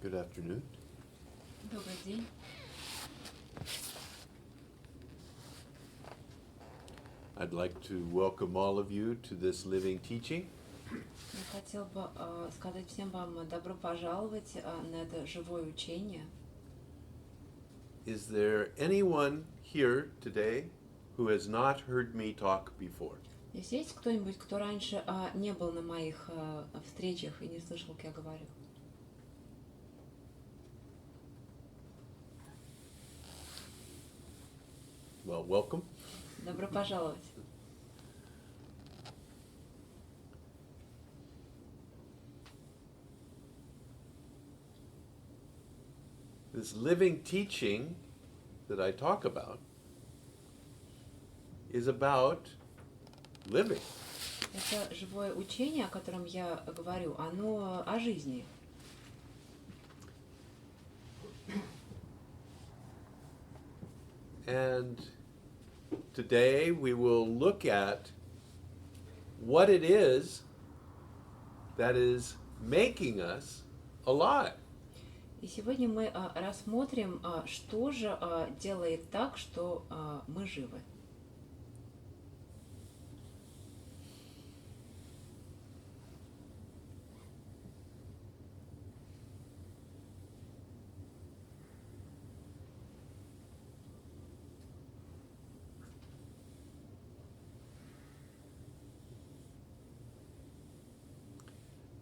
Good afternoon. Добрый день. I'd like to welcome all of you to this living teaching. Я хотел бы сказать всем вам добро пожаловать на это живое учение. Is there anyone here today who has not heard me talk before? Здесь есть кто-нибудь, кто раньше не был на моих встречах и не слышал, как я говорю? Well, welcome. Добро пожаловать. This living teaching that I talk about is about living. Это живое учение, о котором я говорю, оно о жизни. And today we will look at what it is that is making us alive. И сегодня мы рассмотрим, что же делает так, что мы живы.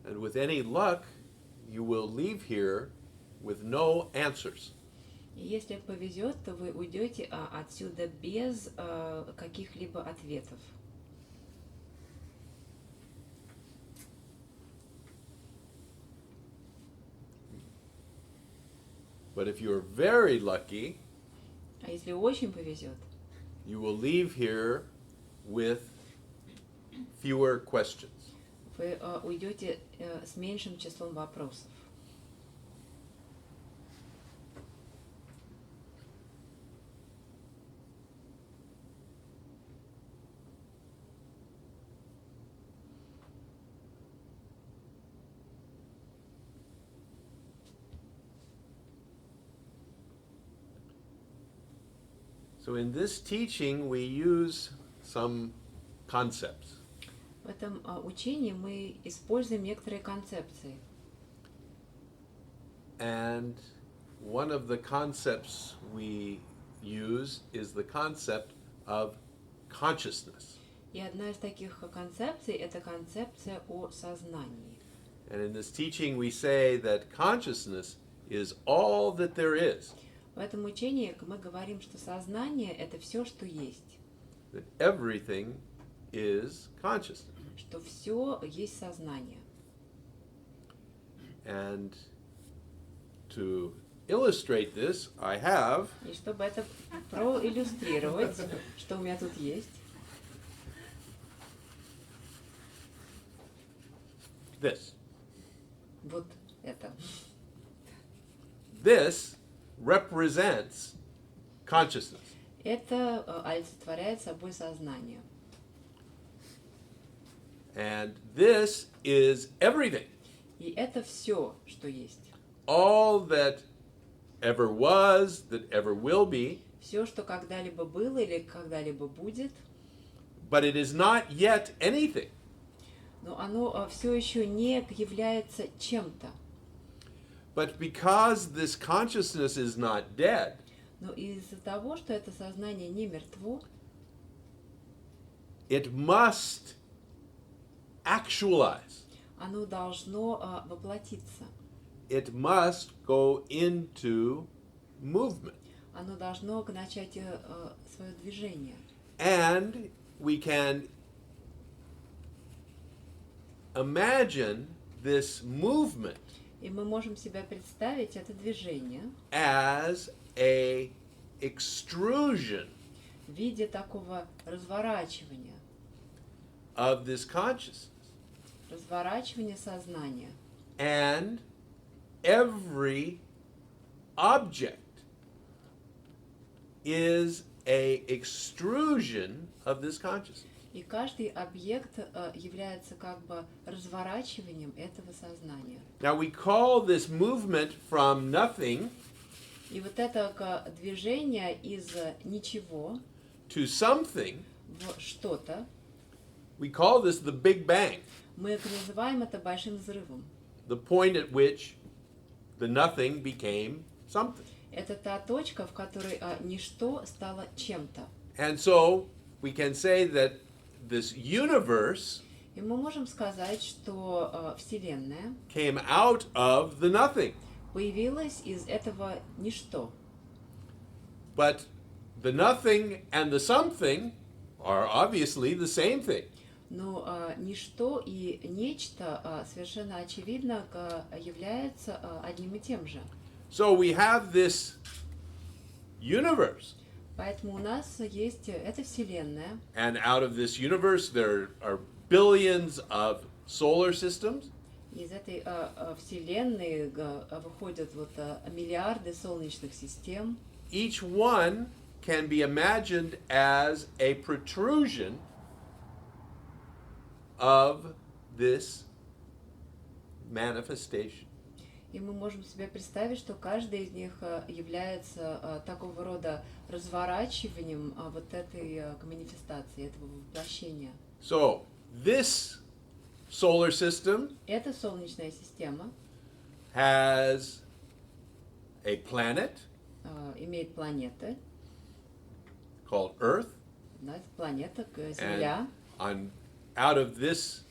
And with any luck, you will leave here with no answers. И если повезет, то вы уйдете отсюда без каких-либо ответов. But if you're very lucky, А если очень повезет, you will leave here with fewer questions. вы уйдете с меньшим числом вопросов. So in this teaching, we use some concepts. В этом учении мы используем некоторые концепции. And one of the concepts we use is the concept of consciousness. И одна из таких концепций – это концепция о сознании. And in this teaching, we say that consciousness is all that there is, В этом учении мы говорим, что сознание – это все, что есть, that everything is consciousness. что все есть сознание. And to illustrate this, I have И чтобы это проиллюстрировать, что у меня тут есть, this. вот это. This represents consciousness. Это олицетворяет собой сознание. And this is everything. И это все, что есть. All that ever was, that ever will be, Все, что когда-либо было или когда-либо будет, but it is not yet anything. но оно все еще не является чем-то. But because this consciousness is not dead, Но из-за того, что это сознание не мертво, it must actualize. оно должно воплотиться. It must go into movement. Оно должно начать свое движение. And we can imagine this movement И мы можем себе представить это движение as a extrusion в виде такого разворачивания, of this consciousness. разворачивания сознания. And every object is a extrusion of this consciousness. И каждый объект является как бы разворачиванием этого сознания. Now we call this movement from nothing И вот это движение из ничего to something, в что-то, we call this the Big Bang, мы называем это большим взрывом. the point at which the nothing became something. Это та точка, в которой ничто стало чем-то. And so we can say that this universe И мы можем сказать, что Вселенная came out of the nothing. появилась из этого ничто. But the nothing and the something are obviously the same thing. Но ничто и нечто совершенно очевидно являются одним и тем же. So we have this universe. Поэтому у нас есть эта Вселенная. And out of this universe there are billions of solar systems. Из этой Вселенной выходят вот миллиарды солнечных систем. Each one can be imagined as a protrusion of this manifestation. И мы можем себе представить, что каждый из них является такого рода разворачиванием вот этой манифестации, этого воплощения. So this solar system Эта солнечная система has a planet имеет планеты. called Earth, Да, это планета, Земля. out of this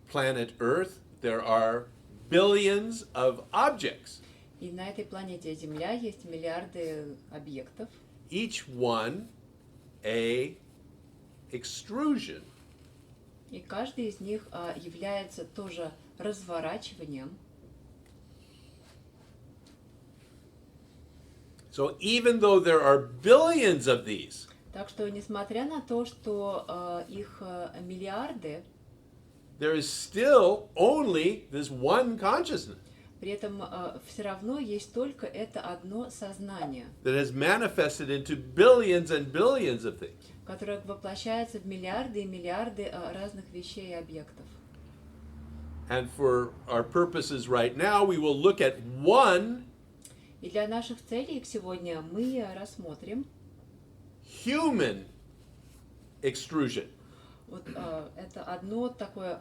planet Earth there are billions of objects, И на этой планете Земля есть миллиарды объектов. each one a extrusion И каждый из них является тоже разворачиванием. So even though there are billions of these, Так что, несмотря на то, что их миллиарды, there is still only this one consciousness при этом все равно есть только это одно сознание, that has manifested into billions and billions of things. которое воплощается в миллиарды и миллиарды разных вещей и объектов. And for our purposes right now, we will look at one И для наших целей сегодня мы рассмотрим human extrusion. вот это одно такое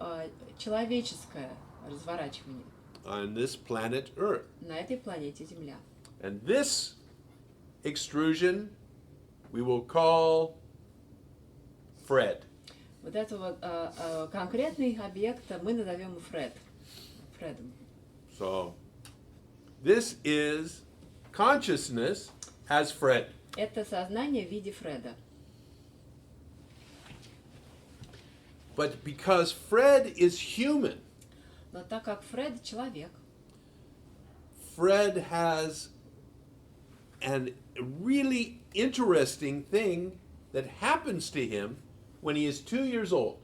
человеческое разворачивание On this planet Earth. на этой планете Земля. And this extrusion we will call Fred. Вот этого конкретный объект мы назовем Фредом. So this is consciousness as Fred. Это сознание в виде Фреда. But because Fred is human, Но так как Фред человек, Fred has an really interesting thing that happens to him when he is 2 years old.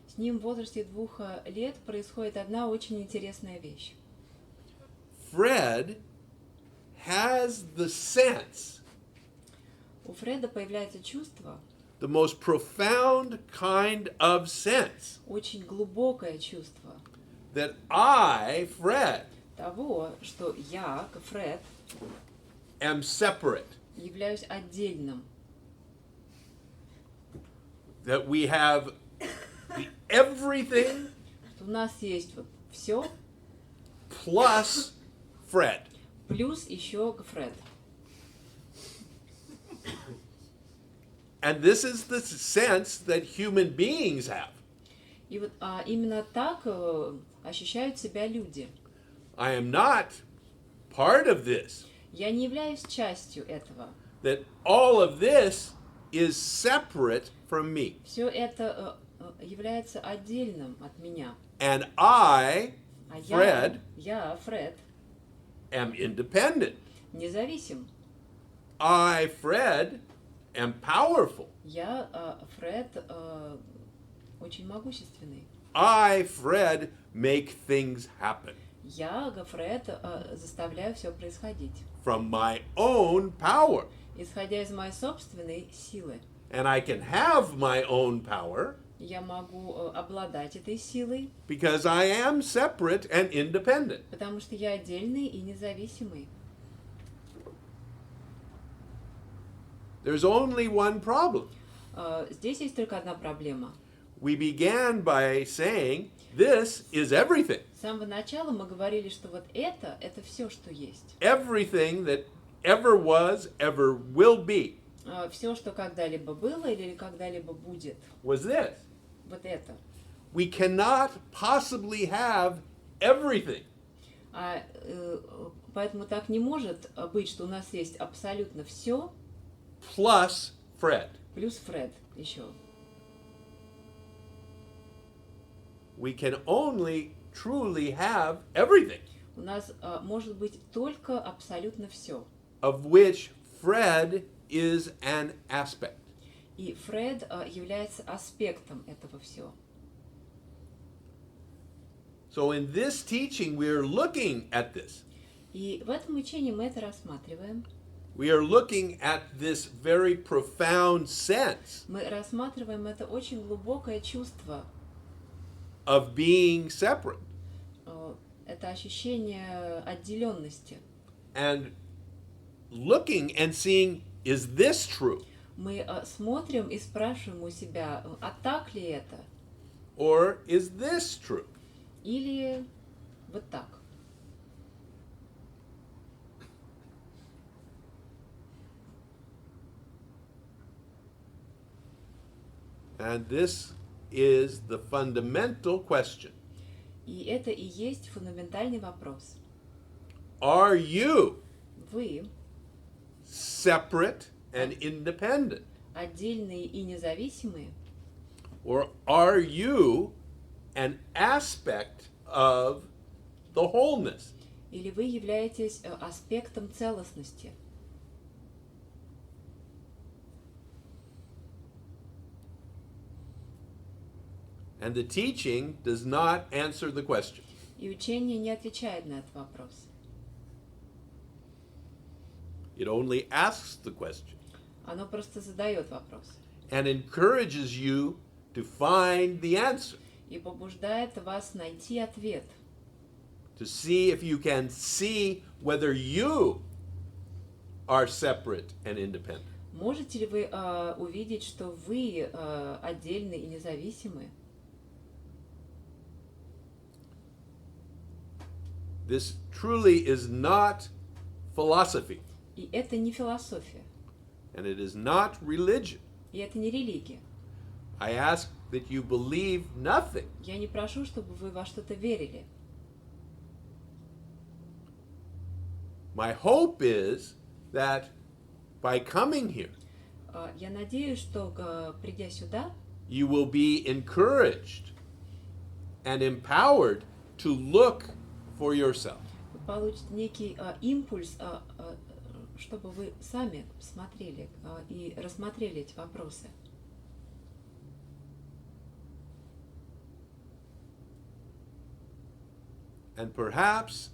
с ним в возрасте 2 лет происходит одна очень интересная вещь. Fred has the sense, У Фреда появляется чувство, the most profound kind of sense, очень глубокое чувство that I, Fred, того, что я, Фред, am separate, являюсь отдельным, that we have everything что у нас есть вот все, plus Fred. плюс еще Фред. And this is the sense that human beings have. И вот именно так ощущают себя люди. I am not part of this. Я не являюсь частью этого. That all of this is separate from me. Все это является отдельным от меня. And I, А Fred, я, Фред, am independent. независим. I, Fred, am powerful. Я, Фред, очень могущественный. I, Fred, make things happen Я, Фред, заставляю все происходить, from my own power. исходя из моей собственной силы. And I can have my own power Я могу обладать этой силой, because I am separate and independent. потому что я отдельный и независимый. There's only one problem. Здесь есть только одна проблема. We began by saying, this is everything. С самого начала мы говорили, что вот это все, что есть. Everything that ever was, ever will be, Все, что когда-либо было или когда-либо будет. was this. Вот это. We cannot possibly have everything. Поэтому так не может быть, что у нас есть абсолютно все, Plus Fred. плюс Фред еще. We can only truly have everything, У нас может быть только абсолютно все. of which Fred is an aspect. И Фред является аспектом этого всего. So in this teaching, we're looking at this. И в этом учении мы это рассматриваем. We are looking at this very profound sense Мы рассматриваем это очень глубокое чувство, of being separate это ощущение отделенности. and looking and seeing, is this true? Мы смотрим и спрашиваем у себя, а так ли это? Or is this true? Или вот так? And this is the fundamental question. И это и есть фундаментальный вопрос. Are you Вы separate and independent? отдельные и независимые? Or are you an aspect of the wholeness? Или вы являетесь аспектом целостности? And the teaching does not answer the question. И учение не отвечает на этот вопрос. It only asks the question Оно просто задает вопрос. and encourages you to find the answer, И побуждает вас найти ответ. to see if you can see whether you are separate and independent. Можете ли вы увидеть, что вы отдельны и независимы? This truly is not philosophy, И это не философия, and it is not religion. и это не религия. I ask that you believe nothing. Я не прошу, чтобы вы во что-то верили. My hope is that by coming here, Я надеюсь, что придя сюда, you will be encouraged and empowered to look for yourself. вы получите некий импульс, чтобы вы сами смотрели и рассмотрели эти вопросы. And perhaps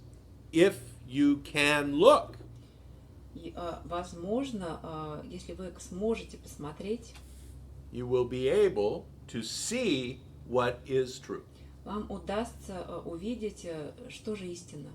if you can look, И, возможно, если вы сможете посмотреть, you will be able to see what is true. вам удастся увидеть, что же истина.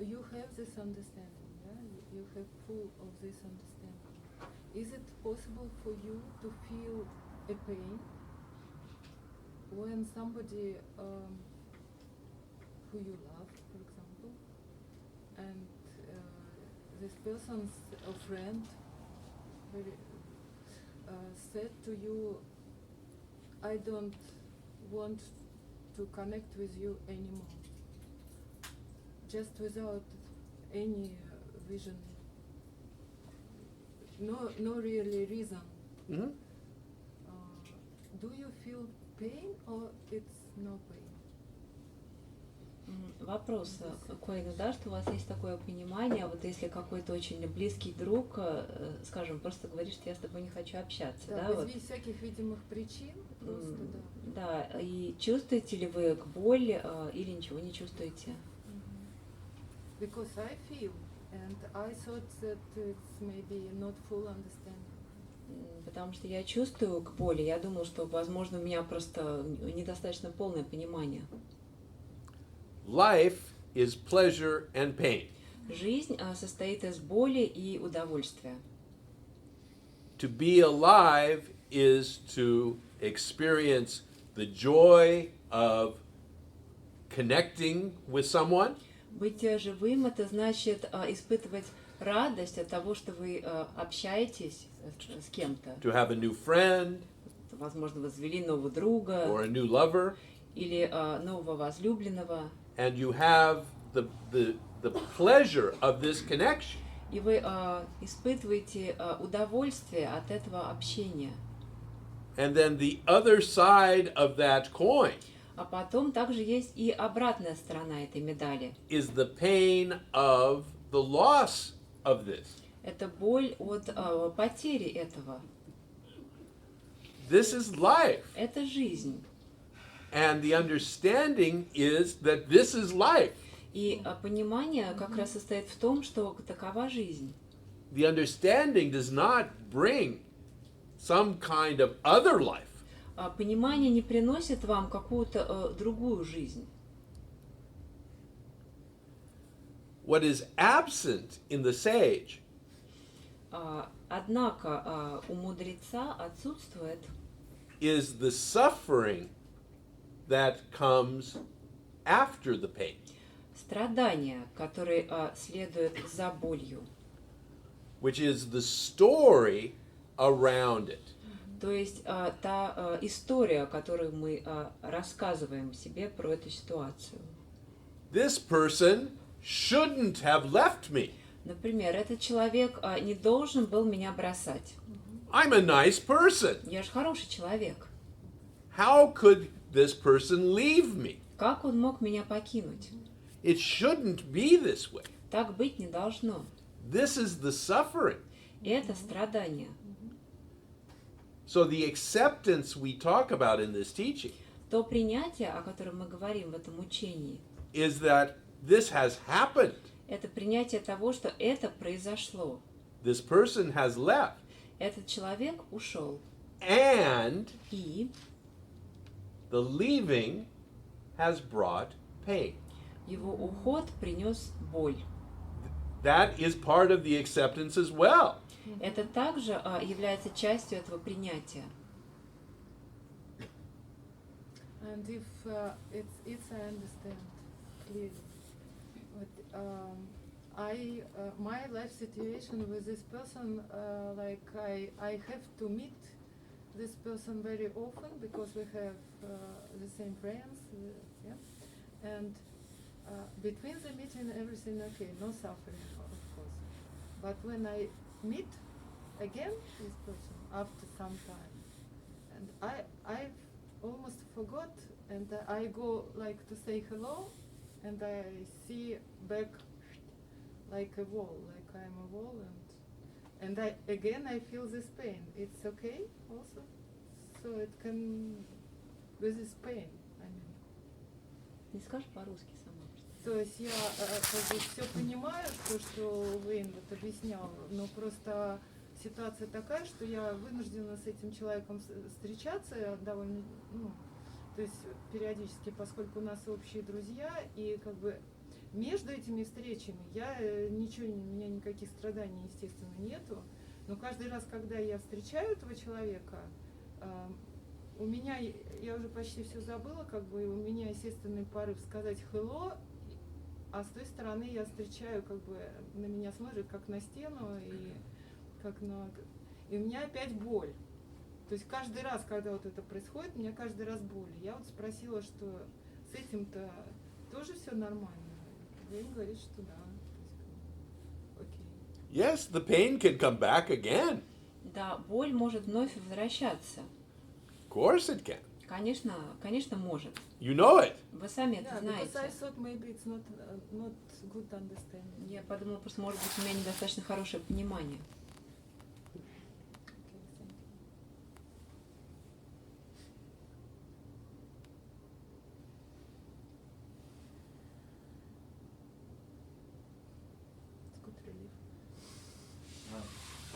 you have this understanding, yeah? You have full of this understanding. Is it possible for you to feel a pain when somebody who you love, for example, and this person's a friend very, said to you, I don't want to connect with you anymore, just without any vision, no really reason. Mhm. Do you feel pain or it's no pain? Вопрос к Уэйну, да, что у вас есть такое понимание, вот если какой-то очень близкий друг, скажем, просто говорит, что я с тобой не хочу общаться, Да, да, вот. без всяких видимых причин, просто, да. Да, и чувствуете ли вы к боли или ничего не чувствуете? Because I feel, and I thought that it's maybe not full understanding. Потому что я чувствую к боли, я думала, что, возможно, у меня просто недостаточно полное понимание. Life is pleasure and pain. Жизнь состоит из боли и удовольствия. To be alive is to experience the joy of connecting with someone, Быть живым — это значит испытывать радость от того, что вы общаетесь с кем-то. to have a new friend Возможно, вы завели нового друга or a new lover, или нового возлюбленного, and you have the pleasure of this connection. и вы испытываете удовольствие от этого общения. And then the other side of that coin А потом также есть и обратная сторона этой медали. is the pain of the loss of this. Это боль от потери этого. This is life. Это жизнь. And the understanding is that this is life. И понимание как раз состоит в том, что такова жизнь. The understanding does not bring some kind of other life. Понимание не приносит вам какую-то другую жизнь. What is absent in the sage Однако у мудреца отсутствует is the suffering that comes after the pain. страдание, которое следует за болью. Which is the story around it. То есть та история, которую мы рассказываем себе про эту ситуацию. This person shouldn't have left me. Например, этот человек не должен был меня бросать. I'm a nice person. Я же хороший человек. How could this person leave me? Как он мог меня покинуть? It shouldn't be this way. Так быть не должно. This is the suffering. Это страдание. So the acceptance we talk about in this teaching То принятие, о котором мы говорим в этом учении, is that this has happened. это принятие того, что это произошло. This person has left. Этот человек ушел. And И the leaving has brought pain. его уход принес боль. That is part of the acceptance as well. Это также является частью этого принятия. And if it's I understand clearly, but my life situation with this person, like I have to meet this person very often because we have the same friends, yeah, and between the meeting everything okay, no suffering of course, but when I meet again this person after some time, and I almost forgot, and I go like to say hello, and I see back like a wall, like I'm a wall, and I feel this pain. It's okay also, so it can with this pain. I mean. Не скажешь по-русски сама? То есть я как бы все понимаю, то, что Уэйн вот объяснял, но просто ситуация такая, что я вынуждена с этим человеком встречаться довольно, ну, то есть периодически, поскольку у нас общие друзья, и как бы между этими встречами у меня никаких страданий, естественно, нету. Но каждый раз, когда я встречаю этого человека, у меня, я уже почти все забыла, как бы у меня естественный порыв сказать hello, а с той стороны я встречаю, как бы на меня смотрят как на стену, и у меня опять боль. То есть каждый раз, когда вот это происходит, у меня каждый раз боль. Я вот спросила, что с этим-то тоже все нормально. День говорит, что да. Окей. Yes, the pain can come back again. Да, боль может вновь возвращаться. Of course it can. Конечно, может. You know it. Вы сами это Yeah, знаете. because I thought maybe it's not good understanding. Я подумала, просто, может быть, у меня недостаточно хорошее понимание. It's good relief.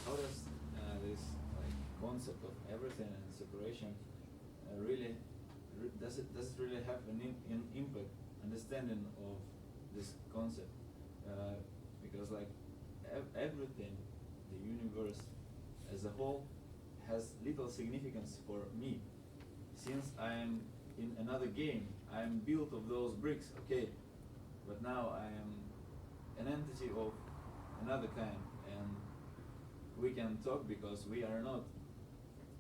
How does this concept of everything and separation does it really have an impact, understanding of this concept? Because everything, the universe as a whole, has little significance for me. Since I am in another game, I am built of those bricks, okay, but now I am an entity of another kind, and we can talk because we are not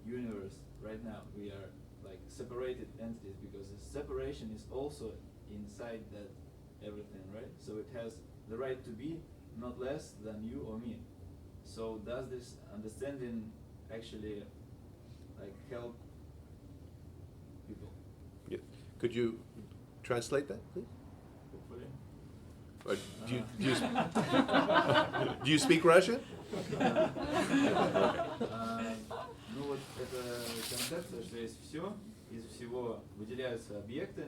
universe right now. We are like separated entities, because the separation is also inside that everything, right? So it has the right to be not less than you or me. So does this understanding actually help people? Yeah. Could you translate that, please? Hopefully. Or do you speak Russian? Ну вот эта концепция, что есть все, из всего выделяются объекты,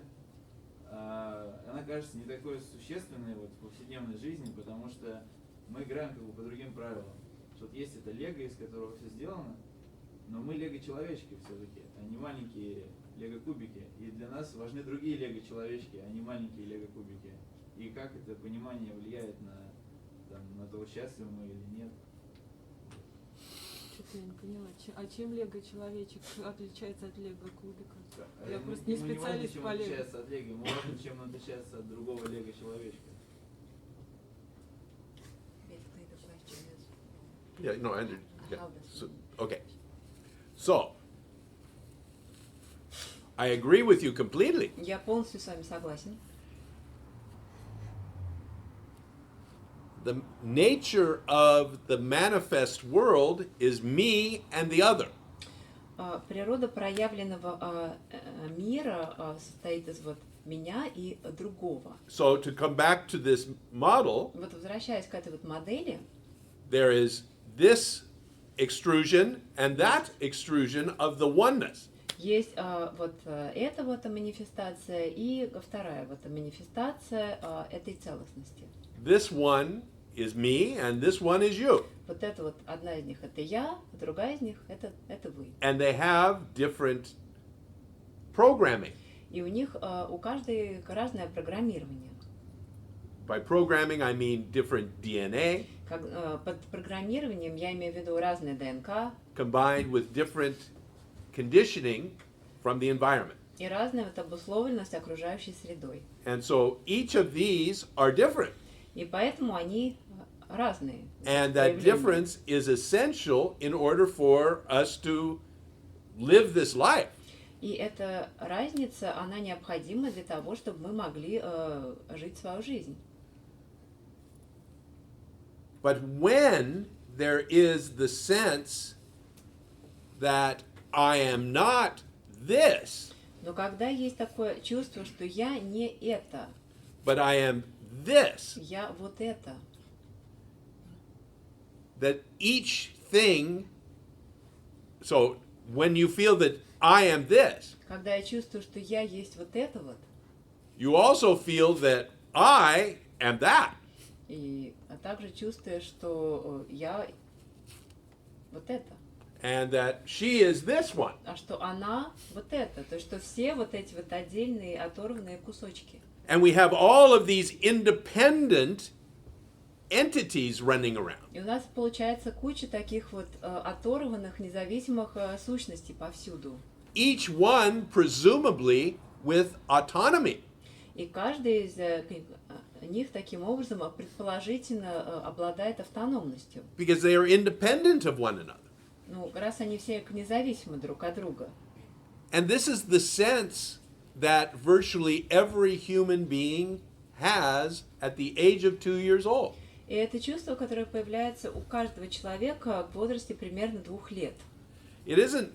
она кажется не такой существенной вот в повседневной жизни, потому что мы играем как бы по другим правилам. Что вот есть это лего, из которого все сделано, но мы лего-человечки все-таки, а не маленькие лего-кубики. И для нас важны другие лего-человечки, а не маленькие лего-кубики. И как это понимание влияет на то, счастливы мы или нет. Что-то я не поняла. А чем лего-человечек отличается от лего-кубика? Я Мы просто не не важно, специалист чем по он лего. отличается от лего, мы важно, чем он отличается от другого лего-человечка. Basically, the question is, Yeah, no, I under, yeah. how does So, it- okay. So, I agree with you completely. Я полностью с вами согласен. The nature of the manifest world is me and the other. Природа проявленного мира состоит из вот меня и другого. So to come back to this model, Вот возвращаясь к этой вот модели, there is this extrusion and that extrusion of the oneness. есть вот эта вот манифестация и вторая вот манифестация этой целостности. This one is me and this one is you. Вот это вот одна из них это я, а другая из них это вы. And they have different programming. И у них у каждой разное программирование. By programming, I mean different DNA Под программированием я имею в виду разные ДНК combined with different conditioning from the environment. и разная вот обусловленность окружающей средой. And so each of these are different. И поэтому они разные. And that проявления. difference is essential in order for us to live this life. И эта разница, она необходима для того, чтобы мы могли жить свою жизнь. But when there is the sense that I am not this, Но когда есть такое чувство, что я не это, but I am this, я вот это, that each thing, so when you feel that I am this, когда я чувствую, что я есть вот это вот, you also feel that I am that. а также чувствую, что я вот это, And that she is this one. а что она вот это, то есть что все вот эти вот отдельные оторванные кусочки. And we have all of these independent entities running around. И у нас получается куча таких вот оторванных, независимых сущностей повсюду. Each one presumably with autonomy. И каждый из них таким образом предположительно обладает автономностью. Because they are independent of one another. Ну, раз они все независимы друг от друга. And this is the sense that virtually every human being has at the age of 2 years old. И это чувство, которое появляется у каждого человека в возрасте примерно 2 лет. It isn't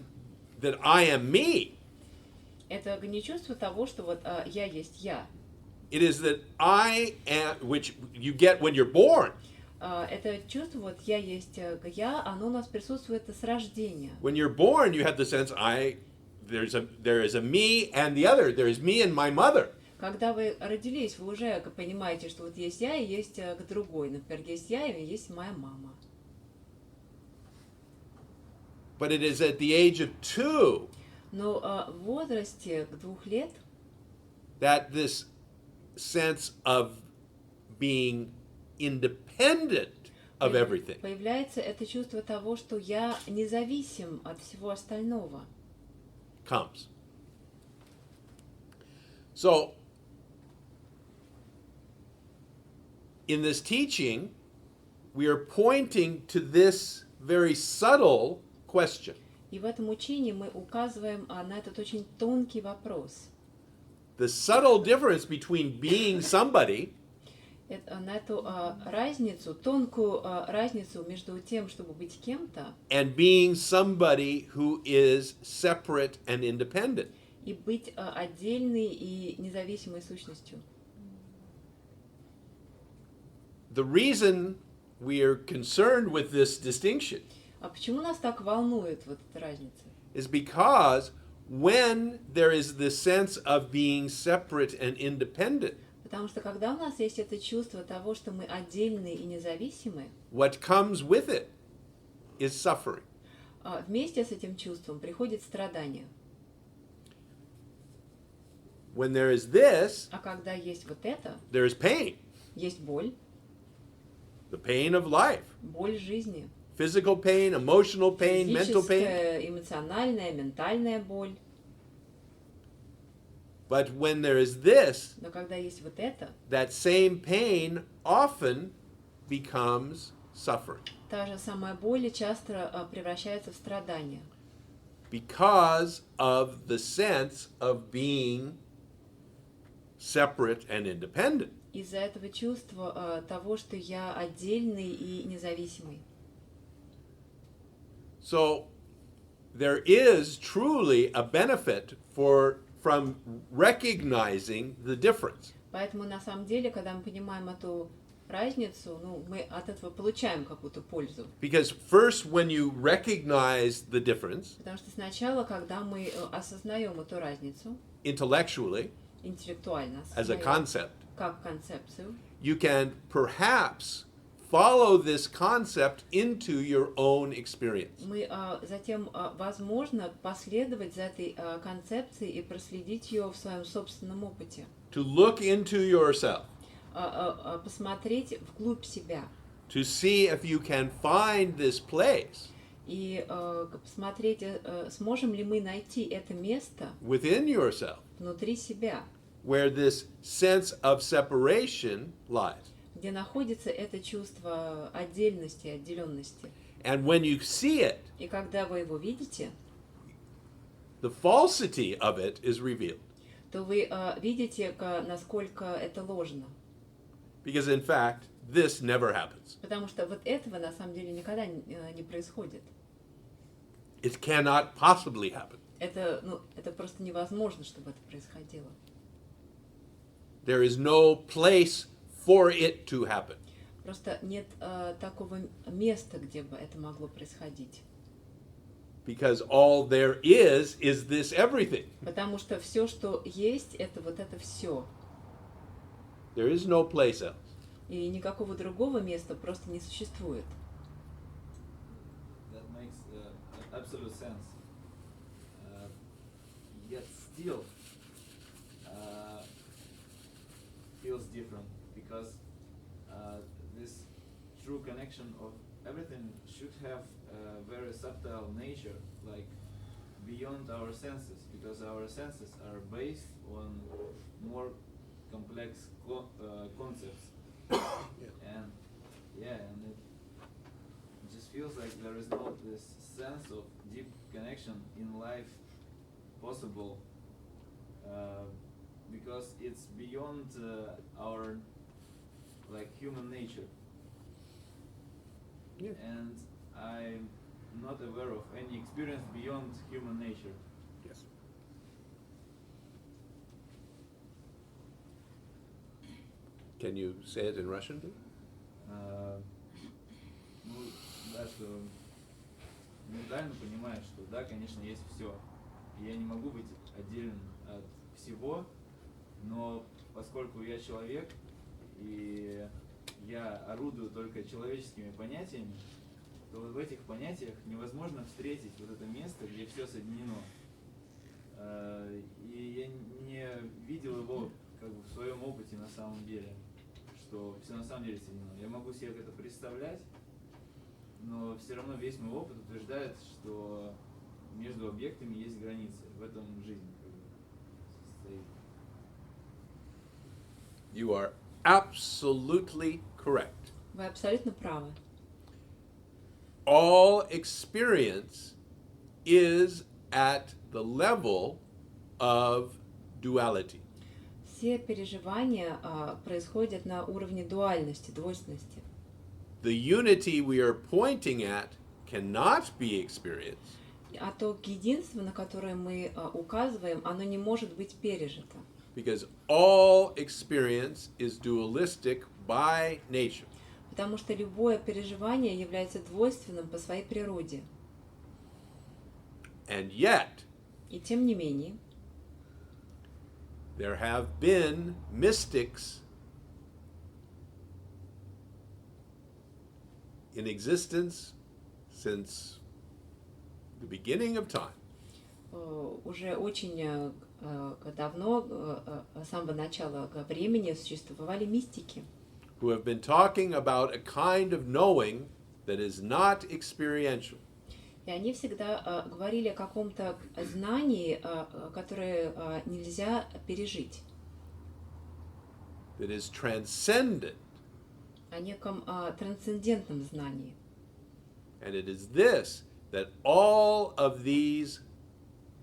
that I am me. Это не чувство того, что вот я есть я. It is that I am, which you get when you're born. Это чувство, вот я есть я, оно у нас присутствует с рождения. When you're born, you have the sense there is a me and the other. There is me and my mother. Когда вы родились, вы уже понимаете, что вот есть я и есть другой. Например, есть я и есть моя мама. But it is at the age of 2 Но в возрасте 2 лет that this sense of being independent of everything появляется это чувство того, что я независим от всего остального. comes. So, in this teaching, we are pointing to this very subtle question. И в этом учении мы указываем на этот очень тонкий вопрос. The subtle difference between being somebody На эту разницу, тонкую разницу между тем, чтобы быть кем-то, and being somebody who is separate and independent. и быть отдельной и независимой сущностью. The reason we are concerned with this distinction А почему нас так волнует вот эта разница? is because when there is this sense of being separate and independent, Потому что когда у нас есть это чувство того, что мы отдельные и независимые, what comes with it is suffering. вместе с этим чувством приходит страдание. When there is this, А когда есть вот это, there is pain, есть боль, the pain of life, боль жизни. physical pain, emotional pain, mental pain. Физическая, эмоциональная, ментальная боль. But when there is this, Но когда есть вот это, that same pain often becomes suffering та же самая боль часто превращается в страдание. because of the sense of being separate and independent. Из-за этого чувства того, что я отдельный и независимый. So there is truly a benefit from recognizing the difference. Поэтому на самом деле, когда мы понимаем эту разницу, мы от этого получаем какую-то пользу. Because first, when you recognize the difference Потому что сначала, когда мы осознаем эту разницу, intellectually интеллектуально as a осознаем, concept, как концепцию, you can perhaps follow this concept into your own experience. мы затем, возможно, последовать за этой концепцией и проследить ее в своем собственном опыте. To look into yourself, Посмотреть вглубь себя. to see if you can find this place И посмотреть, сможем ли мы найти это место within yourself внутри себя, where this sense of separation lies. где находится это чувство отдельности, отделенности. And when you see it, И когда вы его видите, the falsity of it is revealed. то вы видите, насколько это ложно. Because in fact, this never happens. Потому что вот этого на самом деле никогда не происходит. It cannot possibly happen. Это просто невозможно, чтобы это происходило. There is no place for it to happen. Просто нет такого места, где бы это могло происходить. Because all there is this everything. Потому что все, что есть, это вот это все. There is no place else. И никакого другого места просто не существует. That makes absolute sense. Yet still, feels different because this true connection of everything should have a very subtle nature, like beyond our senses, because our senses are based on more complex concepts. And yeah, and it just feels like there is not this sense of deep connection in life possible, because it's beyond our like human nature. Yeah. And I'm not aware of any experience beyond human nature. Yes. Can you say it in Russian, please? Ну, да, что ментально понимаю, что да, конечно, есть все. Я не могу быть отделен от всего, но поскольку я человек, и я орудую только человеческими понятиями, то вот в этих понятиях невозможно встретить вот это место, где все соединено. И я не видел его как бы в своем опыте на самом деле, что все на самом деле соединено. Я могу себе это представлять, но все равно весь мой опыт утверждает, что между объектами есть границы. В этом жизнь как бы состоит. You are absolutely correct. Вы абсолютно правы. All experience is at the level of duality. Все переживания происходят на уровне дуальности, двойственности. The unity we are pointing at cannot be experienced А то единство, на которое мы указываем, оно не может быть пережито. because all experience is dualistic by nature. Потому что любое переживание является двойственным по своей природе. And yet, И тем не менее, there have been mystics in existence since the beginning of time уже очень давно, с самого начала времени, существовали мистики, who have been talking about a kind of knowing that is not experiential. и они всегда говорили о каком-то знании, которое нельзя пережить, That is transcendent. о неком трансцендентном знании. And it is this that all of these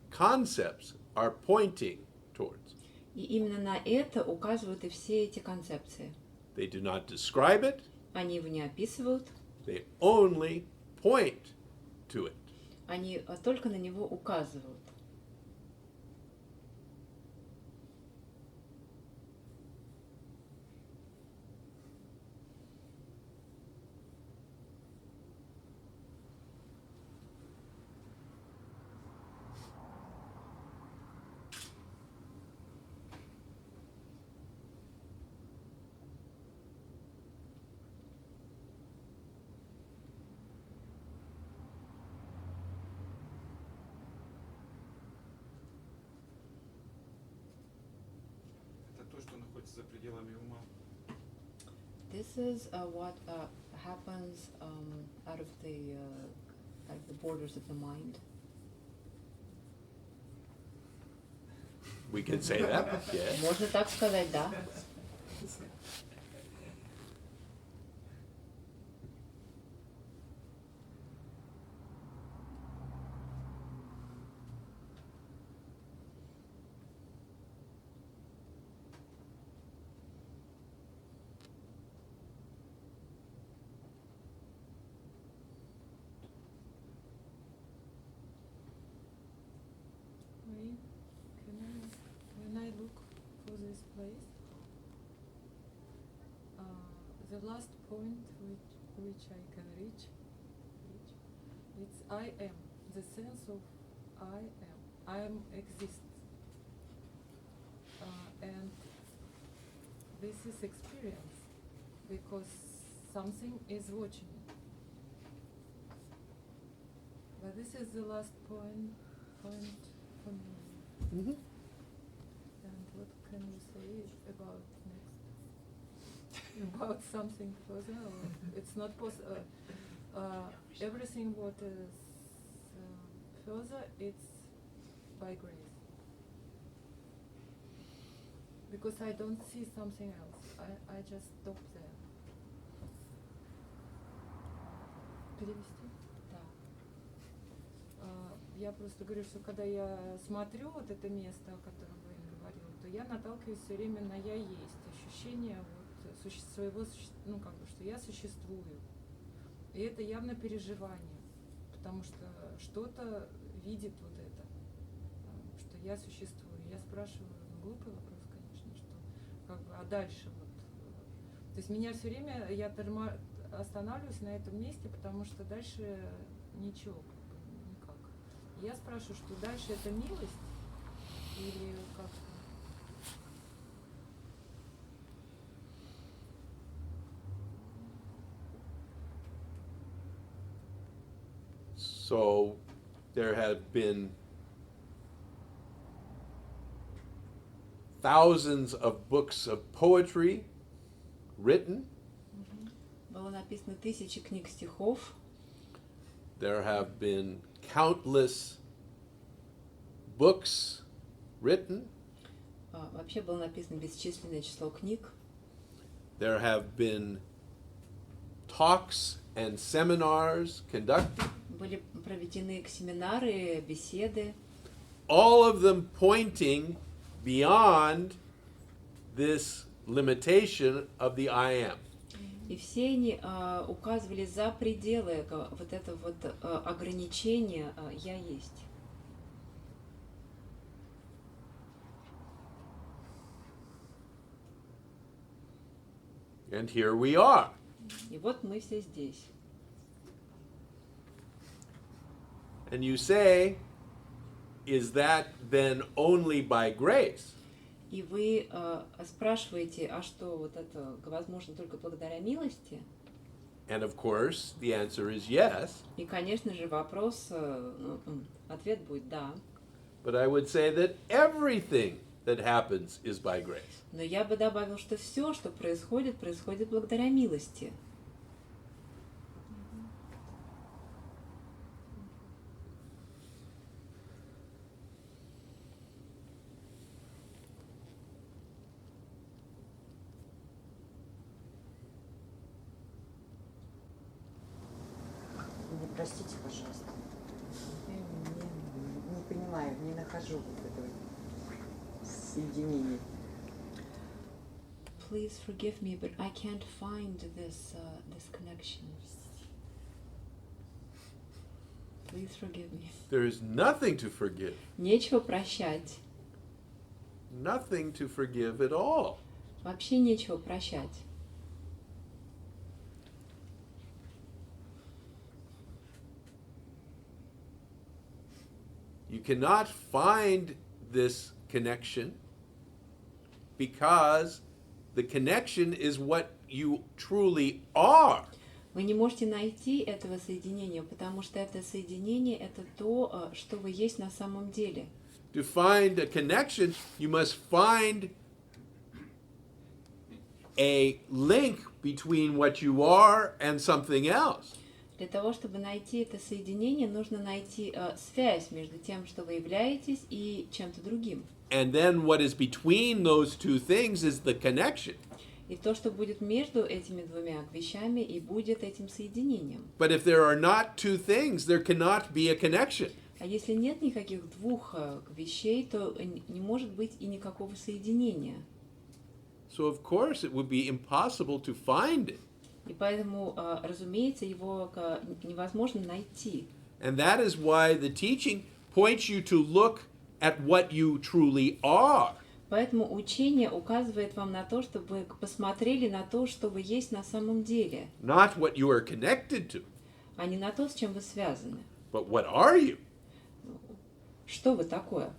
concepts are pointing towards. И именно на это указывают и все эти концепции. They do not describe it, Они его не описывают, they only point to it. они только на него указывают. Это то, что находится за пределами ума. This is what happens out of the borders of the mind. We can say that, yes. Можно так сказать, да. When I look for this place, the last point which I can reach, it's I am, the sense of I am exists, and this is experience because something is watching it. But this is the last point for me. Mhm. And what can you say about next? about something further. It's not possible. Everything what is further, it's by grace. Because I don't see something else. I just stop there. Перевести? Да. Я просто говорю, что когда я смотрю вот это место, о котором Вейн говорил, то я наталкиваюсь все время на «я есть», ощущение вот своего, ну как бы, что я существую. И это явно переживание, потому что что-то видит вот это, что я существую. Я спрашиваю, глупый вопрос, конечно, что как бы, а дальше вот. То есть меня все время, я останавливаюсь на этом месте, потому что дальше ничего, как бы, никак. И я спрашиваю, что дальше это милость или как-то? So there have been thousands of books of poetry written. Было написано тысячи книг стихов. There have been countless books written. Вообще было написано бесчисленное число книг. There have been talks and seminars conducted. Были проведены семинары, беседы. All of them pointing beyond this limitation of the I am. И все они указывали за пределы вот это вот ограничение «я есть». And here we are. И вот мы все здесь. And you say, is that then only by grace? И вы спрашиваете, а что вот это возможно только благодаря милости? And of course, the answer is yes. И, конечно же, вопрос, ответ будет «да». But I would say that everything that happens is by grace. Но я бы добавил, что все, что происходит, происходит благодаря милости. Простите, пожалуйста. Я не понимаю, не нахожу вот этого соединения. Please forgive me, but I can't find this connection. Please forgive me. There is nothing to forgive. Нечего прощать. Nothing to forgive at all. Вообще нечего прощать. You cannot find this connection because the connection is what you truly are. Вы не можете найти этого соединения, потому что это соединение — это то, что вы есть на самом деле. To find a connection, you must find a link between what you are and something else. Для того, чтобы найти это соединение, нужно найти связь между тем, что вы являетесь, и чем-то другим. And then what is between those two things is the connection. И то, что будет между этими двумя вещами, и будет этим соединением. But if there are not two things, there cannot be a connection. А если нет никаких двух вещей, то не может быть и никакого соединения. So of course it would be impossible to find it. И поэтому, разумеется, его невозможно найти. And that is why the teaching points you to look at what you truly are. Поэтому учение указывает вам на то, чтобы вы посмотрели на то, что вы есть на самом деле, Not what you are connected to, а не на то, с чем вы связаны. but what are you? Что вы такое?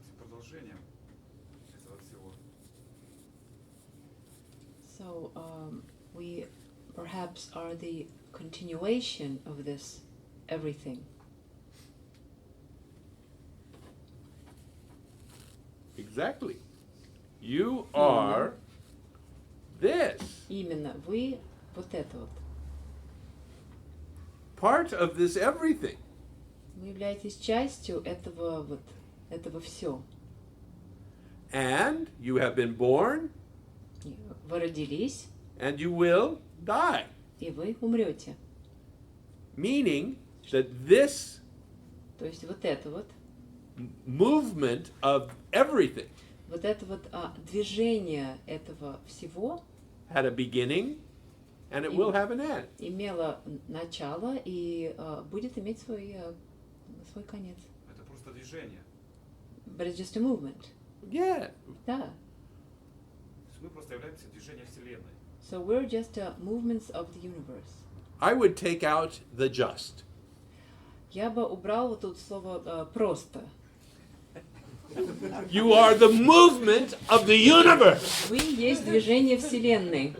быть продолжением этого всего. So we perhaps are the continuation of this everything. Exactly. You are this. Именно вы вот это вот. Part of this everything. Вы являетесь частью этого вот, этого все. And you have been born, Вы родились, and you will die. и вы умрете. Meaning that this То есть вот это вот, movement of everything вот это вот движение этого всего had a beginning and it will have an end. имело начало и будет иметь свой конец. Это просто движение. But it's just a movement. Yeah. Да. То есть мы просто являемся движением Вселенной. So we're just movements of the universe. I would take out the just. Я бы убрал вот тут слово просто. You are the movement of the universe. Вы есть движение Вселенной.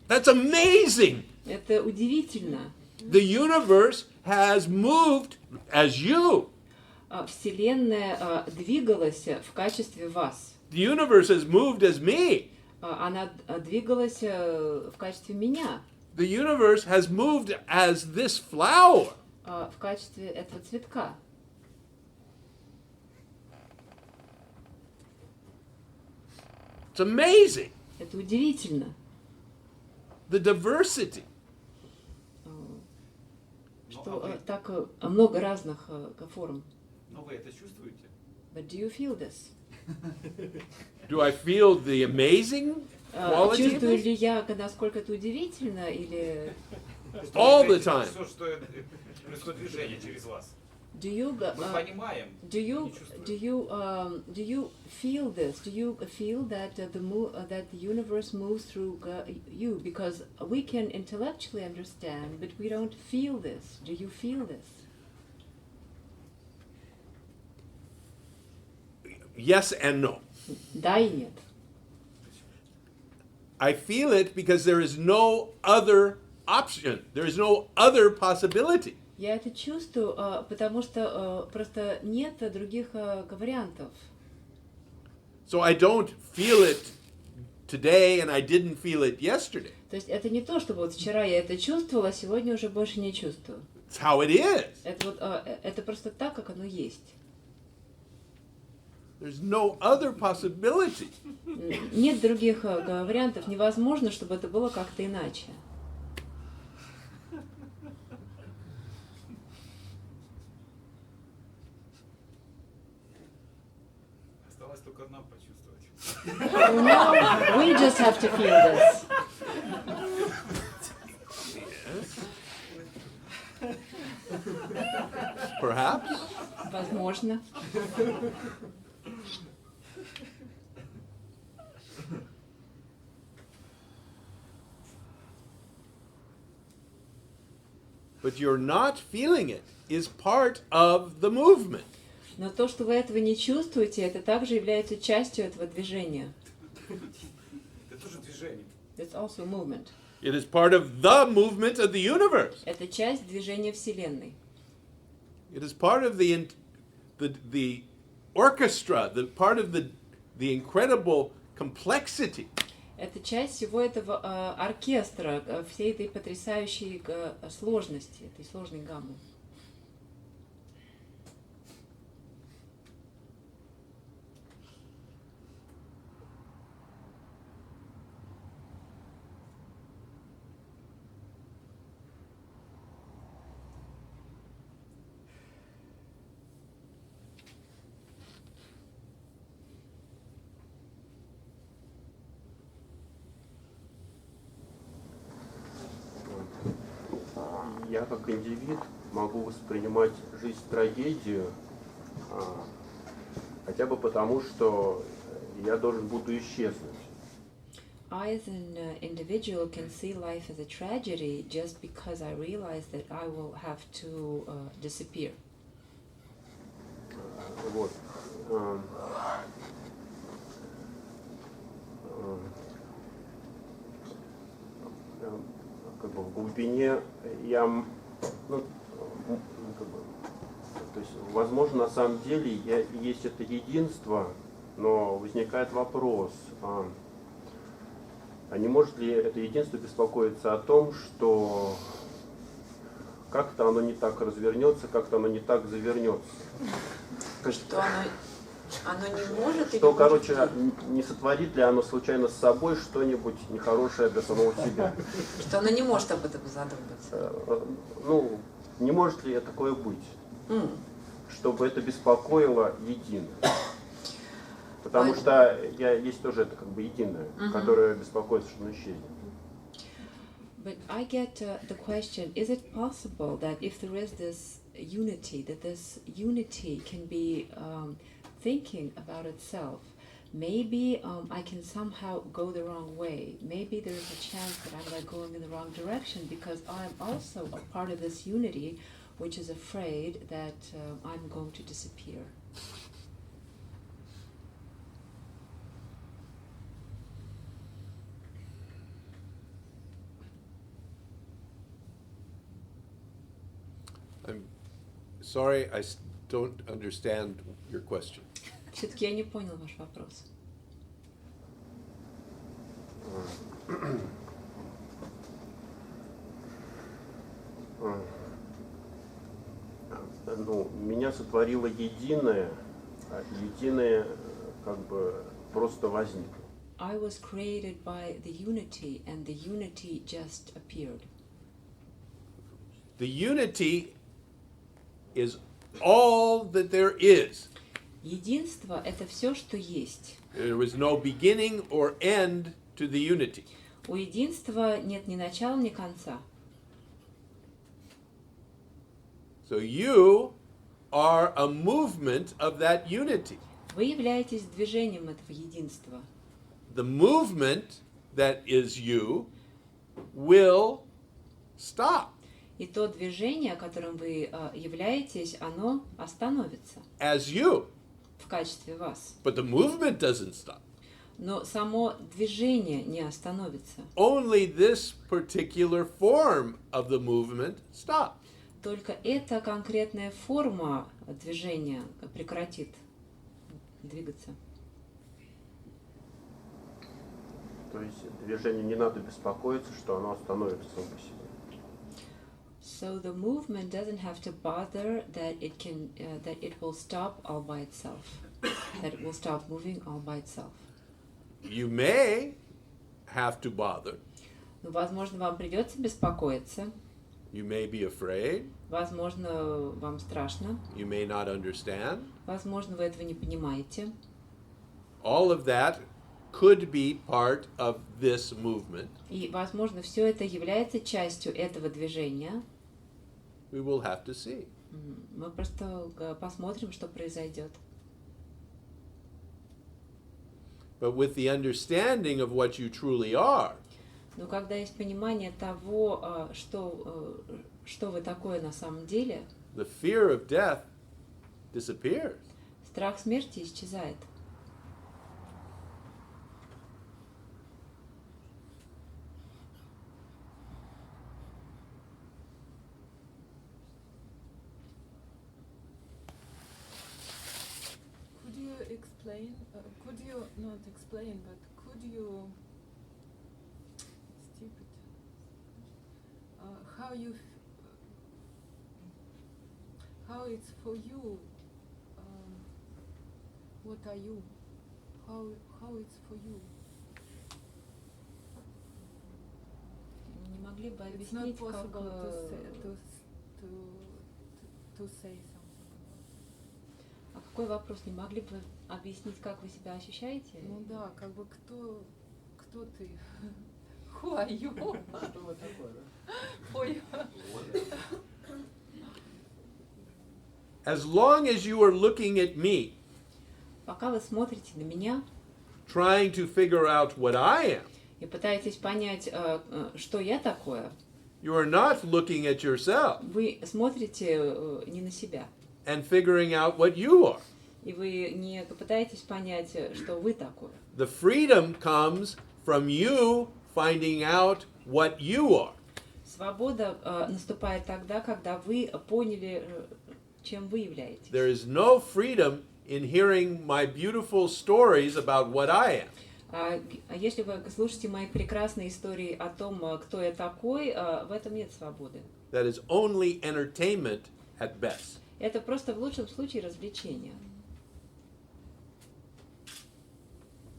That's amazing. Это удивительно. The universe has moved as you. Вселенная двигалась в качестве вас. The universe has moved as me. Она двигалась в качестве меня, The universe has moved as this flower. в качестве этого цветка. It's amazing. Это удивительно. The diversity. Что так много разных форм. Но вы это чувствуете? But do you feel this? Do I feel the amazing quality of Чувствую this? ли я, насколько это удивительно, или All the time. Все, что происходит движение через вас. do you Мы понимаем, do you не чувствуем. do you feel this? Do you feel that that the universe moves through you? Because we can intellectually understand, but we don't feel this. Do you feel this? Yes and no. Да и нет. I feel it because there is no other option. There is no other possibility. Я это чувствую, потому что просто нет других вариантов. So I don't feel it today and I didn't feel it yesterday. То есть это не то, что вот вчера я это чувствовала, а сегодня уже больше не чувствую. It's how it is. Это вот это просто так, как оно есть. There's no other possibility. Нет других вариантов. Невозможно, чтобы это было как-то иначе. Осталось только нам почувствовать. No, we just have to feel this. Perhaps. Возможно. But you're not feeling it is part of the movement. Но то, что вы этого не чувствуете, это также является частью этого движения. Это тоже движение. It's also a movement. It is part of the movement of the universe. Это часть движения Вселенной. It is part of the orchestra, the part of the incredible complexity. Это часть всего этого оркестра, всей этой потрясающей сложности, этой сложной гаммы. Я как индивид могу воспринимать жизнь трагедию, хотя бы потому, что я должен буду исчезнуть. I, as an individual, can see life as a tragedy just because I realize that I will have to disappear. Вот. Как бы в глубине я, ну, как бы, то есть, возможно, на самом деле есть это единство, но возникает вопрос, а не может ли это единство беспокоиться о том, что как-то оно не так развернется, как-то оно не так завернется? Что оно не может или Что, может короче, ли? не сотворит ли оно случайно с собой что-нибудь нехорошее для самого себя? Что оно не может об этом задуматься. Ну, не может ли такое быть, чтобы это беспокоило единое? Потому что есть тоже это как бы единое, которое беспокоится, что оно исчезнет. But I get the question, is it possible that if there is this unity, that this unity can be thinking about itself, maybe I can somehow go the wrong way. Maybe there is a chance that I'm like going in the wrong direction because I'm also a part of this unity which is afraid that I'm going to disappear. I'm sorry, I don't understand your question. Все-таки я не понял ваш вопрос. Ну, меня сотворило единое, а единое как бы просто возникло. I was created by the unity, and the unity just appeared. The unity is all that there is. Единство — это все, что есть. There was no beginning or end to the unity. У единства нет ни начала, ни конца. So you are a movement of that unity. Вы являетесь движением этого единства. The movement that is you will stop И то движение, которым вы являетесь, оно остановится as you, в качестве вас. but the movement doesn't stop. Но само движение не остановится. Only this particular form of the movement stops. Только эта конкретная форма движения прекратит двигаться. То есть движению не надо беспокоиться, что оно остановится само по себе. So the movement doesn't have to bother that it will stop all by itself, that it will stop moving all by itself. You may have to bother. Но, возможно, вам придется беспокоиться. You may be afraid. Возможно, вам страшно. You may not understand. Возможно, вы этого не понимаете. All of that could be part of this movement. И, возможно, все это является частью этого движения. We will have to see. Мы просто посмотрим, что произойдет. But with the understanding of what you truly are, Но когда есть понимание того, что вы такое на самом деле, the fear of death disappears. страх смерти исчезает. Could you explain, could you not explain, but could you, stupid, how it's for you, what are you, how it's for you? Не могли бы It's not объяснить, possible как... to say something. А какой вопрос? Не могли бы объяснить, как вы себя ощущаете? Ну да, как бы кто ты? Who are you? Что такое, да? Ой. As long as you are looking at me, Пока вы смотрите на меня trying to figure out what I am, и пытаетесь понять, что я такое, you are not looking at yourself. вы смотрите не на себя. and figuring out what you are. И вы не попытаетесь понять, что вы такое. The freedom comes from you finding out what you are. Свобода наступает тогда, когда вы поняли, чем вы являетесь. There is no freedom in hearing my beautiful stories about what I am. А если вы слушаете мои прекрасные истории о том, кто я такой, в этом нет свободы. That is only entertainment at best. Это просто в лучшем случае развлечение.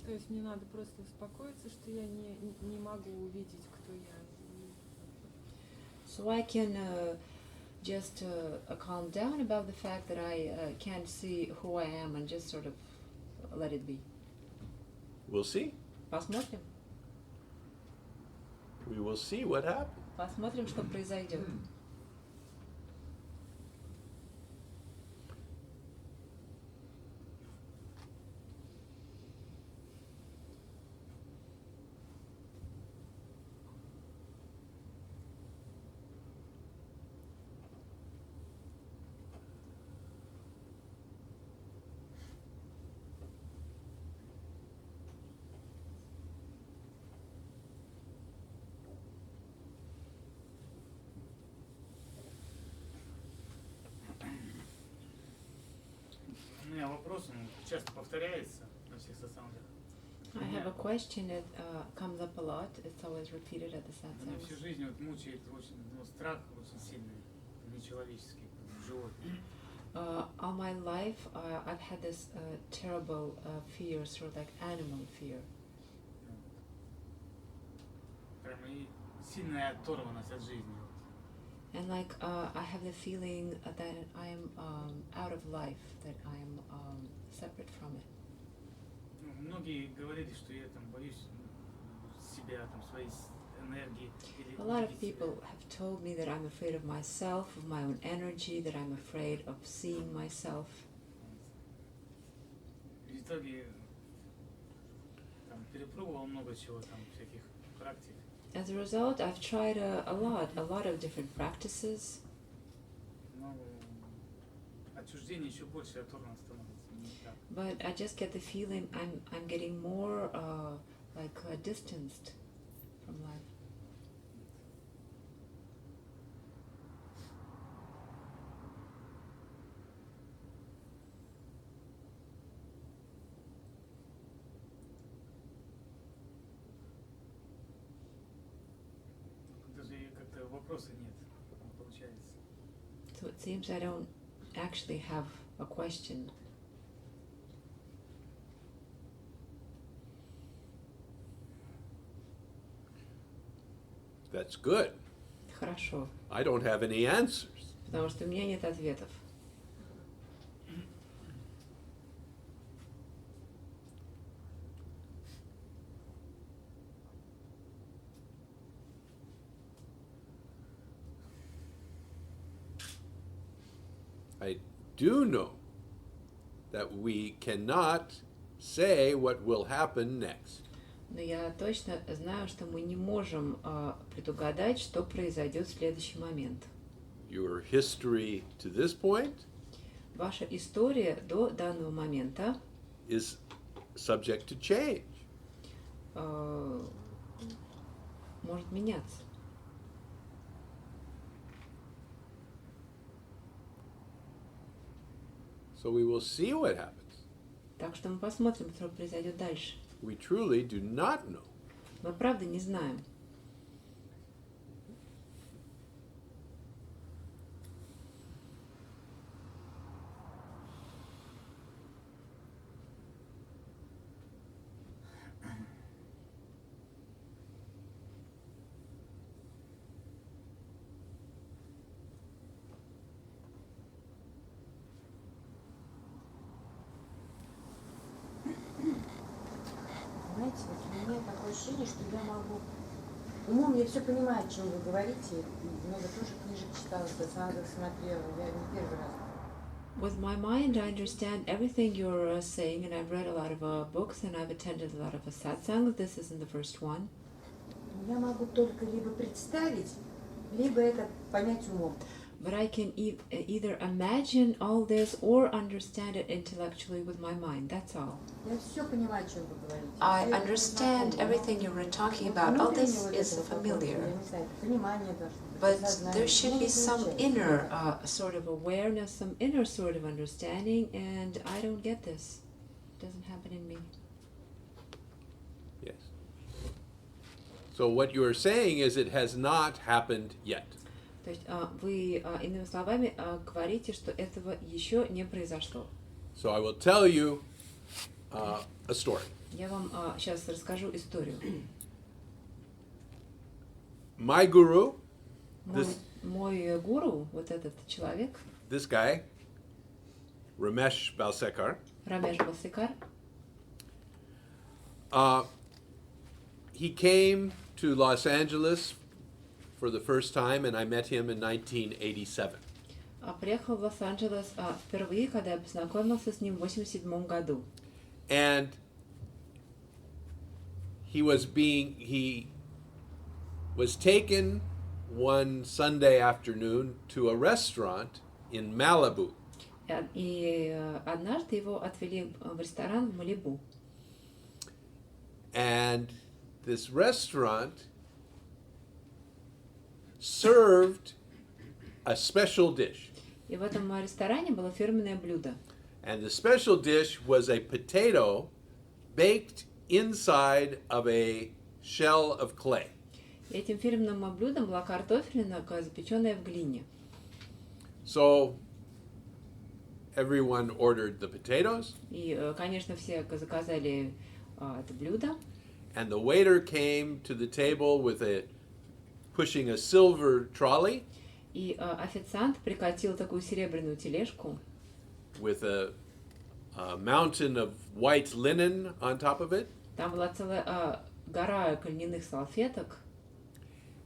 То есть мне надо просто успокоиться, что я не могу увидеть, кто я. So I can just calm down about the fact that I can't see who I am and just sort of let it be. We'll see. Посмотрим. We will see what happens. Посмотрим, что произойдет. У меня вопрос, он часто повторяется на всех сатсангах. I have a question that comes up a lot. It's always repeated at the Меня всю satsangs. жизнь вот мучает очень, страх очень сильный, нечеловеческий, животный. All my life, I've had this terrible fear, sort of like animal fear. Прямо и сильная оторванность от жизни. And like I have the feeling that I am out of life, that I am separate from it. Многие говорили, что я там боюсь себя, там, своей энергии. A lot of people have told me that I'm afraid of myself, of my own energy, that I'm afraid of seeing myself. В итоге там, перепробовал много чего, там, всяких практик. As a result, I've tried a lot of different practices. Но отчуждение еще больше оторвано становится. Не так. But I just get the feeling I'm getting more distanced from life. Даже как-то вопроса нет, получается. So it seems I don't actually have a question. That's good. Хорошо, I don't have any answers. потому что у меня нет ответов. I do know that we cannot say what will happen next. Но я точно знаю, что мы не можем предугадать, что произойдет в следующий момент. Your history to this point Ваша история до данного момента is subject to change. Может меняться. So we will see what happens. Так что мы посмотрим, что произойдет дальше. We truly do not know. Мы правда не знаем. Знаете, вот у меня такое ощущение, что я могу... Умом я все понимаю, о чем вы говорите. Много тоже книжек читала, сатсангов смотрела. Я не первый раз. With my mind, I understand everything you're saying, and I've read a lot of books, and I've attended a lot of satsangs. This isn't the first one. Я могу только либо представить, либо это понять умом. But I can either imagine all this or understand it intellectually with my mind. That's all. Я все понимаю, о чем вы говорите. I Всё это understand знакомо. everything you were talking Вот about. All внутреннего this вот is этого какого-то, familiar. я не знаю, понимание должно быть, But сознание. there should Мне be не some получается. inner Sort of awareness, some inner sort of understanding, and I don't get this. It doesn't happen in me. Yes. So what you are saying is it has not happened yet. То есть вы, иными словами, говорите, что этого еще не произошло. So I will tell you a story. Я вам сейчас расскажу историю. My guru, Мой гуру, вот этот человек, this guy, Ramesh Balsekar, Рамеш Балсекар, he came to Los Angeles for the first time, and I met him in 1987. приехал в Лос-Анджелес впервые, когда я познакомился с ним в 1987 году. And he was taken one Sunday afternoon to a restaurant in Malibu. И однажды его отвели в ресторан в Малибу. And this restaurant served a special dish. И в этом ресторане было фирменное блюдо. And the special dish was a potato baked inside of a shell of clay. Этим фирменным блюдом была картофелина, запеченная в глине. So everyone ordered the potatoes. И, конечно, все заказали это блюдо. And the waiter came to the table pushing a silver trolley. И официант прикатил такую серебряную тележку with a mountain of white linen on top of it. Там была целая гора льняных салфеток.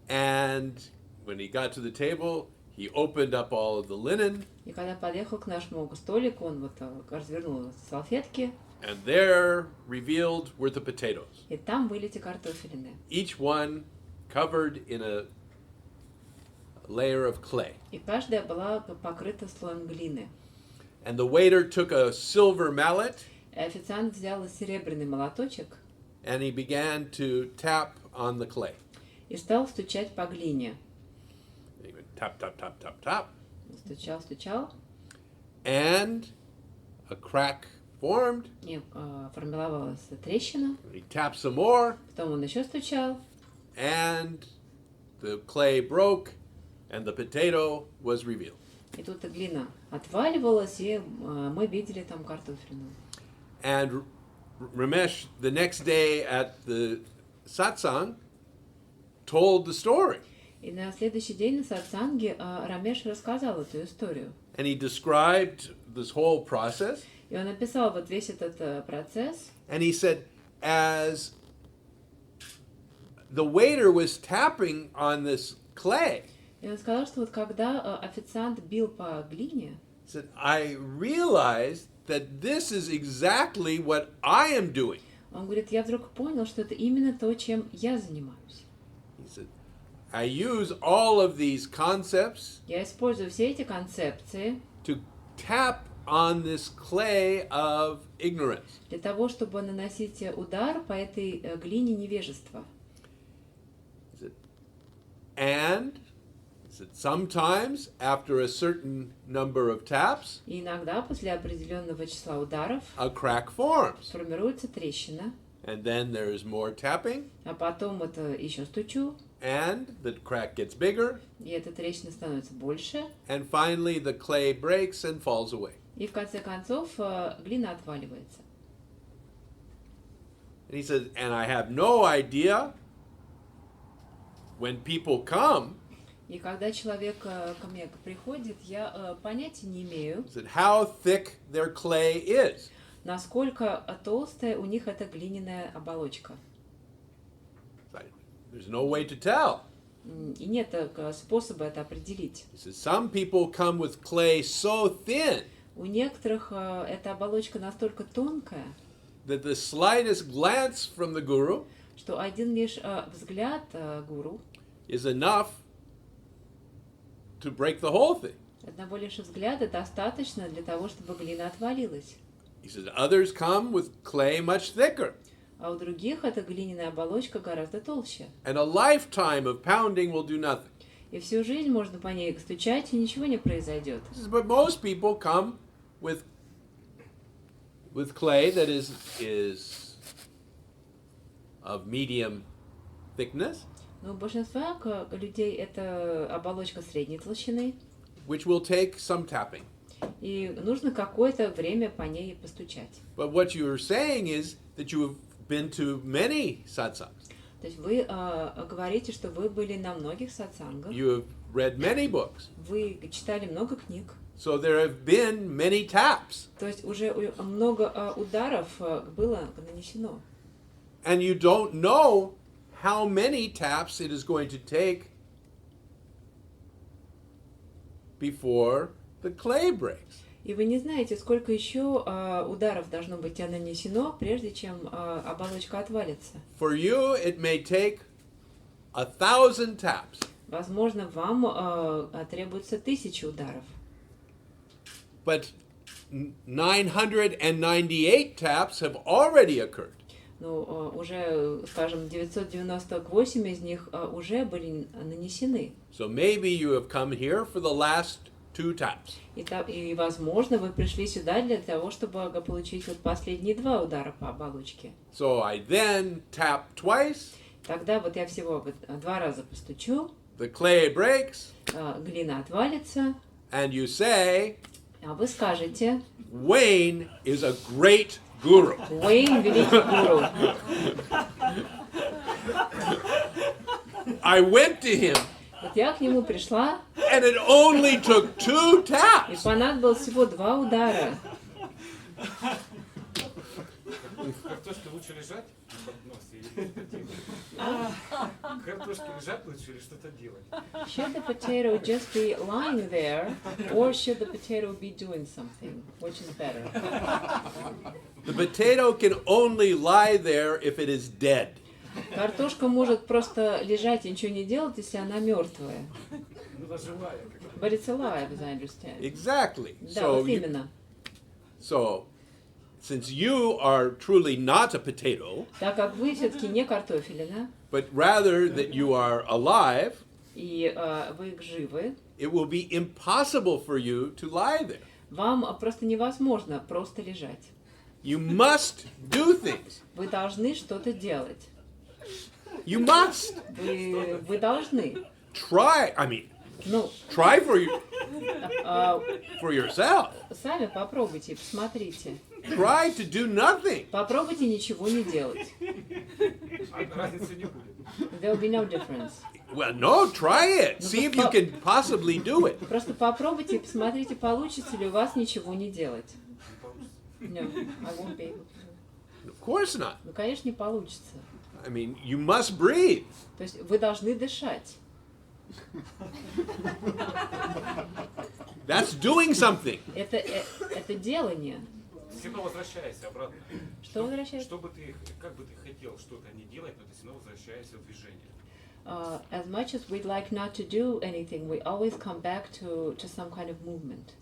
And when he got to the table, he opened up all of the linen. И когда подъехал к нашему столику, он вот развернул салфетки. And there revealed were the potatoes. И там были эти картофелины. Each one covered in a layer of clay. И каждая была покрыта слоем глины. And the waiter took a silver mallet. И официант взял серебряный молоточек. And he began to tap on the clay. И стал стучать по глине. He went tap, tap, tap, tap, tap. Стучал, стучал. And a crack formed. И формировалась трещина. He tapped some more. Потом он еще стучал. And the clay broke, and the potato was revealed. И тут глина отваливалась, и мы видели там картофелину. And Ramesh, the next day at the satsang, told the story. И на следующий день на сатсанге Рамеш рассказал эту историю. And he described this whole process. И он описал вот весь этот процесс. And he said, as the waiter was tapping on this clay, И он сказал, что вот когда официант бил по глине, he said, I realized that this is exactly what I am doing. он говорит, я вдруг понял, что это именно то, чем я занимаюсь. He said, I use all of these concepts Я использую все эти концепции to tap on this clay of ignorance. для того, чтобы наносить удар по этой глине невежества. And sometimes after a certain number of taps, И иногда после определенного числа ударов a crack forms. формируется трещина, And then there is more tapping, а потом вот еще стучу, and the crack gets bigger, и эта трещина становится больше, and finally the clay breaks and falls away. и в конце концов глина отваливается. And he says, and I have no idea when people come, И когда человек ко мне приходит, я понятия не имею, he said, how thick their clay is. насколько толстая у них эта глиняная оболочка. There's no way to tell. И нет способа это определить. He says, some people come with clay so thin У некоторых эта оболочка настолько тонкая, that the slightest glance from the guru что один лишь взгляд гуру is enough to break the whole thing. Одного лишь взгляда достаточно для того, чтобы глина отвалилась. He says, others come with clay much thicker. А у других эта глиняная оболочка гораздо толще. And a lifetime of pounding will do nothing. И всю жизнь можно по ней стучать, и ничего не произойдет. He says, but most people come with clay that is of medium thickness, Но у большинства людей это оболочка средней толщины, which will take some tapping. и нужно какое-то время по ней постучать. But what you're saying is that you have been to many satsangs. То есть вы говорите, что вы были на многих сатсангах, You have read many books. вы читали много книг, So there have been many taps. то есть уже много ударов было нанесено. And you don't know how many taps it is going to take before the clay breaks. И вы не знаете, сколько еще ударов должно быть нанесено, прежде чем оболочка отвалится. For you, it may take 1,000 taps. Возможно, вам требуется 1000 ударов. But 998 taps have already occurred. Ну, уже, скажем, 998 из них уже были нанесены. So maybe you have come here for the last 2 taps. И, возможно, вы пришли сюда для того, чтобы получить вот последние 2 удара по оболочке. So I then tap twice, Тогда вот я всего 2 раза постучу, the clay breaks, глина отвалится, and you say, а вы скажете: Wayne is a great guru. Уэйн — великий гуру. I went to him, Вот я к нему пришла, and it only took 2 и taps. понадобилось всего 2 удара. Картошке лучше лежать на подносе или что-то делать? Картошке лежать лучше или что-то делать? Should the potato just be lying there, or should the potato be doing something? Which is better? The potato can only lie there if it is dead. Картошка может просто лежать и ничего не делать, если она мертвая. Ну, она живая. Как But it's alive, as I understand. Exactly. Да, вот именно. So, since you are truly not a potato, Так как вы все-таки не картофелина, but rather that you are alive, и вы живы, it will be impossible for you to lie there. вам просто невозможно просто лежать. You must do things. Вы должны что-то делать. You must. Вы должны. Try, I mean, Ну, try for yourself. сами попробуйте, посмотрите. Try to do nothing. Попробуйте ничего не делать. разницы не будет. There will be no difference. Well, no, try it. See if you can possibly do it. Просто попробуйте и посмотрите, получится ли у вас ничего не делать. No, I won't be able to. Of course not. Ну, конечно, не получится. I mean, you must breathe. То есть вы должны дышать. That's doing something. Это делание. Все равно возвращайся обратно. Что возвращается? Что бы ты, как бы ты хотел что-то не делать, но ты все равно возвращаешься в движение. As much as we'd like not to do anything, we always come back to some kind of movement.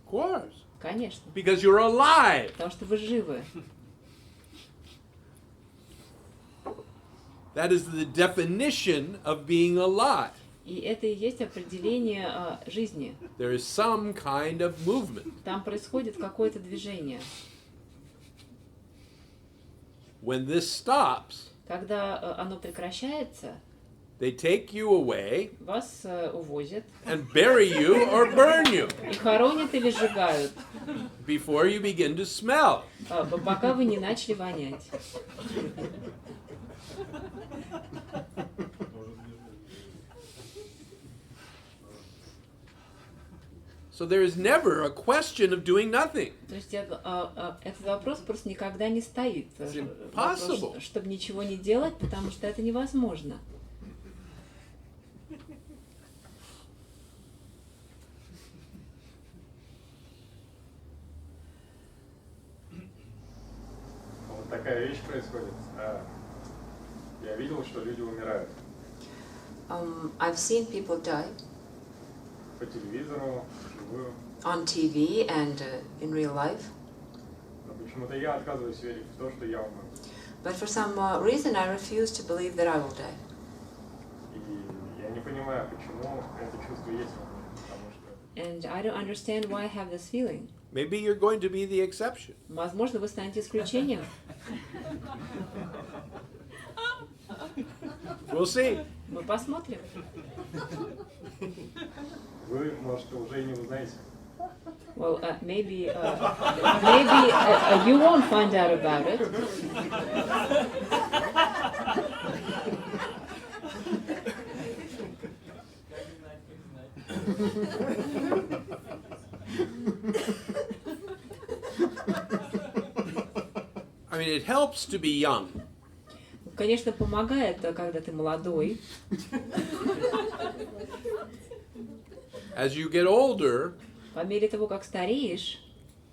Of course. Конечно. Because you're alive. Потому что вы живы. That is the definition of being alive. И это и есть определение жизни. There is some kind of movement. Там происходит какое-то движение. When this stops, Когда оно прекращается, they take you away вас увозят and bury you or burn you и хоронят или сжигают, before you begin to smell. пока вы не начали вонять. So there is never a question of doing nothing. То есть этот вопрос просто никогда не стоит. impossible. Чтобы ничего не делать, потому что это невозможно. Вот такая вещь происходит. Я видел, что люди умирают. I've seen people die. по телевизору, вживую. On TV and in real life. Но почему-то я отказываюсь верить в то, что я умру. But for some reason I refuse to believe that I will die. И я не понимаю, почему это чувство есть во мне, потому что... And I don't understand why I have this feeling. Maybe you're going to be the exception. Возможно, вы станете исключением. We'll see. Мы посмотрим. Вы, может, уже и не узнаете. Well, maybe you won't find out about it. I mean, it helps to be young. Конечно, помогает, когда ты молодой. As you get older, По мере того, как стареешь,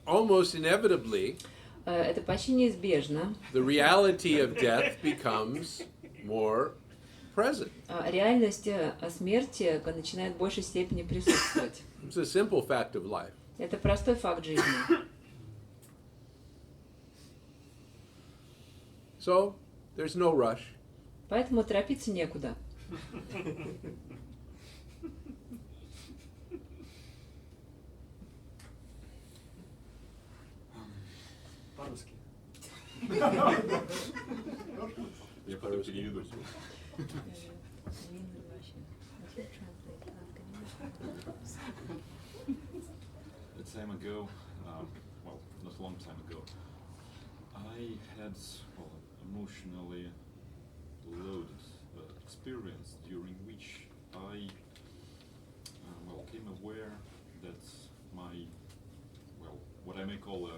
almost inevitably, это почти неизбежно. the reality of death becomes more present. Реальность смерти начинает в большей степени присутствовать. It's a simple fact of life. Это простой факт жизни. So, there's no rush. Поэтому торопиться некуда. По-русски. Я потом переведу. A time ago, well, not a long time ago, I had emotionally loaded experience during which I came aware that my, what I may call an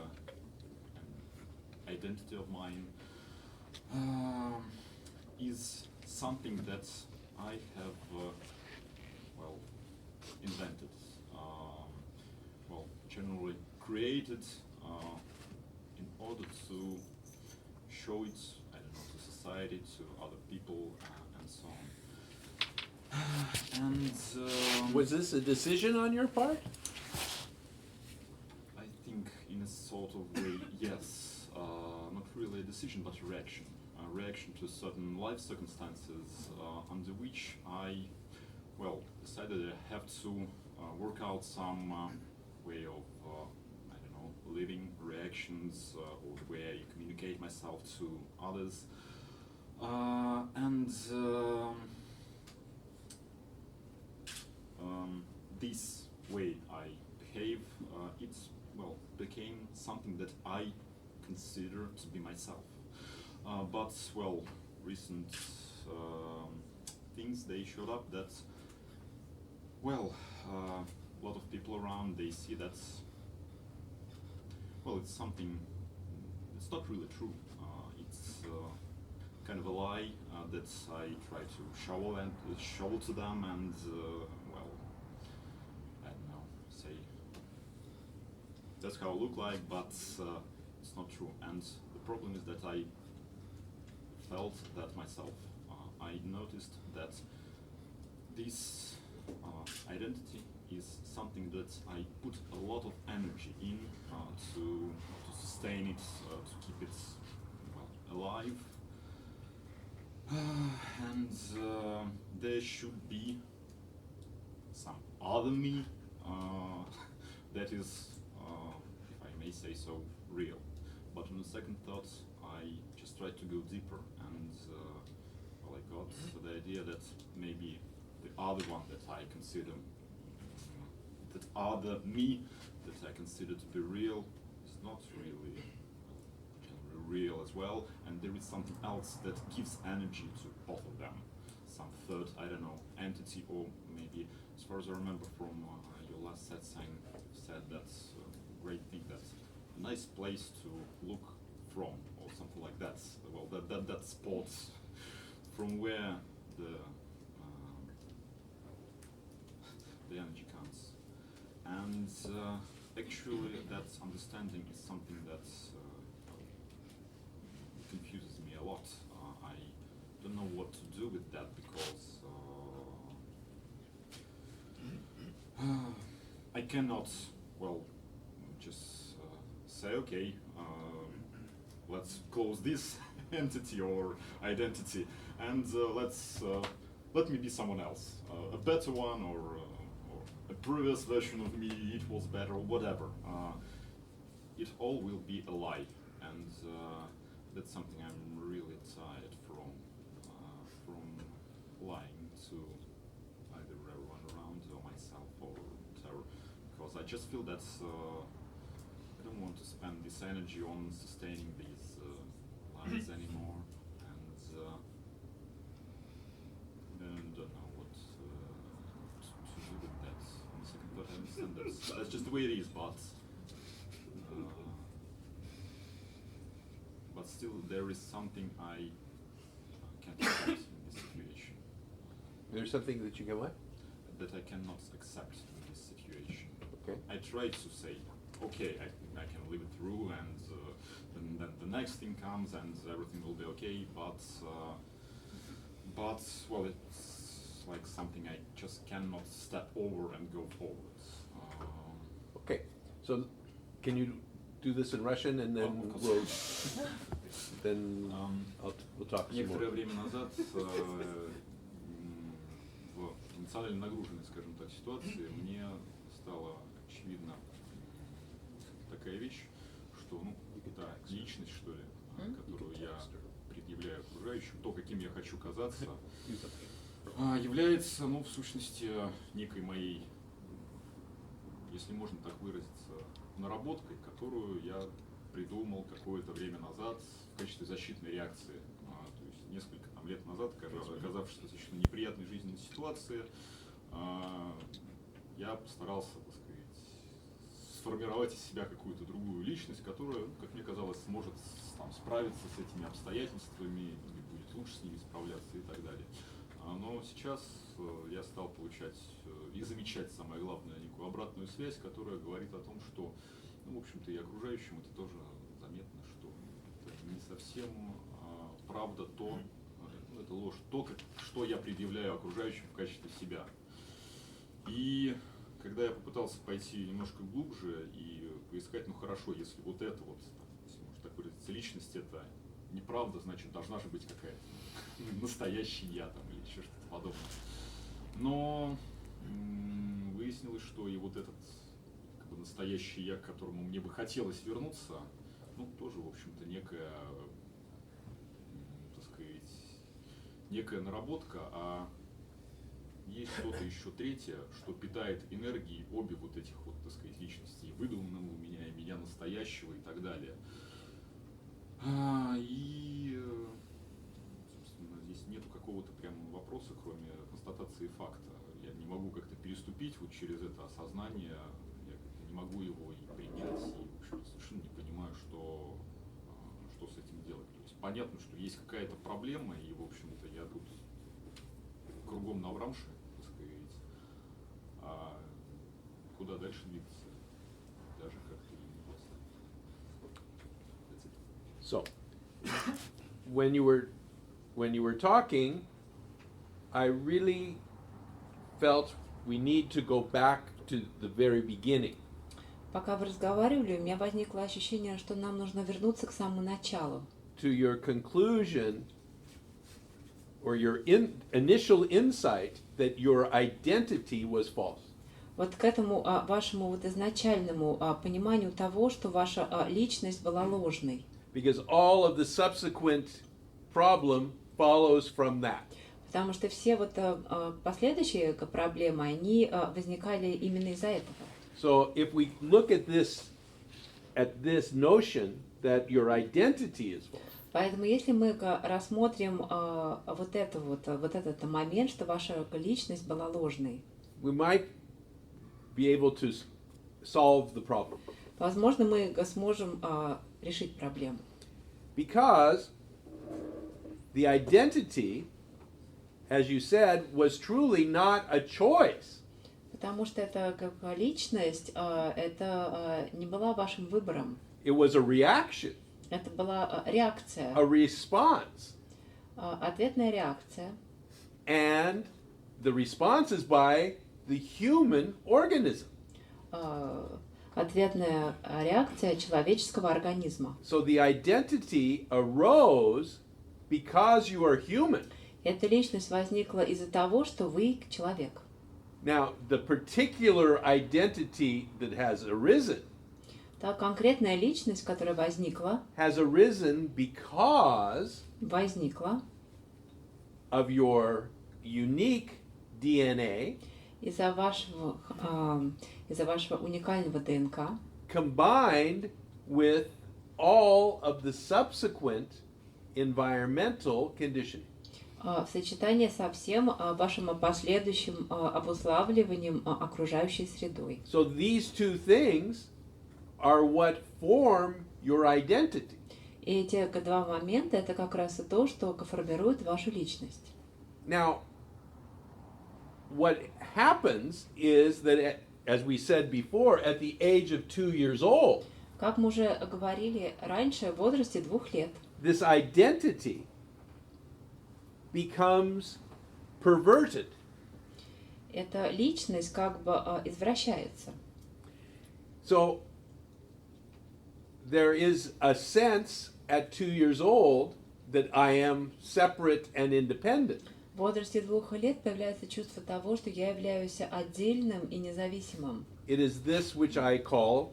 identity of mine is something that I have invented, generally created in order to show it, I don't know, to society, to other people, and so on. And Was this a decision on your part? I think in a sort of way, yes. Not really a decision, but a reaction. A reaction to certain life circumstances under which I, decided I have to work out some way of, I don't know, living, reactions, or the way I communicate myself to others. This way I behave, it became something that I consider to be myself. But recent things, they showed up that a lot of people around, they see that it's something, it's not really true. It's kind of a lie that I try to show to them, and I don't know, say that's how I look like, but it's not true. And the problem is that I felt that myself. I noticed that this identity is something that I put a lot of energy in to sustain it, to keep it alive. And there should be some other me that is, if I may say so, real. But on the second thought, I just tried to go deeper, and I got the idea that maybe the other one that I consider, that other me that I consider to be real, is not really generally real as well, and there is something else that gives energy to both of them. Some third, I don't know, entity, or maybe, as far as I remember from your last said that's a great thing, that's a nice place to look from, or something like that. That spot from where the energy comes. And actually that understanding is something that confuses me a lot. I don't know what to do with that, because I cannot, well, just say, okay, let's close this entity or identity, and let me be someone else, a better one, or a previous version of me. It was better, whatever. It all will be a lie, and that's something I'm really tired from lying to either everyone around or myself or whatever, because I just feel that I don't want to spend this energy on sustaining these lies anymore, and don't know what to do with that. On the second thought, I understand that's just the way it is, but still there is something I can't accept in this situation. There's something that you can what? That I cannot accept in this situation. Okay. I try to say, okay, I can live it through, and then the next thing comes and everything will be okay, but well, it's like something I just cannot step over and go forward. Okay, so can you do this in Russian, and then we'll talk some more. Некоторое время назад в эмоционально нагруженной, скажем так, ситуации мне стала очевидна такая вещь, что та личность, что ли, которую я предъявляю окружающим, то, каким я хочу казаться, является, в сущности, некой моей, если можно так выразиться, наработкой, которую я придумал какое-то время назад в качестве защитной реакции. То есть несколько лет назад, оказавшись в достаточно неприятной жизненной ситуации, я постарался, так сказать, сформировать из себя какую-то другую личность, которая, как мне казалось, сможет справиться с этими обстоятельствами, или будет лучше с ними справляться и так далее. Но сейчас я стал получать и замечать, самое главное, некую обратную связь, которая говорит о том, что, в общем-то, и окружающим это тоже заметно, что это не совсем правда то, это ложь, то, что я предъявляю окружающим в качестве себя. И когда я попытался пойти немножко глубже и поискать, хорошо, если вот это вот, если можно так выразиться, личность это неправда, значит, должна же быть какая-то настоящий я там или еще что-то подобное. Но выяснилось, что и вот этот настоящий я, к которому мне бы хотелось вернуться, тоже, в общем-то, некая, так сказать, некая наработка, а есть что-то еще третье, что питает энергией обе вот этих вот, так сказать, личностей, выдуманного у меня и меня настоящего и так далее. И, собственно, здесь нету какого-то прям вопроса, кроме констатации факта. Я не могу как-то переступить вот через это осознание, я как-то не могу его и принять, и, в общем, совершенно не понимаю, что с этим делать. То есть понятно, что есть какая-то проблема, и, в общем-то, я тут кругом наврамши, так сказать, а куда дальше двигаться, даже как-то не ясно. So, when you were talking, I really felt we need to go back to the very beginning. Пока вы разговаривали, у меня возникло ощущение, что нам нужно вернуться к самому началу. To your conclusion, or your initial insight that your identity was false. Вот к этому вашему вот изначальному пониманию того, что ваша личность была ложной. Because all of the subsequent problem follows from that. Потому что все вот последующие проблемы, они возникали именно из-за этого. So if we look at this notion that your identity is false. Поэтому если мы рассмотрим вот этот момент, что ваша личность была ложной, We might be able to solve the problem. возможно, мы сможем решить проблему. Because the identity, as you said, was truly not a choice. Потому что это как личность, это не была вашим выбором. It was a reaction. Это была реакция. A response. Ответная реакция. And the response is by the human organism. Ответная реакция человеческого организма. So the identity arose because you are human. Эта личность возникла из-за того, что вы человек. Now, the particular identity that has arisen Та конкретная личность, которая возникла has arisen because возникла of your unique DNA из-за вашего уникального ДНК, combined with all of the subsequent environmental conditioning. в сочетании со всем вашим последующим обуславливанием окружающей средой. So these two things are what form your identity. И эти два момента это как раз и то, что формирует вашу личность. Now, what happens is that, as we said before, at the age of 2 years old, Как мы уже говорили раньше, в возрасте 2 лет, this identity becomes perverted. эта личность как бы извращается. So there is a sense at 2 years old that I am separate and independent. В возрасте 2 лет появляется чувство того, что я являюсь отдельным и независимым. It is this which I call,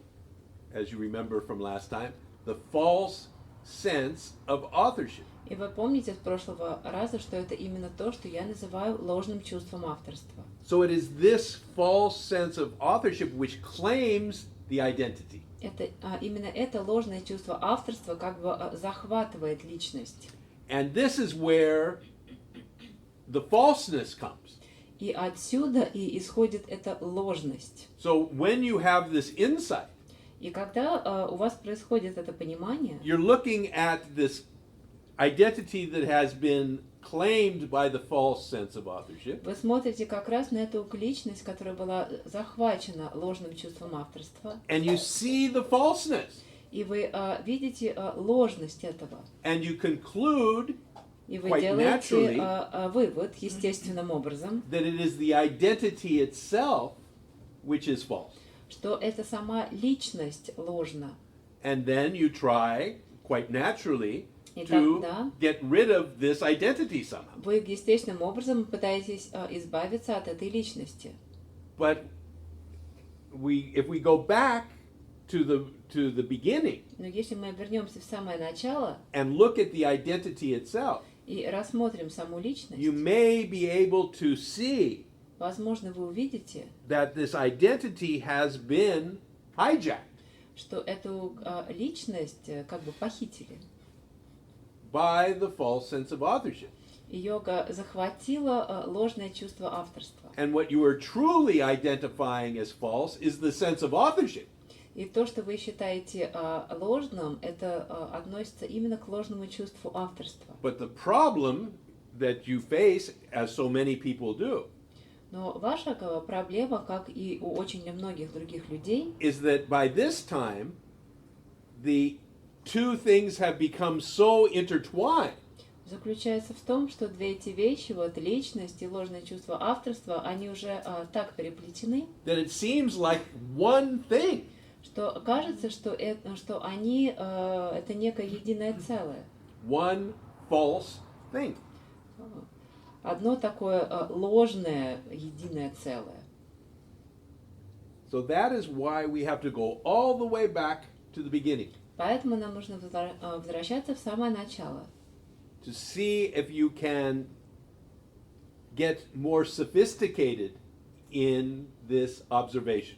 as you remember from last time, the false sense of authorship. И вы помните с прошлого раза, что это именно то, что я называю ложным чувством авторства. So it is this false sense of authorship which claims the identity. Это именно это ложное чувство авторства как бы захватывает личность. And this is where the falseness comes. И отсюда и исходит эта ложность. So when you have this insight, И когда у вас происходит это понимание, you're looking at this identity that has been claimed by the false sense of authorship. вы смотрите как раз на эту личность, которая была захвачена ложным чувством авторства, And you see the falseness. и вы видите ложность этого. And you conclude И вы quite делаете naturally вывод естественным образом, that it is the identity itself which is false. что это сама личность ложна. And then you try, quite naturally, И to тогда get rid of this identity somehow. вы естественным образом пытаетесь избавиться от этой личности. But if we go back to the beginning Но если мы вернемся в самое начало and look at the identity itself, и рассмотрим саму личность, you may be able to see возможно, вы увидите, that this identity has been hijacked что эту личность как бы похитили. by the false sense of authorship. Ее захватило ложное чувство авторства. And what you are truly identifying as false is the sense of authorship. И то, что вы считаете ложным, это относится именно к ложному чувству авторства. But the problem that you face, as so many people do, Но ваша проблема, как и у очень многих других людей, is that by this time, the two things have become so intertwined заключается в том, что две эти вещи, вот личность и ложное чувство авторства, они уже так переплетены, that it seems like one thing. что кажется, что они это некое единое целое. One false thing. Одно такое ложное единое целое. So that is why we have to go all the way back to the beginning Поэтому нам нужно возвращаться в самое начало, to see if you can get more sophisticated in this observation.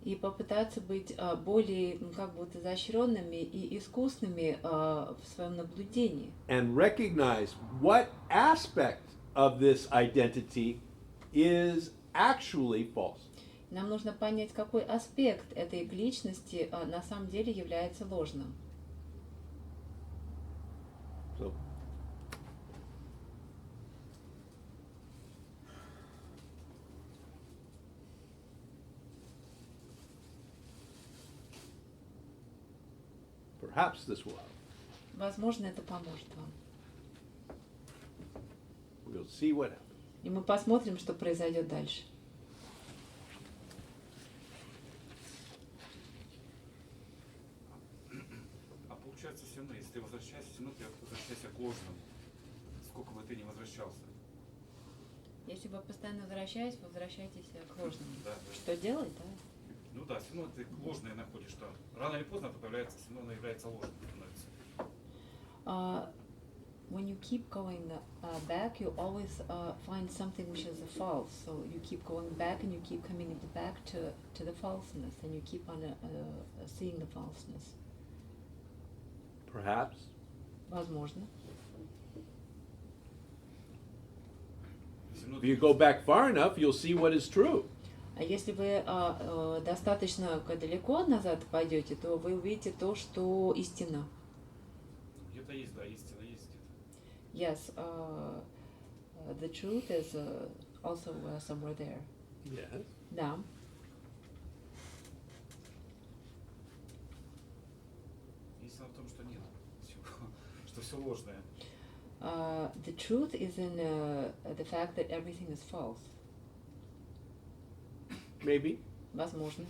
и попытаться быть более как будто изощренными и искусными в своем наблюдении. And recognize what aspect of this identity is actually false. Нам нужно понять, какой аспект этой личности на самом деле является ложным. So, perhaps this will help. Возможно, это поможет вам. We'll see what happens. И мы посмотрим, что произойдет дальше. остаются все равно. Если ты возвращаешься, все равно ты возвращаешься к ложному. Сколько бы ты ни возвращался. Если вы постоянно возвращайтесь к ложному. Да, да. Что делать, да? Ну да, все равно ты ложное находишь там. Рано или поздно это появляется, все равно оно является ложным. When you keep going back, you always find something which is false. So you keep going back and you keep coming back to the falseness, and you keep on seeing the falseness. Perhaps. Возможно. If you go back far enough, you'll see what is true. А если вы достаточно далеко назад пойдете, то вы увидите то, что истина. Где-то есть, да, истина есть где-то. Yes, the truth is also somewhere there. Yes. Да. Истина в том, что нет всего, что все ложное. The truth is in the fact that everything is false. Maybe. Возможно.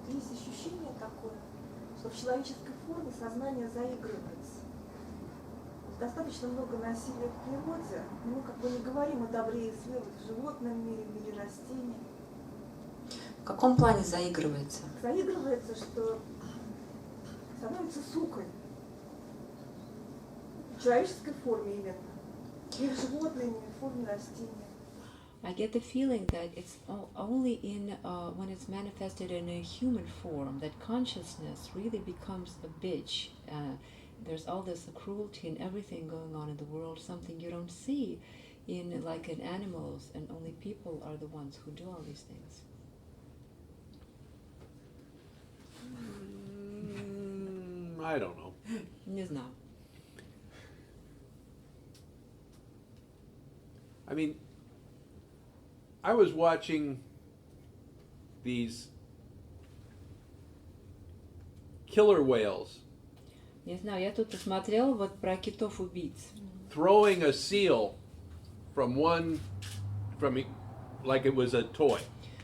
Есть ощущение такое, что в человеческой форме сознание заигрывается. Достаточно много насилия в природе, мы как бы не говорим о добре и зле в животном мире, в мире растений. В каком плане заигрывается? Заигрывается, что становится сукой. В человеческой форме именно. И в животном мире, в форме растения. I get the feeling that it's only in when it's manifested in a human form that consciousness really becomes a bitch. There's all this cruelty and everything going on in the world, something you don't see in animals, and only people are the ones who do all these things. I don't know. Не знаю. I mean, I was watching these killer whales Не знаю, я тут посмотрела вот про китов-убийц. throwing a seal from like it was a toy.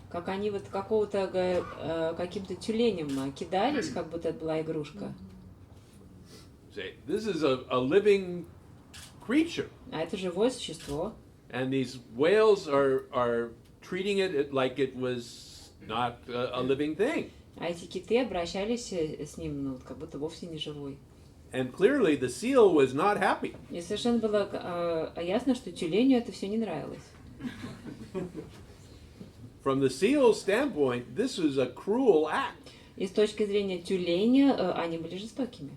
Как они вот каким-то тюленем кидались, как будто это была игрушка. Say, this is a living creature. А это живое существо. And these whales are treating it like it was not a living thing. А эти киты обращались с ним, ну, как будто вовсе не живой. And clearly the seal was not happy. И совершенно было ясно, что тюленю это все не нравилось. From the seal's standpoint, this was a cruel act. И с точки зрения тюленя, они были жестокими.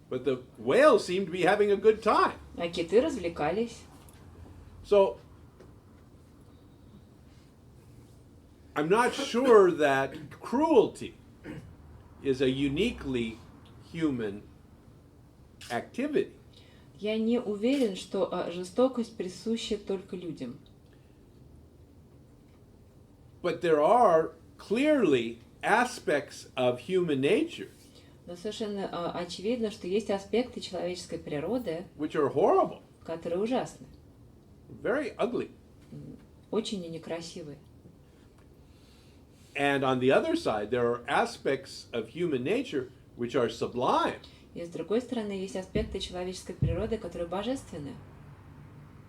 But the whales seemed to be having a good time. А киты развлекались. So I'm not sure that cruelty is a uniquely human activity. Я не уверен, что жестокость присуща только людям. But there are clearly aspects of human nature Но совершенно очевидно, что есть аспекты человеческой природы, which are horrible, которые ужасны, very ugly. очень некрасивые. And on the other side, there are aspects of human nature which are sublime, И с другой стороны, есть аспекты человеческой природы, которые божественны.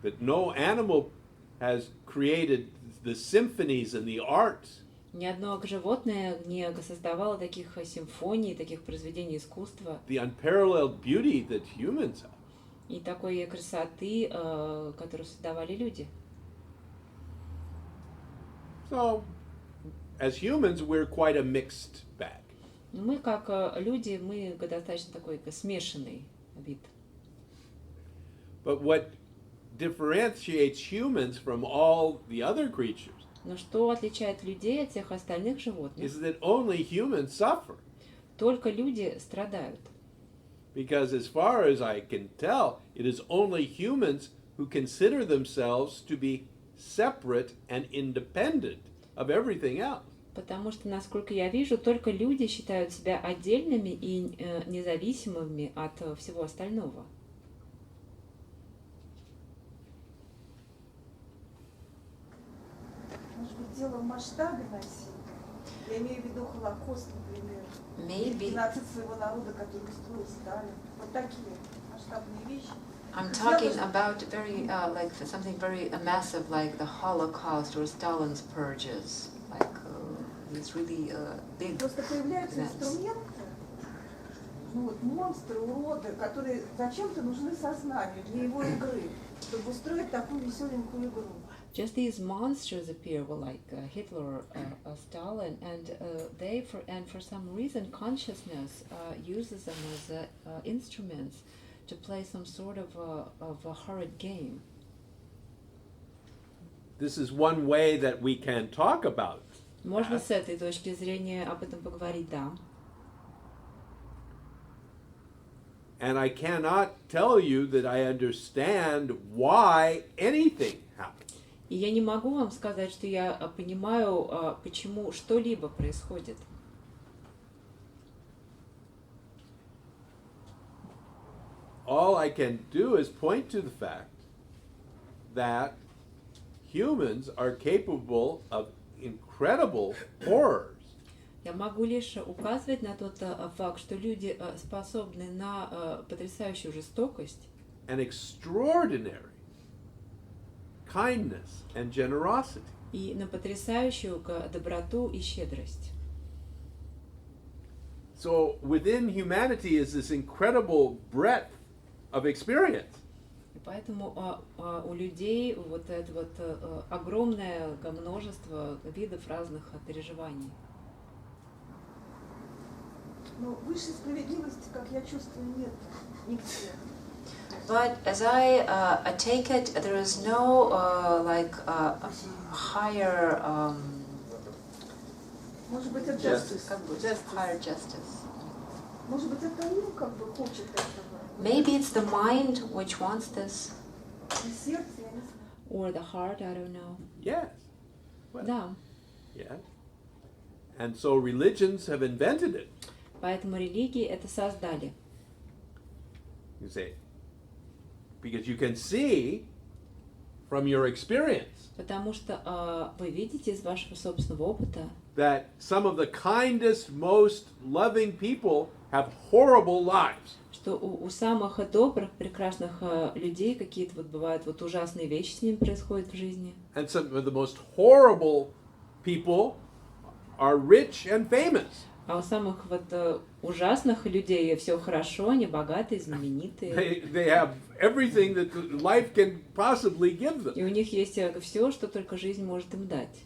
that no animal has created the symphonies and the arts Ни одно животное не создавало таких симфоний, таких произведений искусства the unparalleled beauty that humans have. и такой красоты, которую создавали люди. So, as humans, we're quite a mixed bag. Но мы, как люди, мы достаточно такой смешанный вид. But what differentiates humans from all the other creatures Но что отличает людей от всех остальных животных? is that only humans suffer. Только люди страдают. Because as far as I can tell, it is only humans who consider themselves to be separate and independent of everything else. Потому что, насколько я вижу, только люди считают себя отдельными и независимыми от всего остального. Может быть, дело в масштабе насилия? Я имею в виду Холокост, например. Maybe. Геноцид своего народа, который устроил Сталин. Вот такие масштабные вещи. I'm talking about very, like something very massive, like the Holocaust or Stalin's purges, like these really big Просто появляются events. инструменты, ну вот монстры, уроды, которые зачем-то нужны сознанию для его игры, чтобы устроить такую веселенькую игру. Just these monsters appear, well, like Hitler, Stalin, and for some reason consciousness uses them as instruments to play some sort of a horrid game. This is one way that we can talk about it. Можно с этой точки зрения об этом поговорить, да. And I cannot tell you that I understand why anything happened. И я не могу вам сказать, что я понимаю, почему что-либо происходит. All I can do is point to the fact that humans are capable of incredible horrors. Я могу лишь указывать на тот факт, что люди способны на потрясающую жестокость And extraordinary kindness and generosity. и на потрясающую доброту и щедрость. So within humanity is this incredible breadth of experience. И поэтому у людей вот это вот огромное множество видов разных переживаний. Но высшей справедливости, как я чувствую, нет нигде. But as I take it, there is no higher Может быть, это higher justice. Может быть, это ум как бы хочет этого. Maybe it's the mind which wants this. И сердце, я не знаю. Or the heart, I don't know. Yes. Well, Да. yes. And so religions have invented it. Поэтому религии это создали. You say, because you can see from your experience Потому что вы видите из вашего собственного опыта, that some of the kindest, most loving people have horrible lives. что у самых добрых, прекрасных людей какие-то вот бывают вот ужасные вещи с ними происходят в жизни. And some of the most horrible people are rich and famous. А у самых вот ужасных людей все хорошо, они богатые, знаменитые. They have everything that life can possibly give them. И у них есть все, что только жизнь может им дать.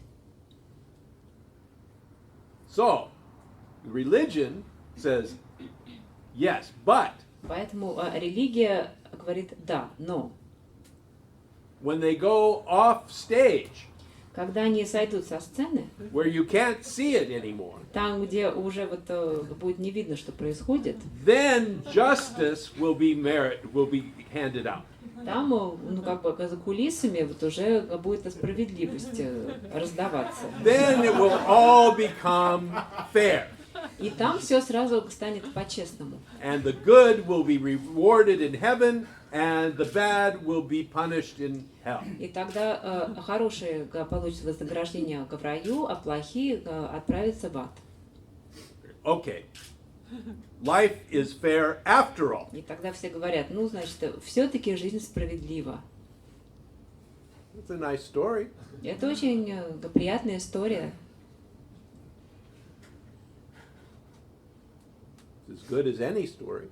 So, religion says, yes, but Поэтому религия говорит да, но when they go off stage, когда они сойдут со сцены, where you can't see it anymore, там, где уже вот будет не видно, что происходит, then justice will be handed out. там, ну как бы за кулисами вот уже будет справедливость раздаваться. Then it will all become fair. И там все сразу станет по-честному. And the good will be rewarded in heaven, and the bad will be punished in hell. И тогда хорошие получат вознаграждение в раю, а плохие отправятся в ад. Okay. Life is fair after all. И тогда все говорят, ну, значит, все-таки жизнь справедлива. It's a nice story. Это очень приятная история. It's as good as any story.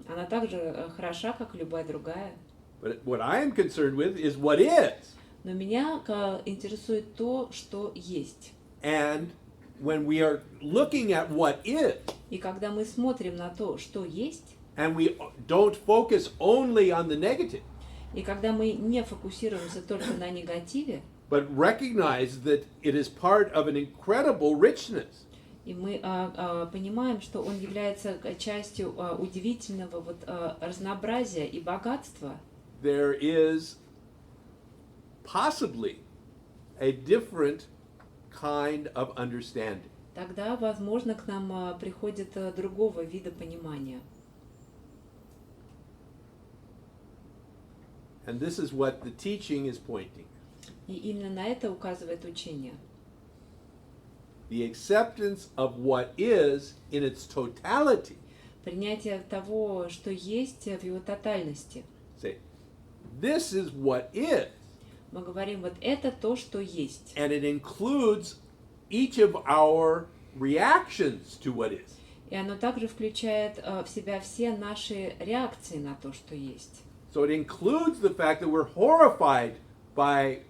Она также хороша, как и любая другая. But what I am concerned with is what is. Но меня интересует то, что есть. And when we are looking at what is, И когда мы смотрим на то, что есть, and we don't focus only on the negative, и когда мы не фокусируемся только на негативе, but recognize that it is part of an incredible richness, и мы понимаем, что он является частью удивительного вот, разнообразия и богатства, there is possibly a different kind of understanding. Тогда, возможно, к нам приходит другого вида понимания. And this is what the teaching is pointing. И именно на это указывает учение. The acceptance of what is in its totality. Принятие того, что есть в его тотальности. Say, this is what is. Мы говорим, вот это то, что есть. And it includes each of our reactions to what is. И оно также включает в себя все наши реакции на то, что есть. So it includes the fact that we're horrified by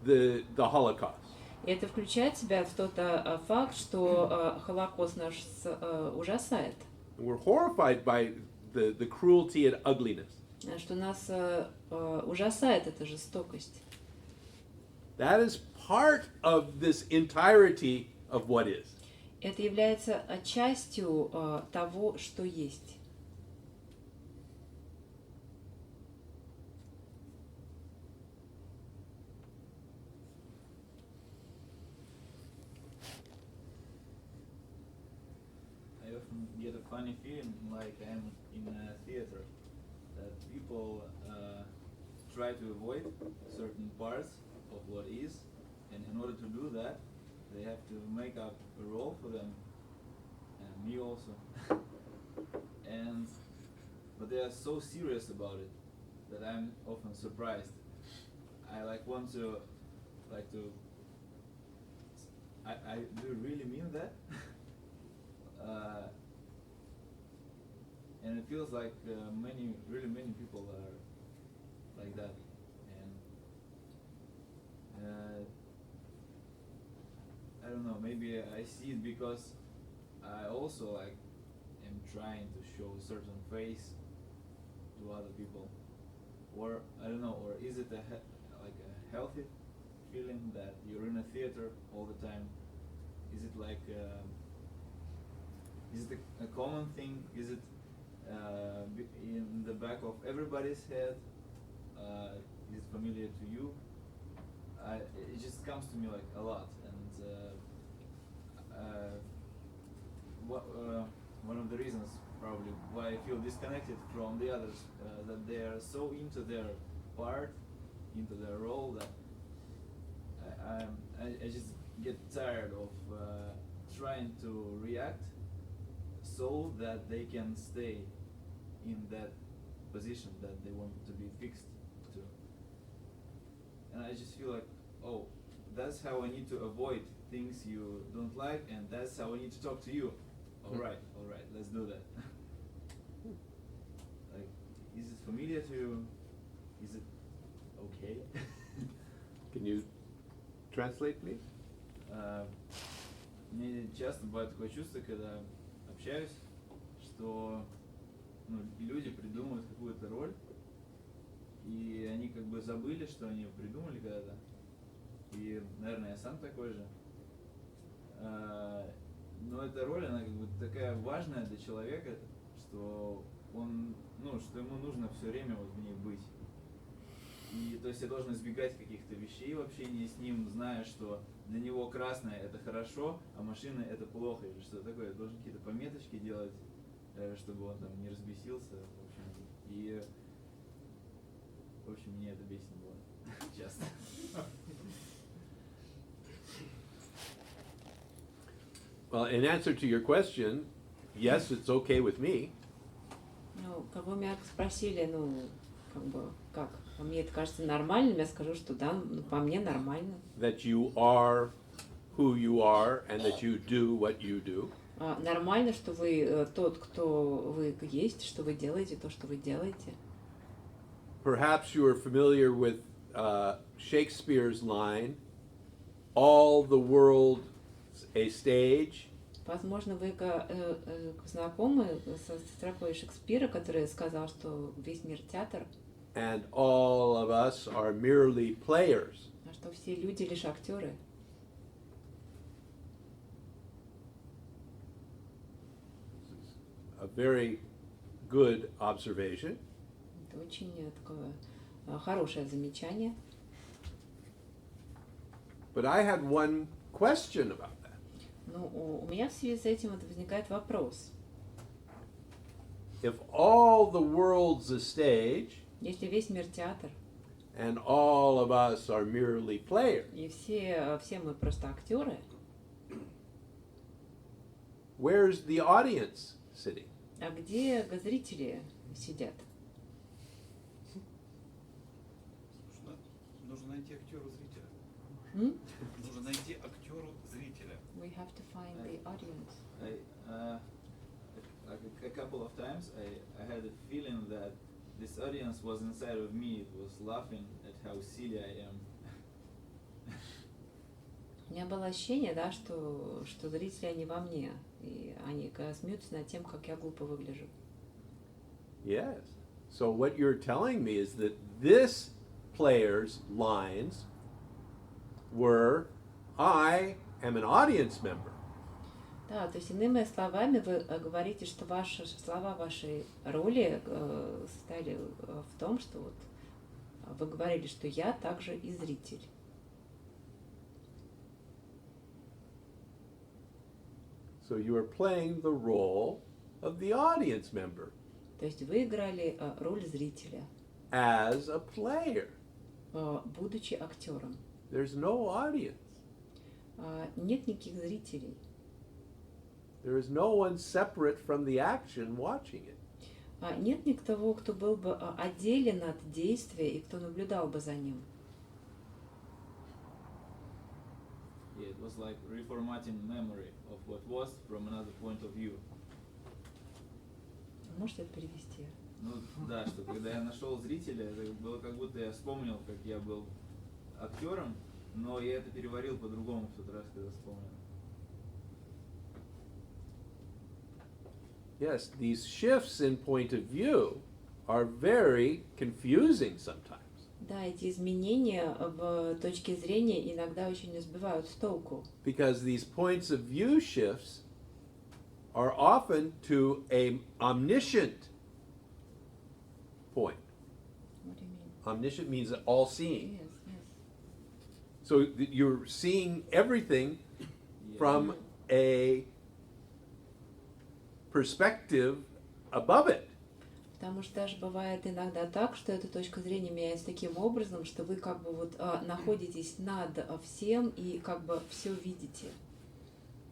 the Holocaust. И это включает в себя в тот факт, что Холокост нас ужасает. We're horrified by the cruelty and ugliness. Что нас ужасает эта жестокость. That is part of this entirety of what is. Это является частью того, что есть. I often get a funny feeling like I'm in a theater, that people try to avoid certain parts of what is, and in order to do that, they have to make up a role for them, and me also. But they are so serious about it that I'm often surprised. I want to I do you really mean that? And it feels like really many people are like that, and I don't know. Maybe I see it because I also am trying to show a certain face to other people, or I don't know. Or is it a healthy feeling that you're in a theater all the time? Is it is it a common thing? Is it in the back of everybody's head? Is it familiar to you? It just comes to me a lot, and one of the reasons probably why I feel disconnected from the others, that they are so into their part, into their role, that I just get tired of trying to react so that they can stay in that position that they want to be fixed to. And I just feel like, oh, that's how I need to avoid things you don't like, and that's how I need to talk to you. All right, let's do that. Is it familiar to you? Is it okay? Can you translate, please? Мне часто бывает такое чувство, когда общаюсь, что люди придумывают какую-то роль, и они как бы забыли, что они ее придумали когда-то. И, наверное, я сам такой же. Но эта роль, она как бы такая важная для человека, что что ему нужно все время в ней быть. И то есть я должен избегать каких-то вещей в общении с ним, зная, что для него красное это хорошо, а машина это плохо, или что такое. Я должен какие-то пометочки делать, чтобы он там не разбесился. В общем, мне это бесит было часто. Well, in answer to your question, yes, it's okay with me. Вы меня спросили, как? Мне это кажется нормальным, я скажу, что да, по мне нормально. That you are who you are and that you do what you do. Нормально, что вы тот, кто вы есть, что вы делаете то, что вы делаете. Perhaps you are familiar with Shakespeare's line, "All the world a stage." Возможно, вы знакомы со строкой Шекспира, который сказал, что весь мир театр. And all of us are merely players. А что все люди лишь актеры. A very good observation. Это очень такое хорошее замечание. But I had one question about that. Ну, у меня в связи с этим возникает вопрос. If all the world's a stage, Если весь мир театр, and all of us are merely players, и все мы просто актеры, where's the audience sitting? а где зрители сидят? Нужно найти актеру зрителя. М? Нужно найти актеру зрителя. We have to find the audience. A couple of times I had a feeling that this audience was inside of me. It was laughing at how silly I am. У меня было ощущение, да, что зрители, они во мне, и они смеются над тем, как я глупо выгляжу. Yes. So what you're telling me is that this player's lines were, I am an audience member. Да, то есть иными словами вы говорите, что ваши слова вашей роли состояли в том, что вот вы говорили, что я также и зритель. So you are playing the role of the audience member То есть вы играли роль зрителя, as a player. будучи актером. There's no audience. Нет никаких зрителей. There is no one separate from the action watching it. Нет никого, кто был бы отделен от действия и кто наблюдал бы за ним. Yeah, it was like reformatting memory of what was from another point of view. Можете это перевести? Ну да, что когда я нашел зрителя, это было как будто я вспомнил, как я был актером, но я это переварил по-другому в тот раз, когда вспомнил. Yes, these shifts in point of view are very confusing sometimes. Да, эти изменения в точке зрения иногда очень сбивают с толку. Because these points of view shifts are often to a omniscient point. What do you mean? Omniscient means all-seeing. Yes, yes. So you're seeing everything from a perspective above it. Потому что даже бывает иногда так, что эта точка зрения меняется таким образом, что вы как бы вот находитесь над всем и как бы все видите.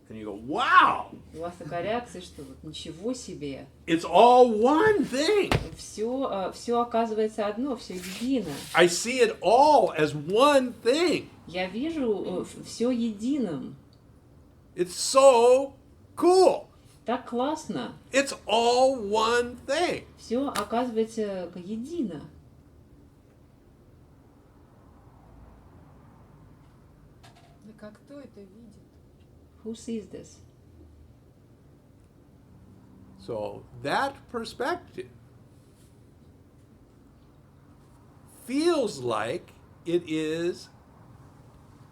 And you go, wow! У вас такая реакция, что вот ничего себе. It's all one thing. Все оказывается одно, все едино. I see it all as one thing. Я вижу все единым. It's so cool. Так классно. It's all one thing. Все оказывается едино. Так а кто это видит? Who sees this? So that perspective feels like it is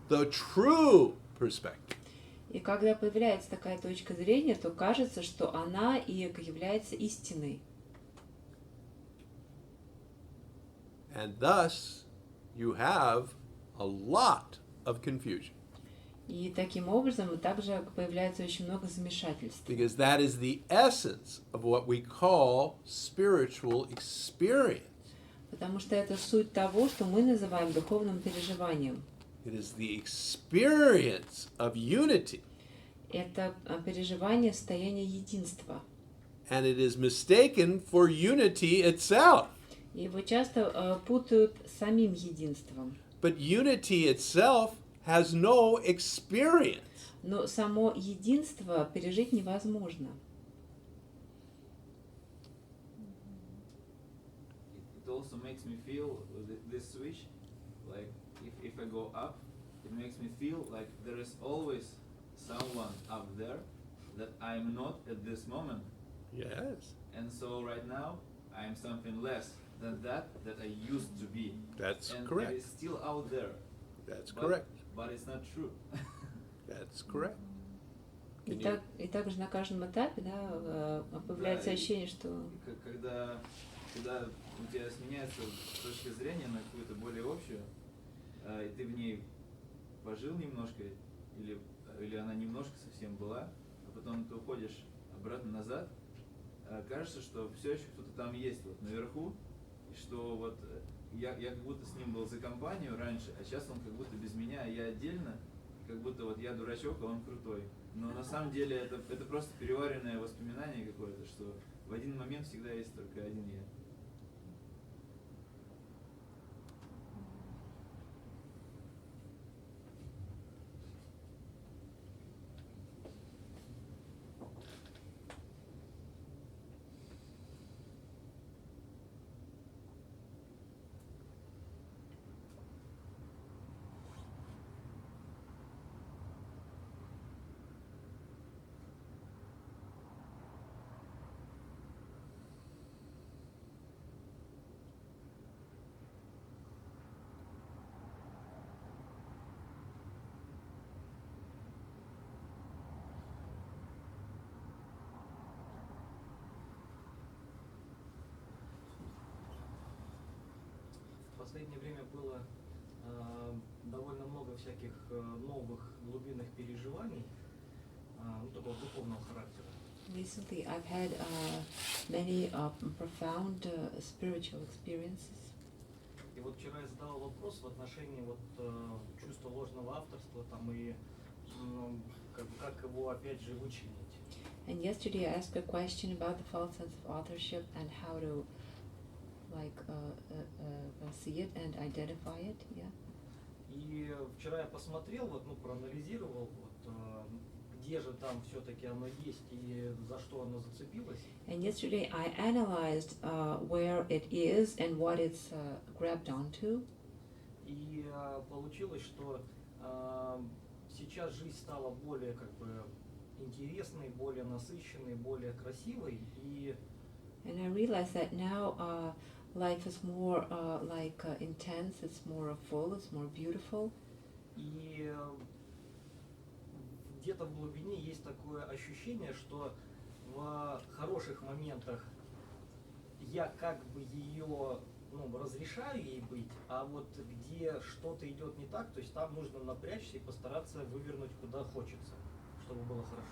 the true perspective. И когда появляется такая точка зрения, то кажется, что она и является истиной. And thus you have a lot of confusion. И таким образом также появляется очень много замешательств. Because that is the essence of what we call spiritual experience. Потому что это суть того, что мы называем духовным переживанием. It is the experience of unity. Это переживание состояния единства. And it is mistaken for unity itself. И его часто путают с самим единством. But unity itself has no experience. Но само единство пережить невозможно. It also makes me feel this switch, like if I go up, it makes me feel like there is always someone up there that I'm not at this moment. Yes. And so right now I'm something less than that I used to be. That's and correct. it is still out there. That's correct. But it's not true. That's correct. И также на каждом этапе, да, появляется ощущение, что... Когда у тебя сменяется точка зрения на какую-то более общую, и ты в ней пожил немножко, и или она немножко совсем была, а потом ты уходишь обратно назад, кажется, что все еще кто-то там есть вот наверху, и что вот я как будто с ним был за компанию раньше, а сейчас он как будто без меня, а я отдельно, как будто вот я дурачок, а он крутой. Но на самом деле это просто переваренное воспоминание какое-то, что в один момент всегда есть только один я. В последнее время было довольно много всяких новых глубинных переживаний, такого духовного характера. Recently, I've had many profound spiritual experiences. И вот вчера я задал вопрос в отношении вот чувства ложного авторства там и как его опять же вычленить. And yesterday I asked a question about the false sense of authorship and how to see it and identify it. Yeah. И вчера я посмотрел, проанализировал, где же там все-таки оно есть и за что оно зацепилось. And yesterday I analyzed where it is and what it's grabbed onto. И получилось, что сейчас жизнь стала более интересной, более насыщенной, более красивой. And I realized that now life is more intense, it's more full, it's more beautiful. И где-то в глубине есть такое ощущение, что в хороших моментах я как бы ее разрешаю ей быть, а вот где что-то идет не так, то есть там нужно напрячься и постараться вывернуть куда хочется, чтобы было хорошо.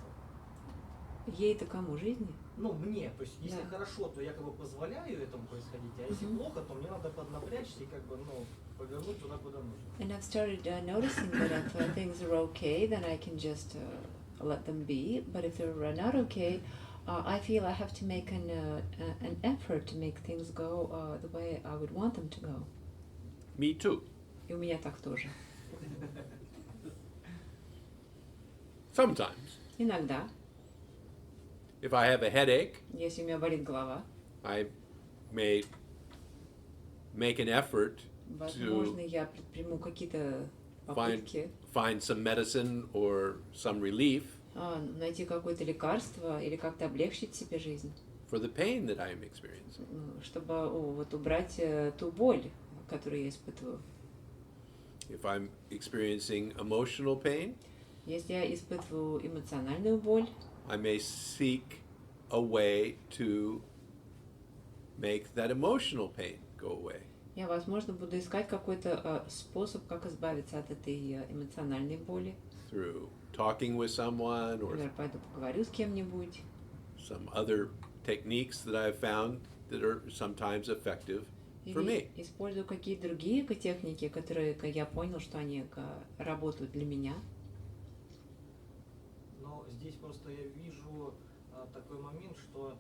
Ей-то кому? Жизни? Мне. То есть, если хорошо, то я позволяю этому происходить, а если плохо, то мне надо поднапрячься и повернуть туда, куда нужно. And I've started noticing that if things are okay, then I can just let them be. But if they're not okay, I feel I have to make an effort to make things go the way I would want them to go. Me too. И у меня так тоже. Sometimes. Иногда. If I have a headache, если у меня болит голова, I may make an effort возможно, я предприму какие-то попытки find some medicine or some relief найти какое-то лекарство или как-то облегчить себе жизнь. For the pain that I am experiencing. Чтобы убрать ту боль, которую я испытываю. If I'm experiencing emotional pain, если я испытываю эмоциональную боль, I may seek a way to make that emotional pain go away. Я, возможно, буду искать какой-то способ, как избавиться от этой эмоциональной боли. Through talking with someone or Например, пойду поговорю с кем-нибудь. Some other techniques that I've found that are sometimes effective for me. Или использую какие-то другие техники, которые я понял, что они работают для меня. Здесь просто я вижу такой момент, что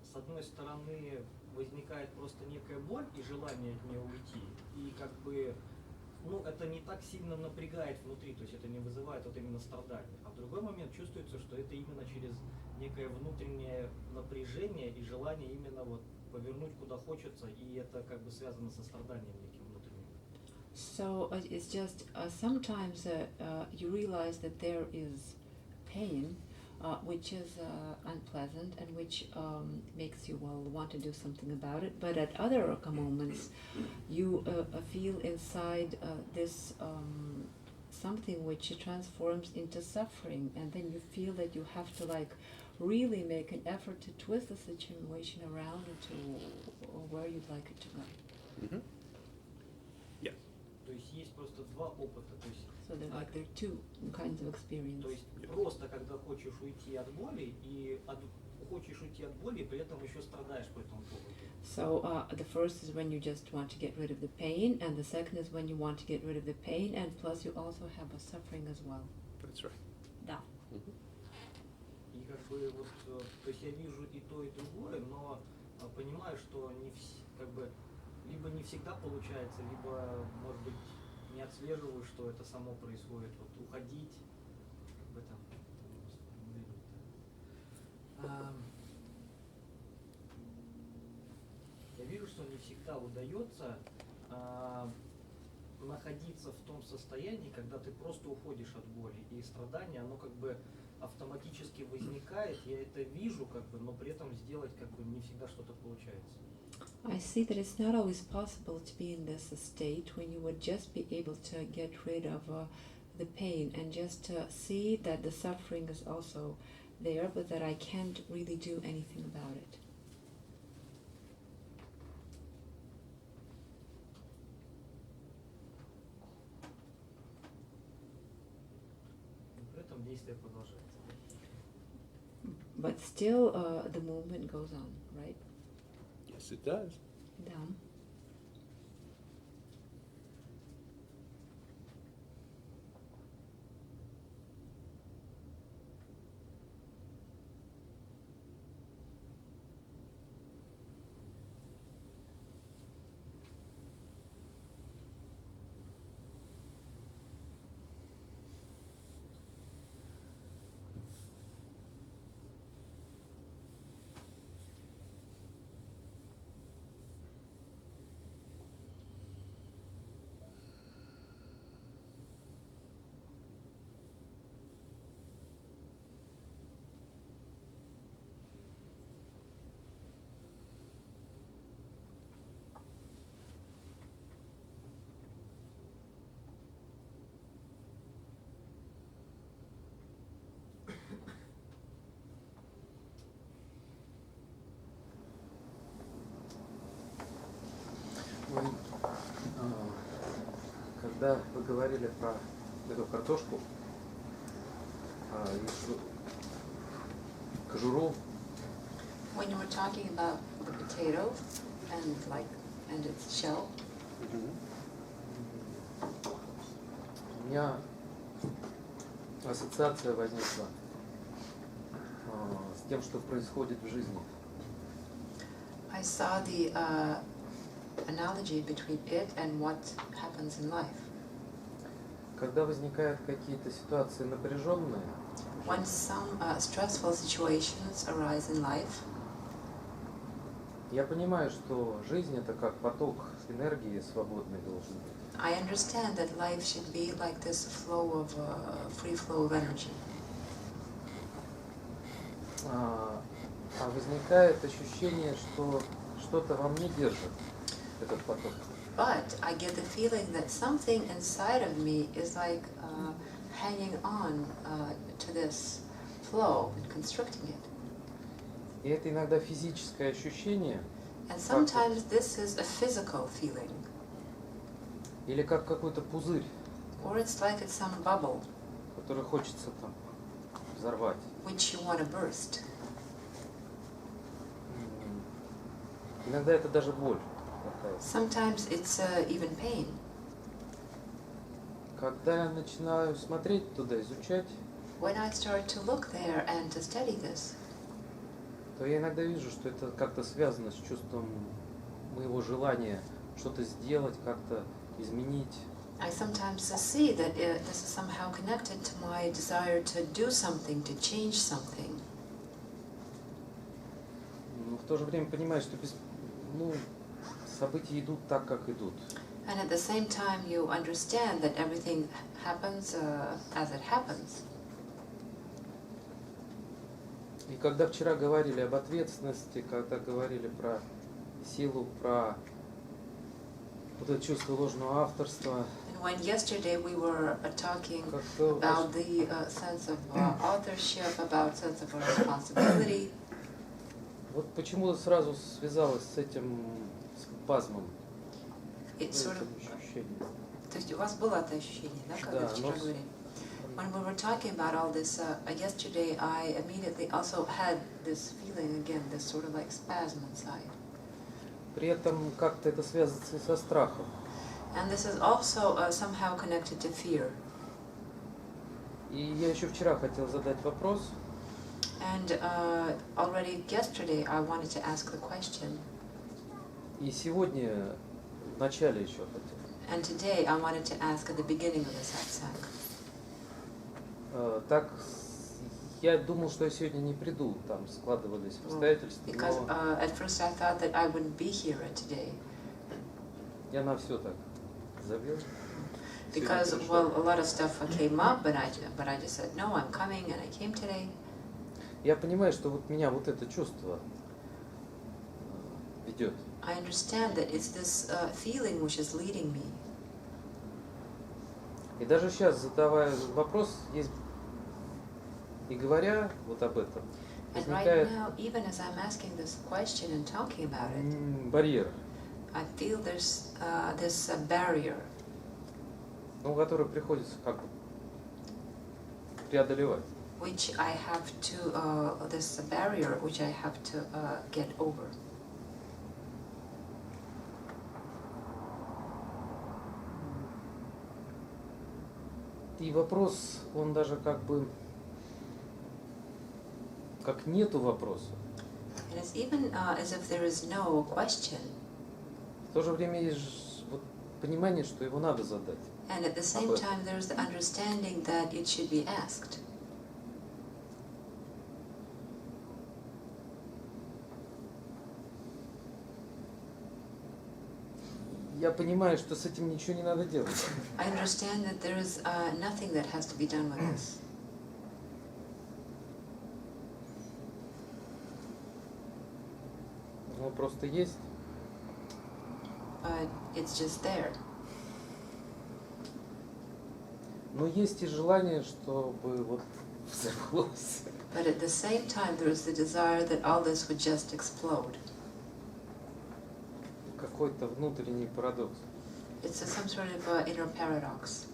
с одной стороны возникает просто некая боль и желание от нее уйти, и это не так сильно напрягает внутри, то есть это не вызывает именно страдания. А в другой момент чувствуется, что это именно через некое внутреннее напряжение и желание именно повернуть куда хочется, и это связано со страданием неким внутренним. So it's just sometimes you realize that there is pain, which is unpleasant and which makes you want to do something about it. But at other moments, you feel inside this something which transforms into suffering, and then you feel that you have to really make an effort to twist the situation around into where you'd like it to go. Mm-hmm. Yes. То есть есть просто два опыта. То есть So there are two kinds of experience. То есть просто когда хочешь уйти от боли и хочешь уйти от боли, и при этом еще страдаешь по этому поводу. So the first is when you just want to get rid of the pain, and the second is when you want to get rid of the pain, and plus you also have a suffering as well. That's right. Да. И как бы вот, то есть я вижу и то, и другое, но понимаю, что как бы либо не всегда получается, либо, может быть, не отслеживаю, что это само происходит. Вот уходить, как бы там. Я вижу, что не всегда удается находиться в том состоянии, когда ты просто уходишь от боли. И страдание, оно как бы автоматически возникает, я это вижу, как бы, но при этом сделать как бы не всегда что-то получается. I see that it's not always possible to be in this state when you would just be able to get rid of the pain and just see that the suffering is also there, but that I can't really do anything about it. При этом действие продолжается. But still the movement goes on, right? Yes, it does. Да. Когда вы говорили про эту картошку, кожуру, When you were talking about the potato and its shell, у меня ассоциация возникла с тем, что происходит в жизни. I saw the analogy between it and what happens in life. Когда возникают какие-то ситуации напряженные, When some stressful situations arise in life, я понимаю, что жизнь это как поток энергии свободный должен быть. I understand that life should be like this flow of free flow of energy. А возникает ощущение, что что-то во мне держит этот поток. But I get the feeling that something inside of me is like hanging on to this flow and constricting it. И это иногда физическое ощущение. And sometimes this is a physical feeling. Или как какой-то пузырь. Or it's like it's some bubble. Который хочется там взорвать. Which you want to burst. Иногда это даже боль. Sometimes it's even pain. Когда я начинаю смотреть туда, изучать, When I start to look there and to study this, то я иногда вижу, что это как-то связано с чувством моего желания что-то сделать, как-то изменить. I sometimes see that this is somehow connected to my desire to do something, to change something. Но в то же время понимаю, что события идут так, как идут. And at the same time you understand that everything happens as it happens. И когда вчера говорили об ответственности, когда говорили про силу, про вот это чувство ложного авторства, And when yesterday we were talking about the sense of authorship, about sense of responsibility, вот почему-то сразу связалось с этим спазмом. it sort of То есть у вас было это ощущение, да, когда Да, вчера но говорили? When we were talking about all this yesterday, I immediately also had this feeling again, this sort of like spasm inside. при этом как-то это связывается и со страхом. And this is also somehow connected to fear. И я еще вчера хотел задать вопрос. And already yesterday I wanted to ask the question. И сегодня в начале еще хотел. And today I wanted to ask at the beginning of the satsang. Так, я думал, что я сегодня не приду, там складывались обстоятельства, Because но at first I thought that I wouldn't be here today. я на все так забил. Because, well, a lot of stuff came up, but I just said, no, I'm coming, and I came today. Я понимаю, что вот меня вот это чувство ведет. I understand that it's this feeling which is leading me. И даже сейчас, задавая вопрос, есть и говоря вот об этом, And right возникает now, even as I'm asking this question and talking about it, барьер, I feel there's this barrier, ну, который приходится как бы преодолевать. which I have to, this barrier which I have to get over. И вопрос, он даже как бы, как нету вопроса. And it's even as if there is no question. В то же время есть вот понимание, что его надо задать. And at the same time, there's the understanding that it should be asked. Я понимаю, что с этим ничего не надо делать. I understand that there is nothing that has to be done with this. Оно просто есть. But it's just there. Но есть и желание, чтобы вот взорвалось. But at the same time, there is the desire that all this would just explode. Какой-то внутренний парадокс. It's some sort of inner paradox.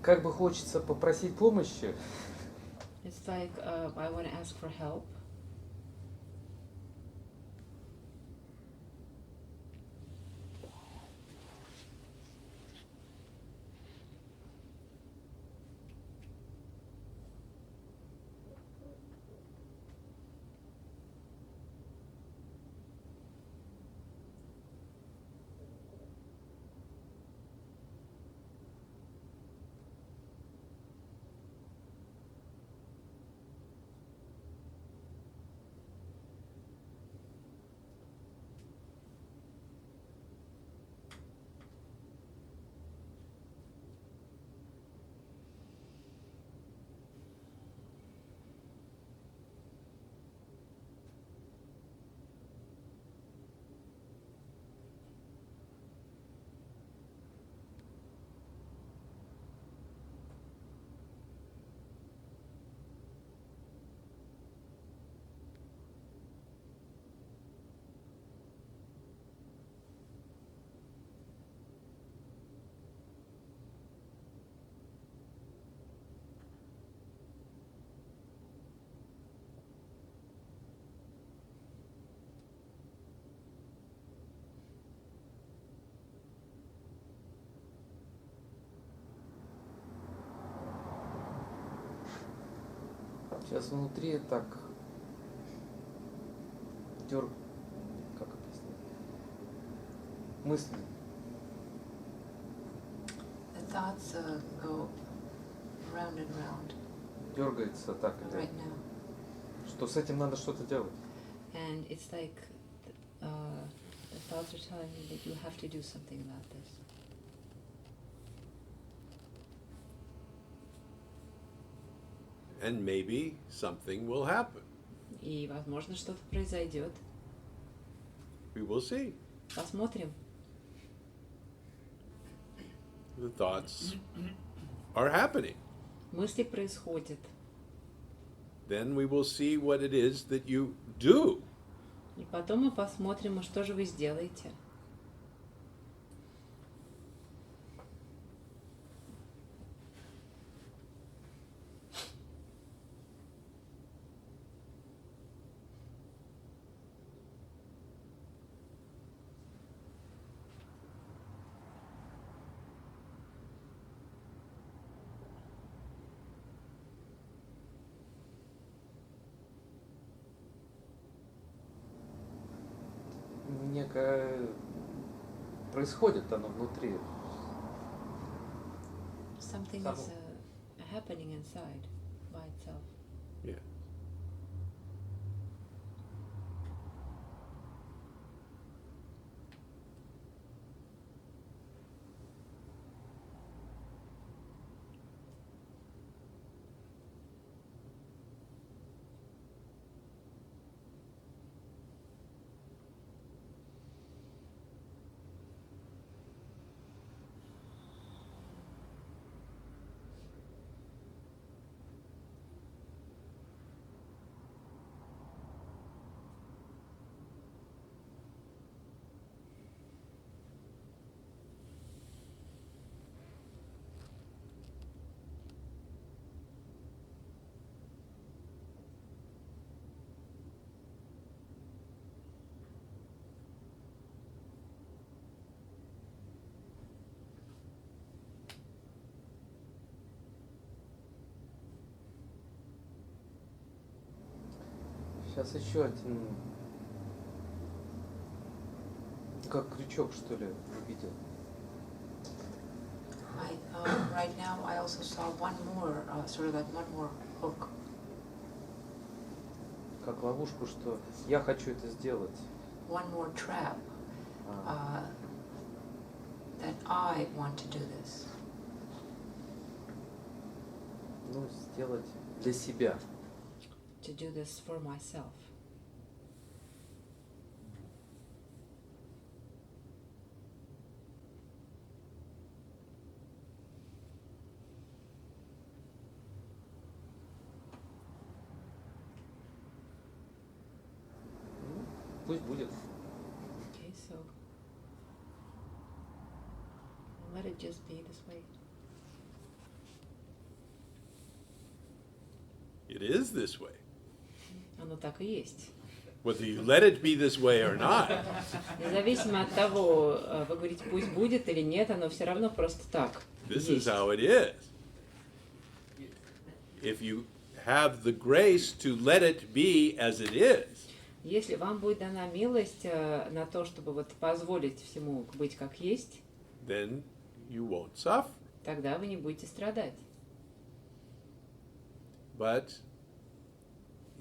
Как бы хочется попросить помощи, It's like I want to ask for help. сейчас внутри так как объяснить? Мысли. The thoughts go round and round Дергается так или right now. что с этим надо что-то делать. And it's like the thoughts are telling me that you have to do something about this. And maybe something will happen. И, возможно, что-то произойдет. We will see. Посмотрим. the thoughts are happening. Мысли происходят. Then we will see what it is that you do. И потом мы посмотрим, что же вы сделаете. Некое происходит оно внутри. Something Само. is happening inside by itself. Yeah. Сейчас еще один, как крючок, что ли, увидел. Right now, I also saw one more, sort of like one more hook. Как ловушку, что я хочу это сделать. One more trap. That I want to do this. Ну, сделать для себя. To do this for myself. Пусть будет. Okay, so let it just be this way. It is this way. Оно так и есть. Whether you let it be this way or not. Независимо от того, вы говорите, пусть будет или нет, оно все равно просто так. This есть. is how it is. If you have the grace to let it be as it is, Если вам будет дана милость на то, чтобы вот позволить всему быть как есть, then you won't suffer. тогда вы не будете страдать. But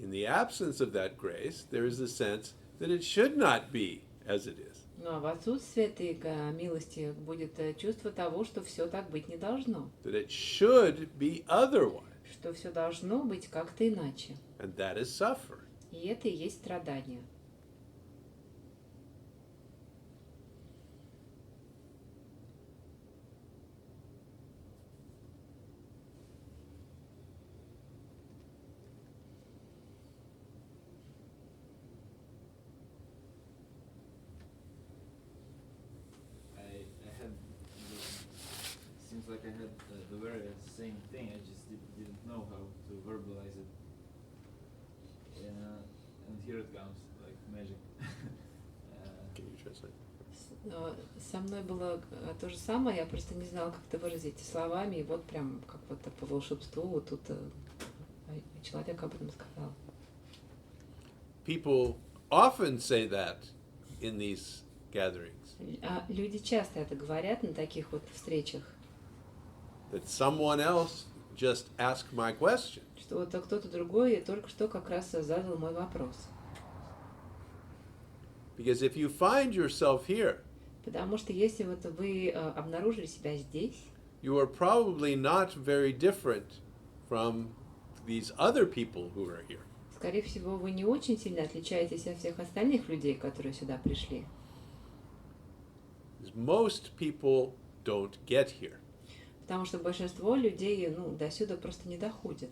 in the absence of that grace, there is a sense that it should not be as it is. Но в отсутствии этой милости будет чувство того, что все так быть не должно. That it should be otherwise. Что все должно быть как-то иначе. And that is suffering. И это и есть страдание. Seems like I had the very same thing. I just didn't know how to verbalize it. And here it comes, like magic. Can you translate? Со мной было то же самое, я просто не знала, как это выразить словами, и вот прям как вот по волшебству вот тут человек об этом сказал. People often say that in these gatherings. Люди часто это говорят на таких вот встречах. That someone else just asked my question. Что вот кто-то другой только что как раз задал мой вопрос. Because if you find yourself here, Потому что если вот вы обнаружили себя здесь, you are probably not very different from these other people who are here. скорее всего, вы не очень сильно отличаетесь от всех остальных людей, которые сюда пришли. Most people don't get here. Потому что большинство людей, ну, до сюда просто не доходит.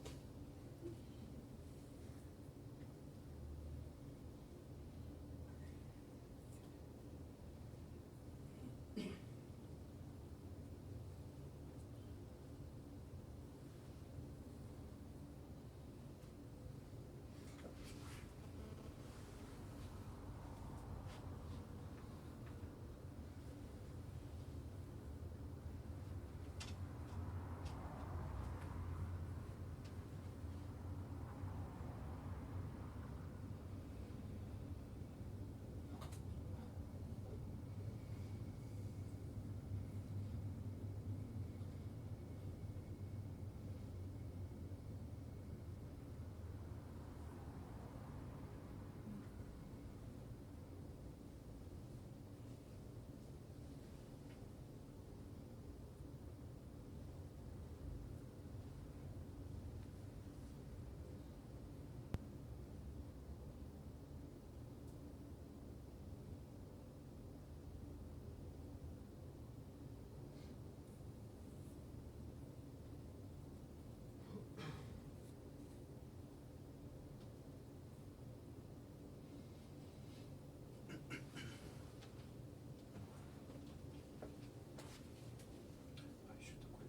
А еще такой,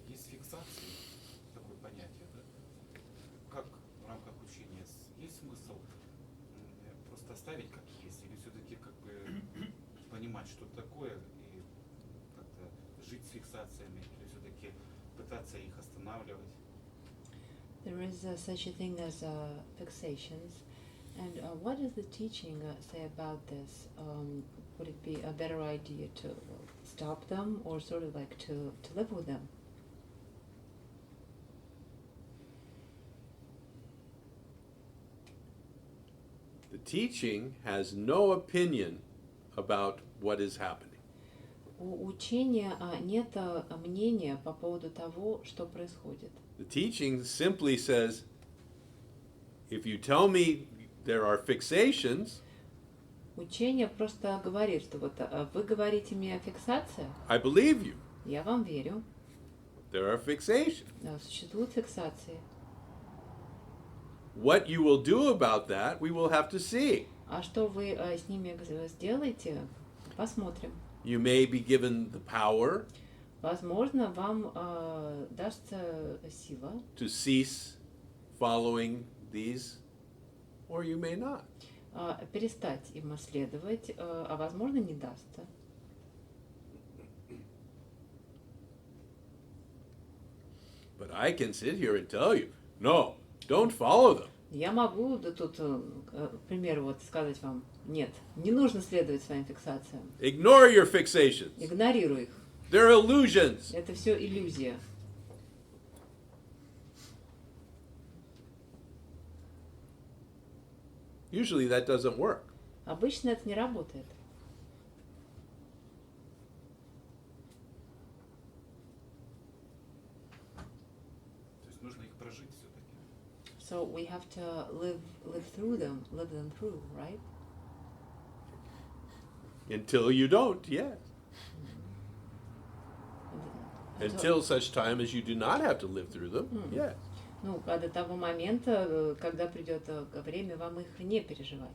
есть фиксация, такое понятие, да? Как в рамках учения есть смысл просто оставить как есть, или все-таки как бы понимать, что такое, и как-то жить с фиксациями, или все-таки пытаться их останавливать? There is such a thing as fixations. And what does the teaching say about this? Would it be a better idea to stop them or sort of like to live with them? The teaching has no opinion about what is happening. У учения нет мнения по поводу того, что происходит. The teaching simply says, if you tell me there are fixations, Учение просто говорит, что вот вы говорите мне о фиксации, I believe you. я вам верю. There are fixations. Существуют фиксации. What you will do about that, we will have to see. А что вы с ними сделаете, посмотрим. You may be given the power Возможно, вам дастся сила to cease following these, or you may not. Перестать им следовать, а возможно, не дастся. But I can sit here and tell you, no, don't follow them. Я могу тут, к примеру, вот сказать вам, нет, не нужно следовать своим фиксациям. Ignore your fixations. Игнорируй их. They're illusions. Это все иллюзия. Usually that doesn't work. Обычно это не работает. То есть нужно их прожить все-таки. So we have to live them through, right? Until you don't, yes. Until such time as you do not have to live through them, yes. Ну, до того момента, когда придет время, вам их не переживать.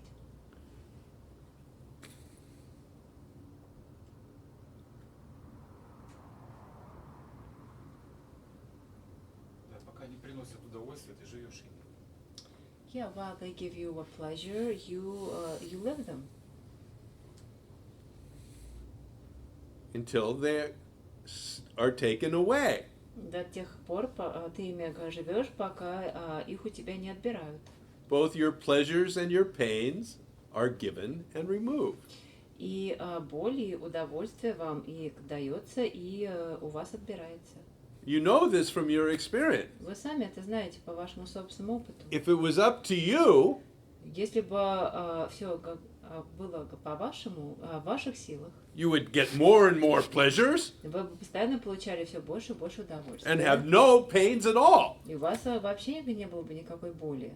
Да, пока не приносят удовольствия, ты живешь ими. Yeah, while they give you a pleasure, you live them. Until they are taken away. До тех пор ты ими живешь, пока их у тебя не отбирают. Both your pleasures and your pains are given and removed. И боль, и удовольствие вам и дается, и у вас отбирается. You know this from your experience. Вы сами это знаете по вашему собственному опыту. If it was up to you, Если бы все было по-вашему, в ваших силах, you would get more and more pleasures вы бы постоянно получали все больше и больше удовольствия. and have no pains at all. И у вас вообще не было бы никакой боли.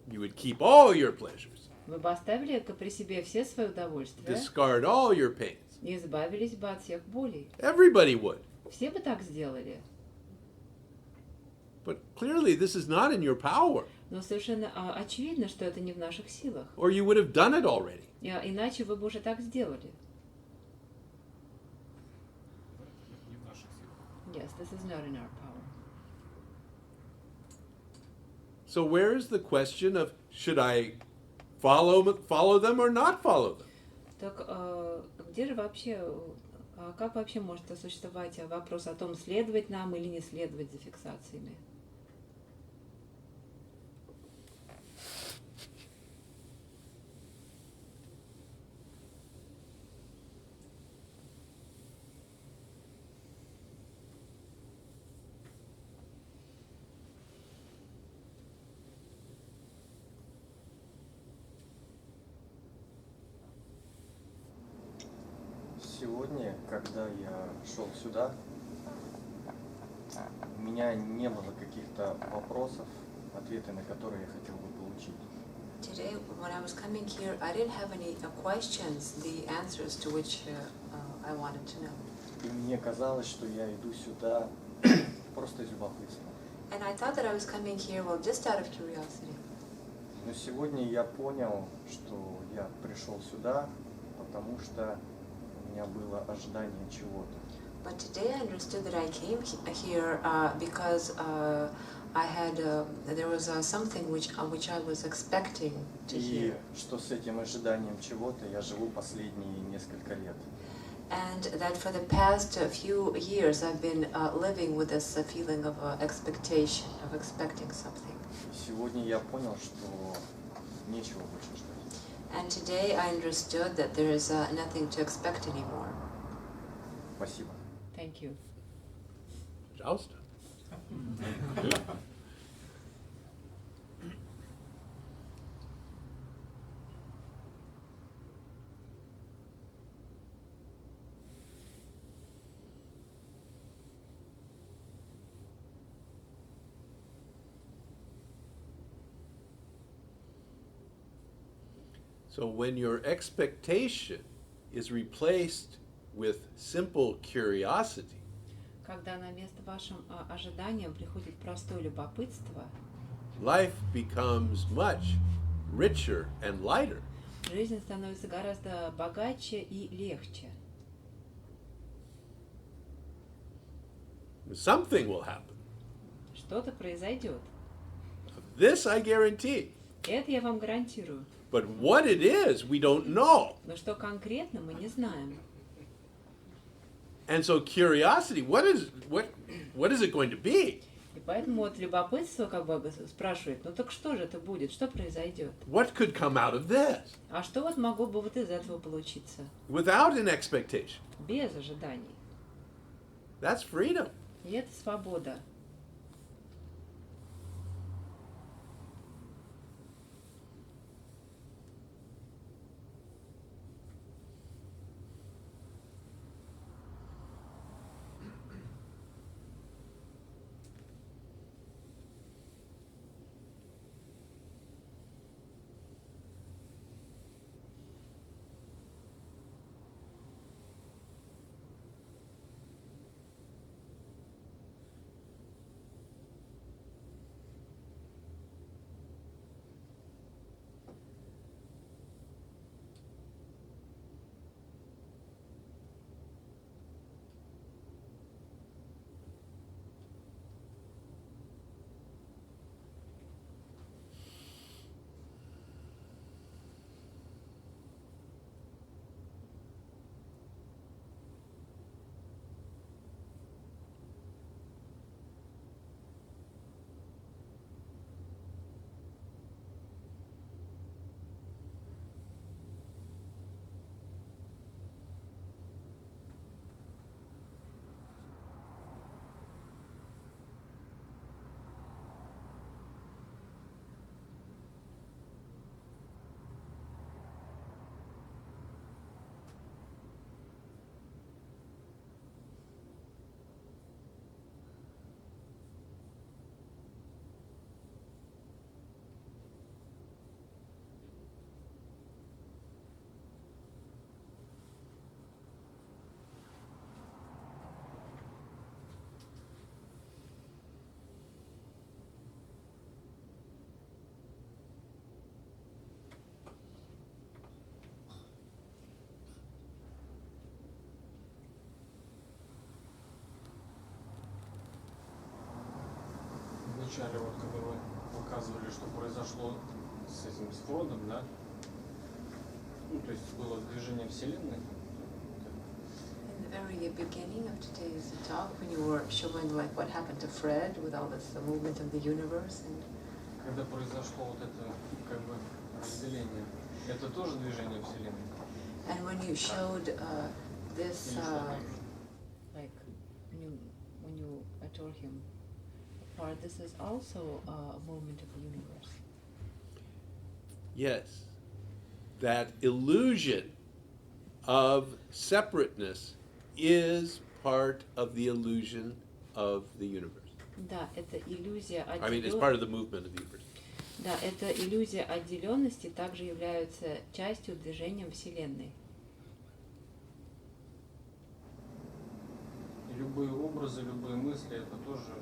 You would keep all your pleasures, Вы бы оставили при себе все свои удовольствия discard all your pains. И избавились бы от всех болей. Everybody would. Все бы так сделали. But clearly, this is not in your power, Но совершенно очевидно, что это не в наших силах. or you would have done it already. Иначе вы бы уже так сделали. Не в наших силах. Yes, this is not in our power. So where is the question of should I follow them or not follow them? Так где же вообще, как вообще может существовать вопрос о том, следовать нам или не следовать за фиксациями? Сегодня, когда я шел сюда, у меня не было каких-то вопросов, ответы на которые я хотел бы получить. Today, when I was coming here, I didn't have any questions, the answers to which I wanted to know. И мне казалось, что я иду сюда просто из любопытства. And I thought that I was coming here, well, just out of curiosity. Но сегодня я понял, что я пришел сюда, потому что у меня было ожидание чего-то. But today I understood that I came here because I had there was something which I was expecting to И hear. что с этим ожиданием чего-то я живу последние несколько лет. And that for the past few years I've been living with this feeling of expectation, of expecting something. Сегодня я понял, что нечего больше ждать. And today I understood that there is nothing to expect anymore. Спасибо. Thank you. Пожалуйста. So when your expectation is replaced with simple curiosity, Когда на место вашим ожиданиям приходит простое любопытство, life becomes much richer and lighter. жизнь становится гораздо богаче и легче. Something will happen. Что-то произойдет. This I guarantee. Это я вам гарантирую. But what it is, we don't know. Но что конкретно, мы не знаем. And so curiosity, what is it going to be? И поэтому вот любопытство как бы спрашивает, ну так что же это будет, что произойдет? What could come out of this? А что вот могло бы вот из этого получиться? Without an expectation. Без ожиданий. That's freedom. И это свобода. вначале, вот, когда вы показывали, что произошло с этим, с Фродом, да? Ну, то есть было движение Вселенной. In the very beginning of today's talk, when you were showing like what happened to Fred with all this the movement of the universe, and Когда произошло вот это, как бы, разделение, это тоже движение Вселенной? and when you showed this, like when you adore him apart, this is also a movement of the universe. Yes. That illusion of separateness is part of the illusion of the universe. Да, это иллюзия I mean, it's part of the movement of the universe. Да, эта иллюзия отделенности также является частью движения Вселенной. И любые образы, любые мысли, это тоже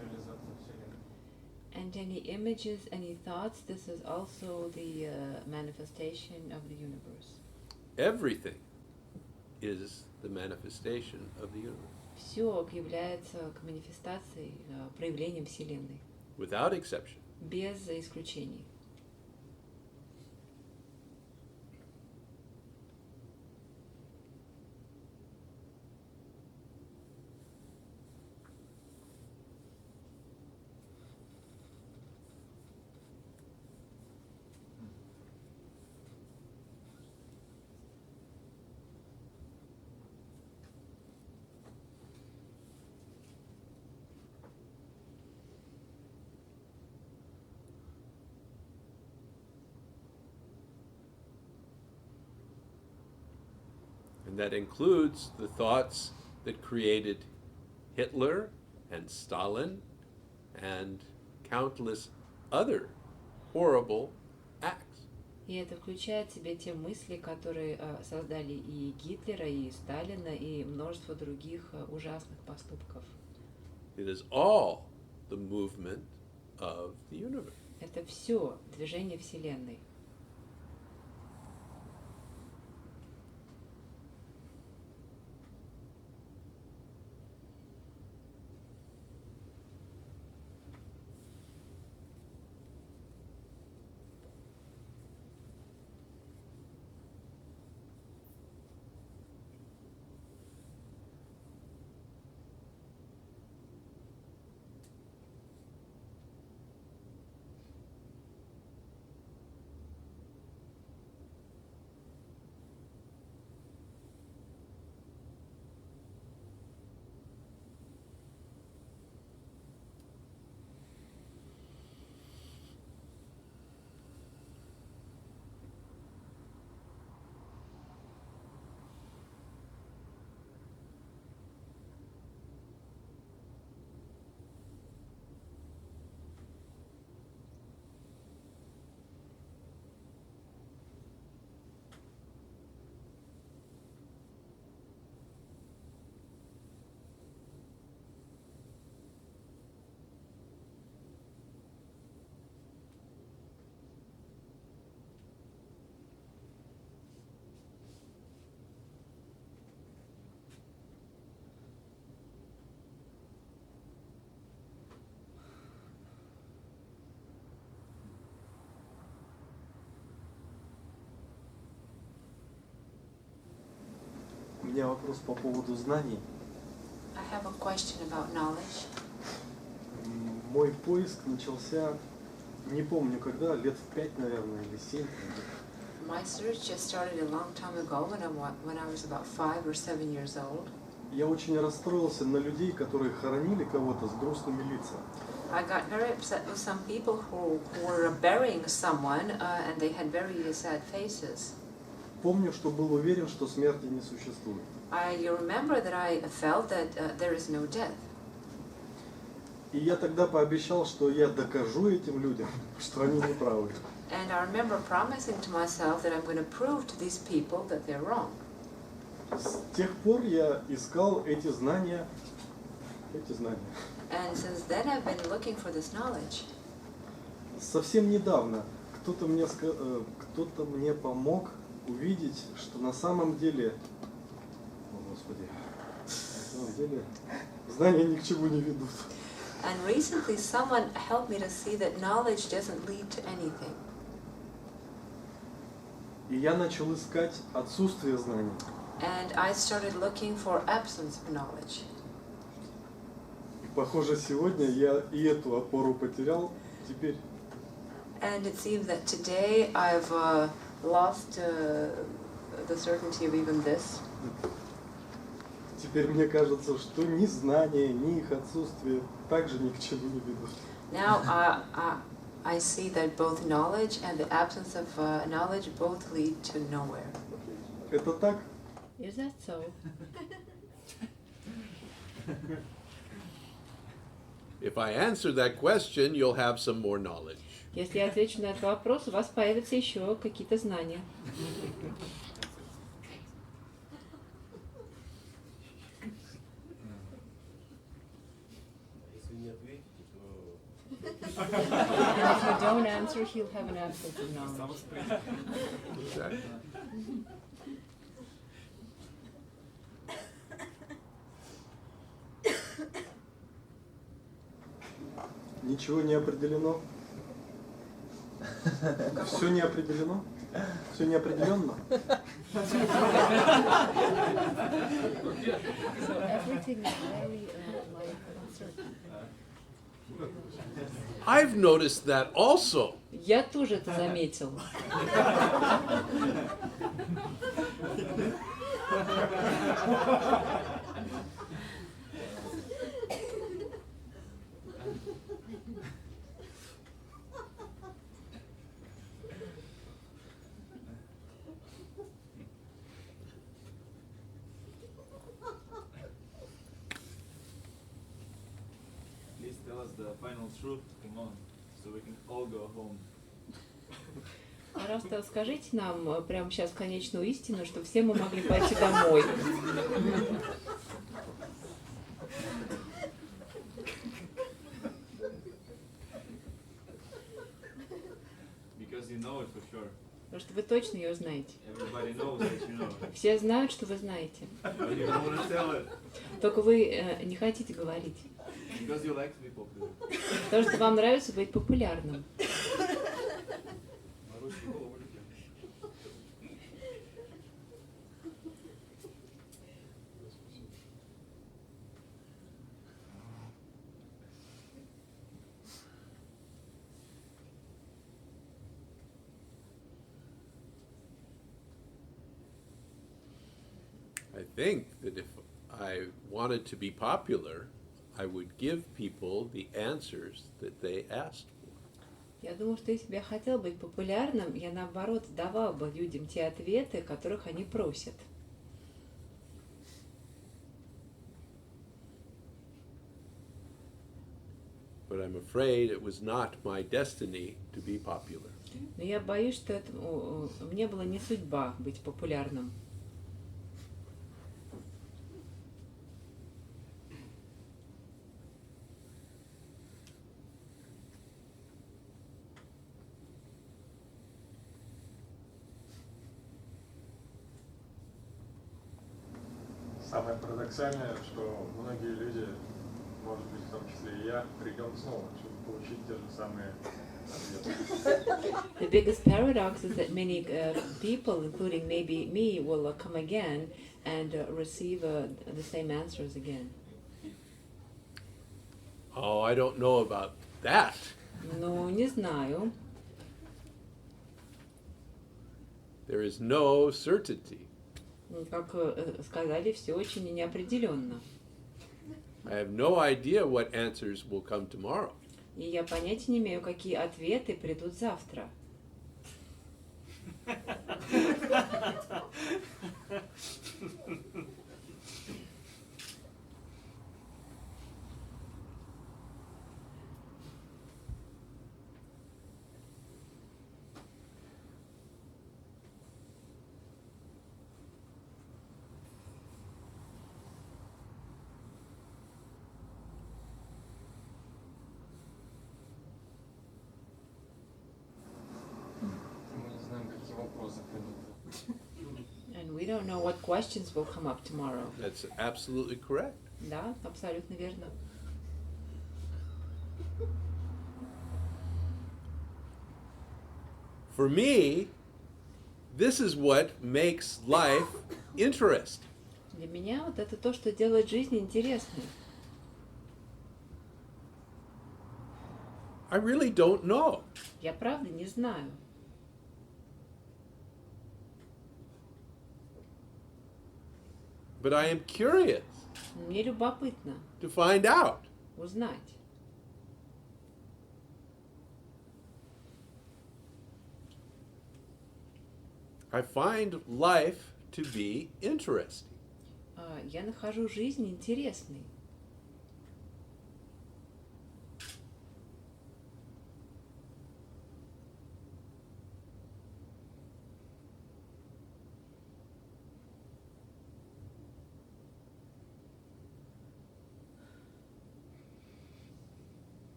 реализация Вселенной. And any images, any thoughts, this is also the manifestation of the universe. Everything is the manifestation of the universe. Все является к манифестации, проявлением Вселенной. Without exception. Без исключений. And that includes the thoughts that created Hitler and Stalin and countless other horrible acts. И это включает в себя те мысли, которые создали и Гитлера, и Сталина, и множество других ужасных поступков. It is all the movement of the universe. Это все движение Вселенной. У меня вопрос по поводу знаний. I have a question about knowledge. Мой поиск начался, не помню когда, лет в 5, наверное, или 7. My search just started a long time ago when I was about 5 or 7 years old. Я очень расстроился на людей, которые хоронили кого-то с грустными лицами. I got very upset with some people who were burying someone and they had very sad faces. Помню, что был уверен, что смерти не существует. I remember that I felt that there is no death. И я тогда пообещал, что я докажу этим людям, что они не правы. And I remember promising to myself that I'm going to prove to these people that they're wrong. С тех пор я искал эти знания. And since then I've been looking for this knowledge. Совсем недавно кто-то мне помог увидеть, что на самом деле, на самом деле знания ни к чему не ведут. And recently someone helped me to see that knowledge doesn't lead to anything. И я начал искать отсутствие знаний. And I started looking for absence of knowledge. И похоже, сегодня я и эту опору потерял. Теперь And it seems that today I've lost the certainty of even this. Теперь мне кажется, что ни знания, ни их отсутствие также ни к чему не ведут. Now I see that both knowledge and the absence of knowledge both lead to nowhere. Это так? Is that so? If I answer that question, you'll have some more knowledge. Если я отвечу на этот вопрос, у вас появятся еще какие-то знания. And if you don't answer, he'll have an absence of knowledge. Exactly. Ничего не определено. Все не определено. Все неопределенно. So everything is very uncertain. I've noticed that also. Я тоже это заметил. Please tell us the final truth, come on, so we can all go home. Пожалуйста, скажите нам прямо сейчас конечную истину, чтобы все мы могли пойти домой. Because you know it for sure. Потому что вы точно ее знаете. Everybody knows that you know it. Все знают, что вы знаете. But you don't want to tell it. Только вы не хотите говорить. Because you like to be popular. Потому что вам нравится быть популярным. I think that if I wanted to be popular, I would give people the answers that they asked for. Я думаю, что если бы я хотел быть популярным, я наоборот давал бы людям те ответы, которых они просят. But I'm afraid it was not my destiny to be popular. Но я боюсь, что это, мне была не судьба быть популярным. Самое парадоксальное, что многие люди, может быть, в том числе и я, придем снова, чтобы получить те же самые ответы. The biggest paradox is that many people, including maybe me, will come again and receive the same answers again. Oh, I don't know about that. Ну, не знаю. There is no certainty. Как сказали, все очень неопределенно. I have no idea what answers will come tomorrow. И я понятия не имею, какие ответы придут завтра. Мы не знаем, какие вопросы придут. And we don't know what questions will come up tomorrow. That's absolutely correct. Да, абсолютно верно. For me, this is what makes life interesting. Для меня вот это то, что делает жизнь интересной. I really don't know. Я правда не знаю. But I am curious Мне любопытно to find out. узнать. I find life to be interesting. Я нахожу жизнь интересной.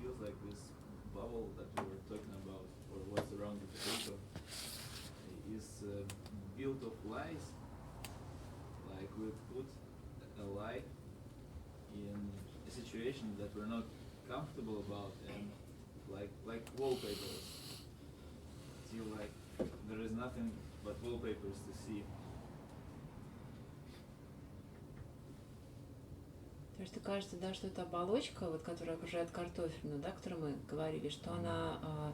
feels like this bubble that we were talking about, or what's around the potato, is built of lies. Like we put a lie in a situation that we're not comfortable about, and like wallpapers. Till like there is nothing but wallpapers to see. То есть кажется, да, что эта оболочка, вот, которая окружает картофельную, да, о которой мы говорили, что она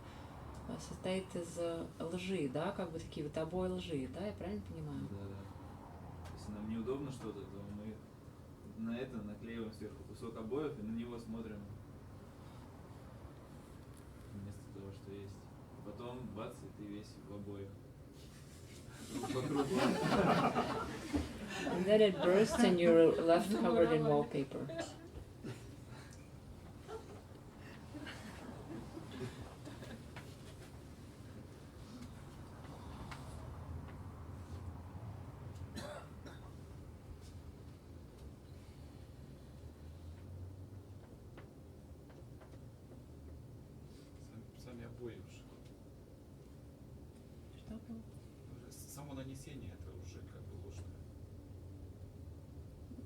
состоит из лжи, да, как бы такие вот обои лжи, да, я правильно понимаю? Да, да. Если нам неудобно что-то, то мы на это наклеиваем сверху кусок обоев и на него смотрим вместо того, что есть. А потом бац, и ты весь в обоях. And then it bursts and you're left covered in wallpaper. Сами обои уже. Что было? Само нанесение это уже как бы ложное.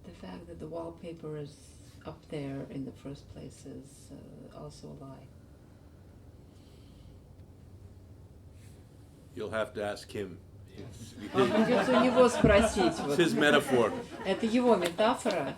The fact that the wallpaper is up there in the first place is also a lie. You'll have to ask him. Придется у него спросить. It's his metaphor. Это его метафора.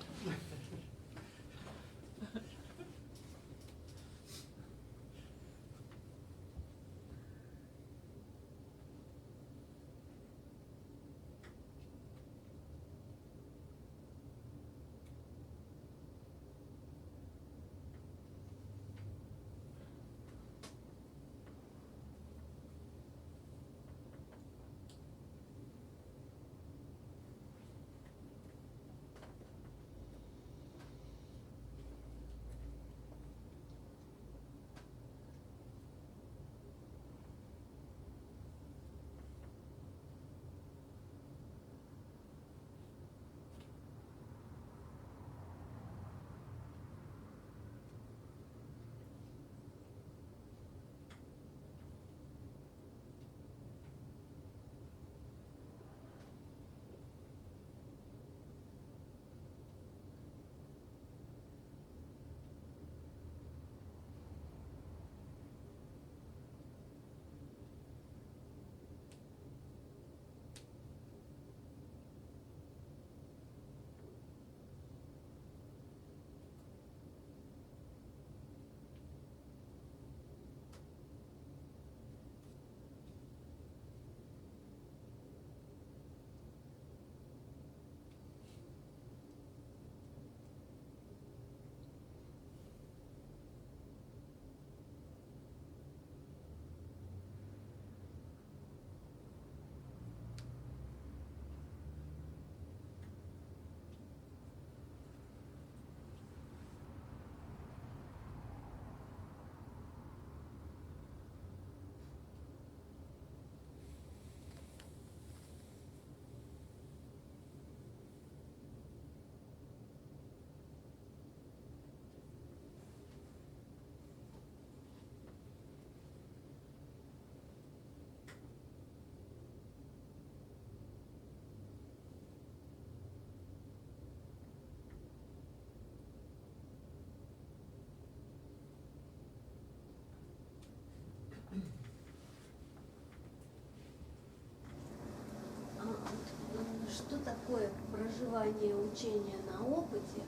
Что такое проживание учения на опыте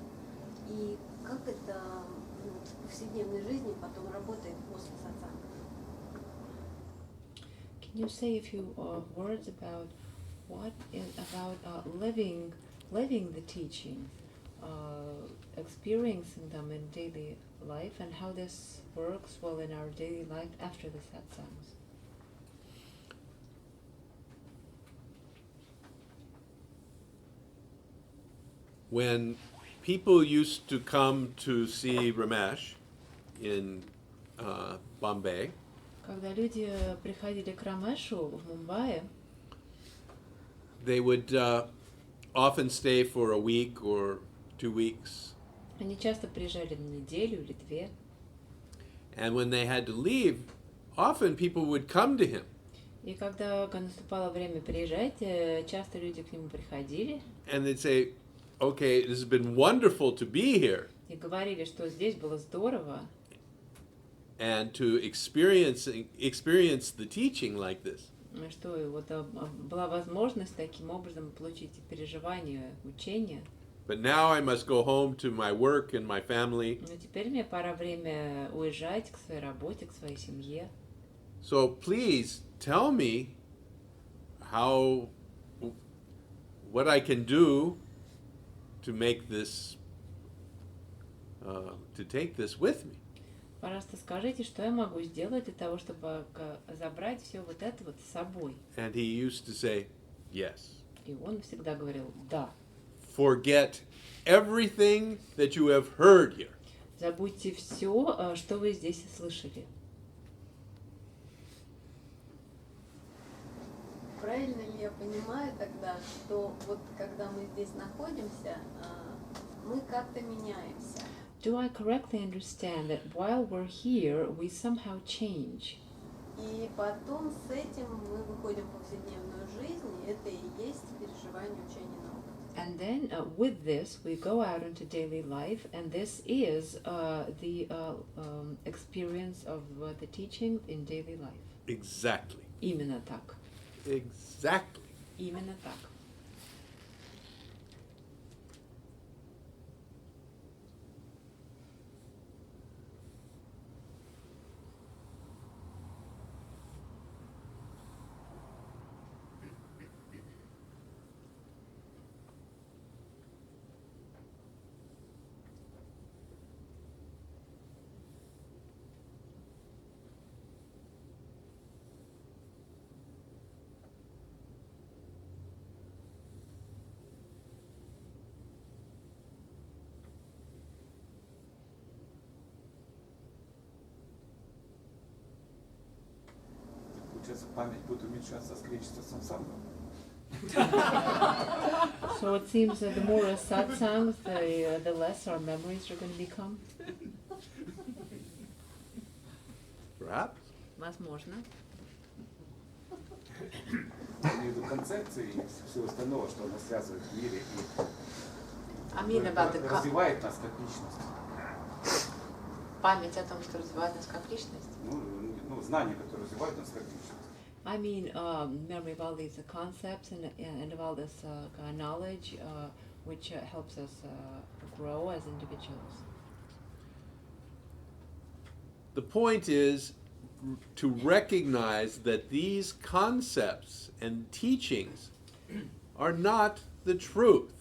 и как это в повседневной жизни потом работает после сатсанга? Can you say a few words about living the teaching, experiencing them in daily life, and how this works well in our daily life after the satsangs? When people used to come to see Ramesh in Bombay, Когда люди приходили к Рамешу в Мумбаи, they would often stay for a week or 2 weeks. они часто приезжали на неделю или две. And when they had to leave, often people would come to him. И когда наступало время приезжать, часто люди к нему приходили. And they'd say, okay, it has been wonderful to be here. И говорили, что здесь было здорово. And to experience the teaching like this. Что вот была возможность таким образом получить переживание учения. But now I must go home to my work and my family. Но теперь мне пора время уезжать к своей работе, к своей семье. So please tell me what I can do to make this, to take this with me. Пожалуйста, скажите, что я могу сделать для того, чтобы забрать все вот это вот с собой. And he used to say, yes. И он всегда говорил, да. Forget everything that you have heard here. Забудьте все, что вы здесь слышали. Правильно ли я понимаю тогда, что вот когда мы здесь находимся, мы как-то меняемся? Do I correctly understand that while we're here, we somehow change? И потом с этим мы выходим в повседневную жизнь, и это и есть переживание учения на опыте. And then with this, we go out into daily life, and this is the experience of the teaching in daily life. Exactly. Именно так. Exactly. Именно так. Получается, память будет уменьшаться с количеством сатсангов. So it seems that the more satsangs, the less our memories are going to become. Perhaps. Возможно. Между концепцией и всего остального, что нас связывает в мире и развивает нас как личность. Память о том, что развивает нас как личность. Ну, знания, которые развивают нас как личность. I mean, memory of all these concepts and of all this knowledge, which helps us grow as individuals. The point is to recognize that these concepts and teachings are not the truth.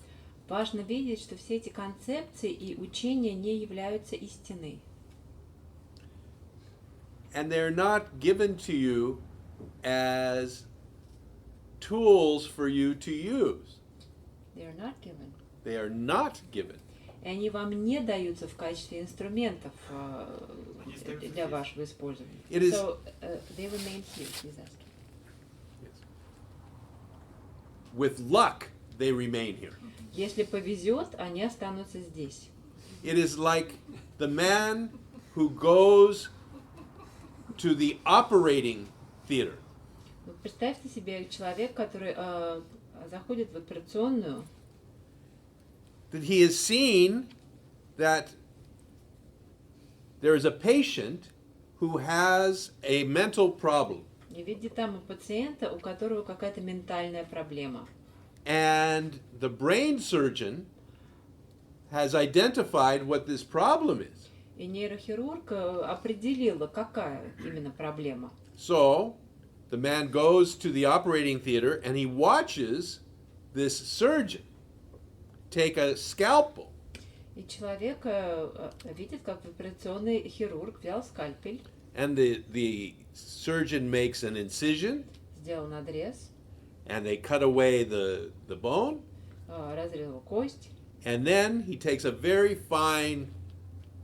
Важно видеть, что все эти концепции и учения не являются истиной. And they're not given to you as tools for you to use. They are not given. They are not given. И они вам не даются в качестве инструментов для вашего использования. So they remain here, he's asking. Yes. With luck, they remain here. Если повезет, они останутся здесь. It is like the man who goes to the operating theater. Представьте себе человек, который заходит в операционную. That he has seen that there is a patient who has a mental problem. И видит там пациента, у которого какая-то ментальная проблема. And the brain surgeon has identified what this problem is. И нейрохирург определила, какая именно проблема. So, the man goes to the operating theater and he watches this surgeon take a scalpel. И человек видит, как операционный хирург взял скальпель. And the surgeon makes an incision. Сделал надрез. And they cut away the bone. Разрезал кость. And then he takes a very fine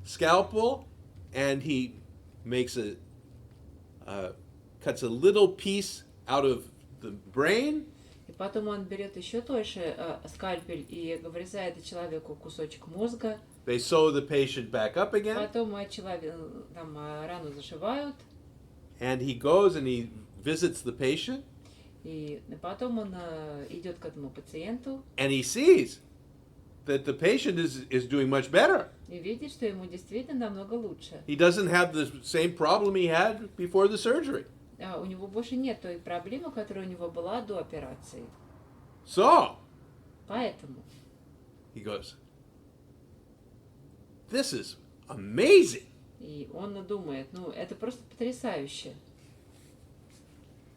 scalpel and he makes cuts a little piece out of the brain. И потом он берет еще тоньше скальпель и вырезает человеку кусочек мозга. They sew the patient back up again. Потом там рану зашивают. And he goes and he visits the patient. И потом он идет к этому пациенту. And he sees that the patient is doing much better. И видит, что ему действительно намного лучше. He doesn't have the same problem he had before the surgery. У него больше нет той проблемы, которая у него была до операции. So, Поэтому he goes, this is amazing. и он думает, это просто потрясающе.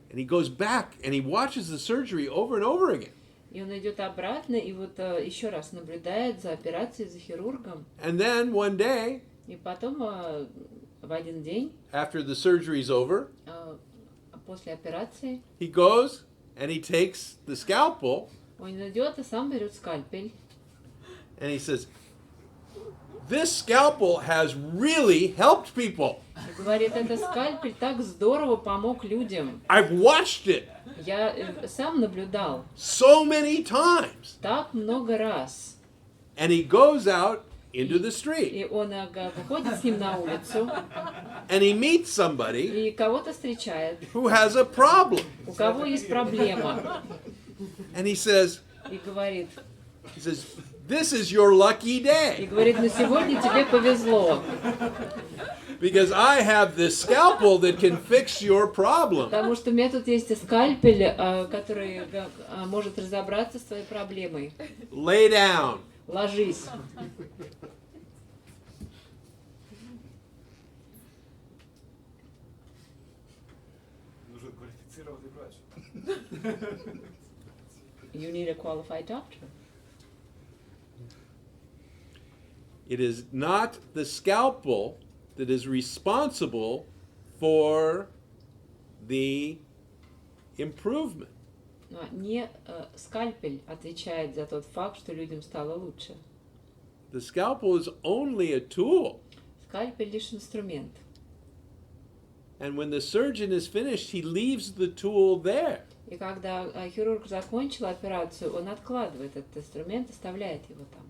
And he goes back and he watches the surgery over and over again. И он идет обратно и вот еще раз наблюдает за операцией, за хирургом. And then one day, И потом в один день, after the surgery is over, после операции, he goes and he takes the scalpel он идет и сам берет скальпель. and he says, this scalpel has really helped people. И говорит, этот скальпель так здорово помог людям. I've watched it Я сам наблюдал so many times. так много раз. And he goes out into the street И он выходит с ним на улицу and he meets somebody и кого-то встречает, who has a problem. у кого есть проблема. And he says, И говорит, this is your lucky и day говорит, сегодня тебе повезло, because I have this scalpel that can fix your problem. потому что у меня тут есть скальпель, который может разобраться с твоей проблемой. Lay down. Ложись. Нужен квалифицированный врач. You need a qualified doctor. It is not the scalpel that is responsible for the improvement. Не скальпель отвечает за тот факт, что людям стало лучше. The scalpel is only a tool. Скальпель лишь инструмент. And when the surgeon is finished, he leaves the tool there. И когда хирург закончил операцию, он откладывает этот инструмент, оставляет его там.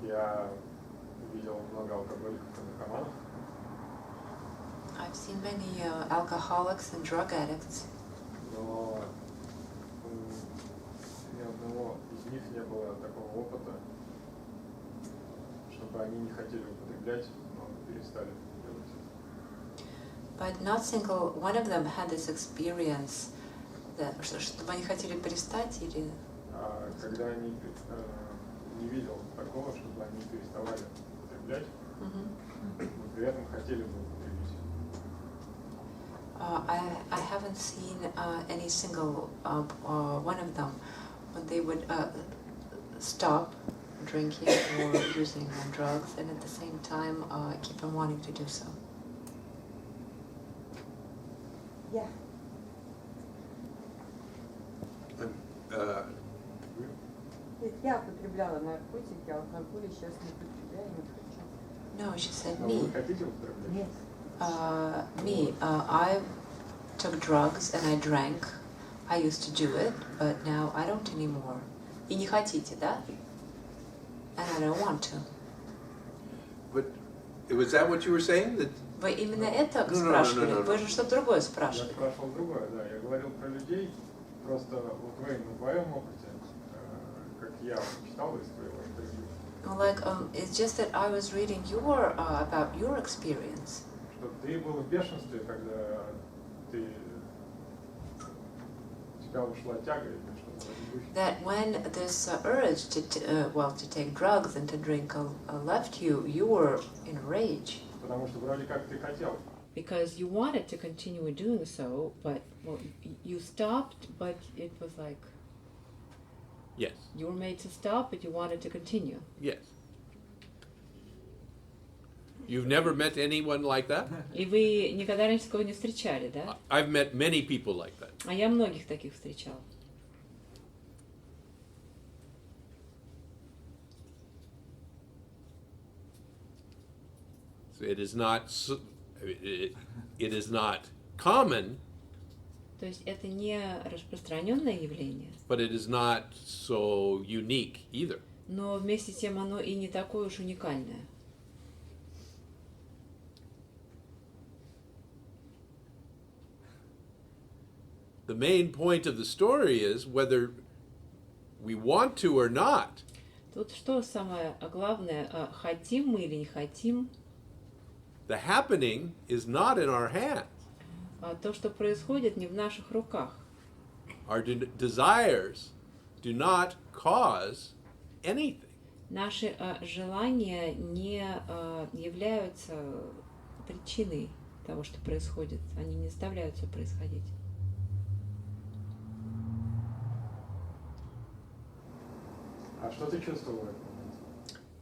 Я видел много алкоголиков и наркоманов. I've seen many alcoholics and drug addicts. Но ни одного из них не было такого опыта, чтобы они не хотели употреблять, но перестали делать это. But not single one of them had this experience that, чтобы они хотели перестать или... А когда они не видел такого, чтобы они переставали употреблять, но при этом хотели бы употребить. I haven't seen any single one of them when they would stop drinking or using drugs and at the same time keep on wanting to do so. Я. Я употребляла наркотики, алкоголь, сейчас не употребляю, не хочу. No, she said Но me. вы хотите употреблять? Нет. I took drugs and I drank. I used to do it, but now I don't anymore. И не хотите, да? And I don't want to. But was that what you were saying? That Вы именно это No. спрашивали? Вы же что-то другое Я спрашивали. спрашивал другое, да. Я говорил про людей, просто вот вы на твоем опыте, как я читал из твоего интервью, Like, it's just that I was reading your about your experience. что ты был в бешенстве, когда у тебя ушла тяга или что-то в этом духе. That when this urge to take drugs and to drink left you, you were in a rage. Потому что вроде как ты хотел. Because you wanted to continue doing so, but you stopped, but it was like yes, you were made to stop, but you wanted to continue. yes. You've never met anyone like that? И вы никогда раньше такого не встречали, да? I've met many people like that. А я многих таких встречал. So it is not it is not common, То есть это не распространенное явление, but it is not so unique either. но вместе с тем оно и не такое уж уникальное. The main point of the story is whether we want to or not. Тут что самое главное, хотим мы или не хотим, The happening is not in our hands. То, что происходит, не в наших руках. Our desires do not cause anything. Наши желания не являются причиной того, что происходит. Они не заставляют все происходить. А что ты чувствовал в этот момент?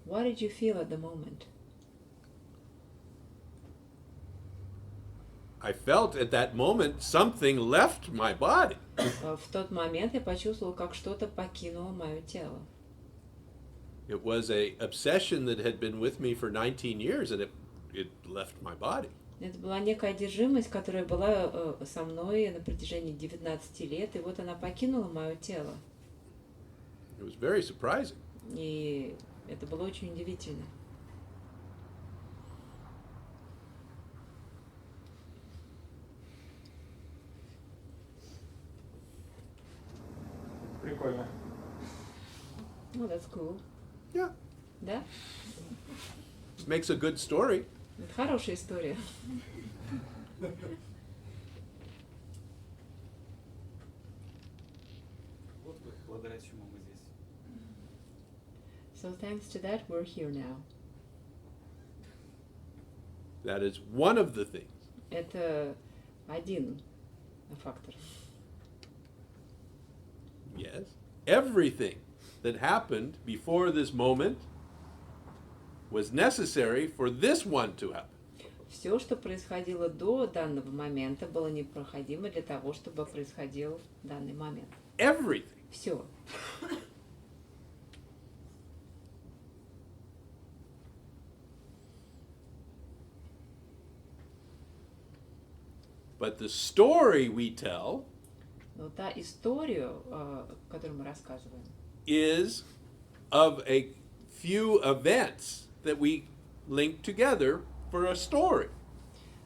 What did you feel at the moment? I felt at that moment something left my body. В тот момент я почувствовала, как что-то покинуло мое тело. It was an obsession that had been with me for 19 years, and it left my body. Это была некая одержимость, которая была со мной на протяжении 19 лет, и вот она покинула мое тело. It was very surprising. И это было очень удивительно. Прикольно. Oh, that's cool. Yeah. Да? It makes a good story. Это хорошая история. Вот благодаря чему мы здесь. So thanks to that, we're here now. That is one of the things. Это один фактор. Yes. Everything that happened before this moment was necessary for this one to happen. Все, что происходило до данного момента, было необходимо для того, чтобы происходил данный момент. Everything. Все. But the story we tell Но та история, которую мы рассказываем, is of a few events that we link together for a story.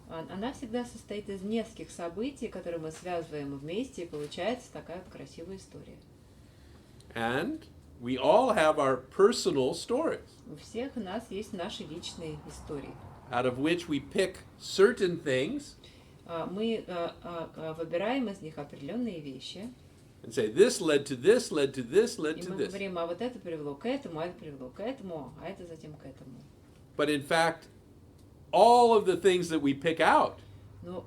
Она всегда состоит из нескольких событий, которые мы связываем вместе, и получается такая вот красивая история. And we all have our personal stories, У всех нас есть наши личные истории. out of which we pick certain things Мы выбираем из них определенные вещи. and say, this led to this, led to this, led И to мы this. говорим, а вот это привело к этому, а это привело к этому, а это затем к этому. But in fact, all of the things that we pick out Но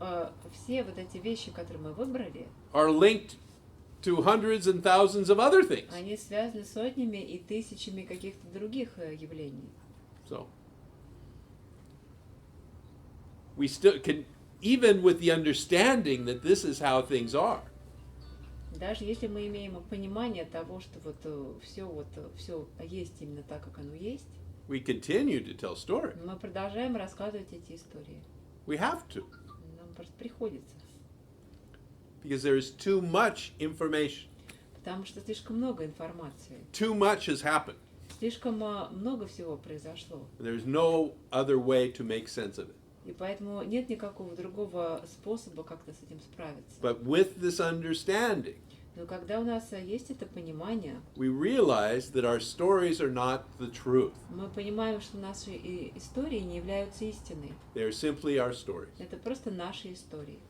все вот эти вещи, которые мы выбрали, are linked to hundreds and thousands of other things. они связаны с сотнями и тысячами каких-то других явлений. So we still can, even with the understanding that this is how things are, Даже если мы имеем понимание того, что все есть именно так, как оно есть, we continue to tell stories. мы продолжаем рассказывать эти истории. We have to, Нам просто приходится. because there is too much information. Потому что слишком много информации. Too much has happened. Слишком много всего произошло. There's no other way to make sense of it. И поэтому нет никакого другого способа как-то с этим справиться. But with this understanding, Но когда у нас есть это понимание, we realize that our stories are not the truth. мы понимаем, что наши истории не являются истиной. They are simply our stories. Это просто наши истории.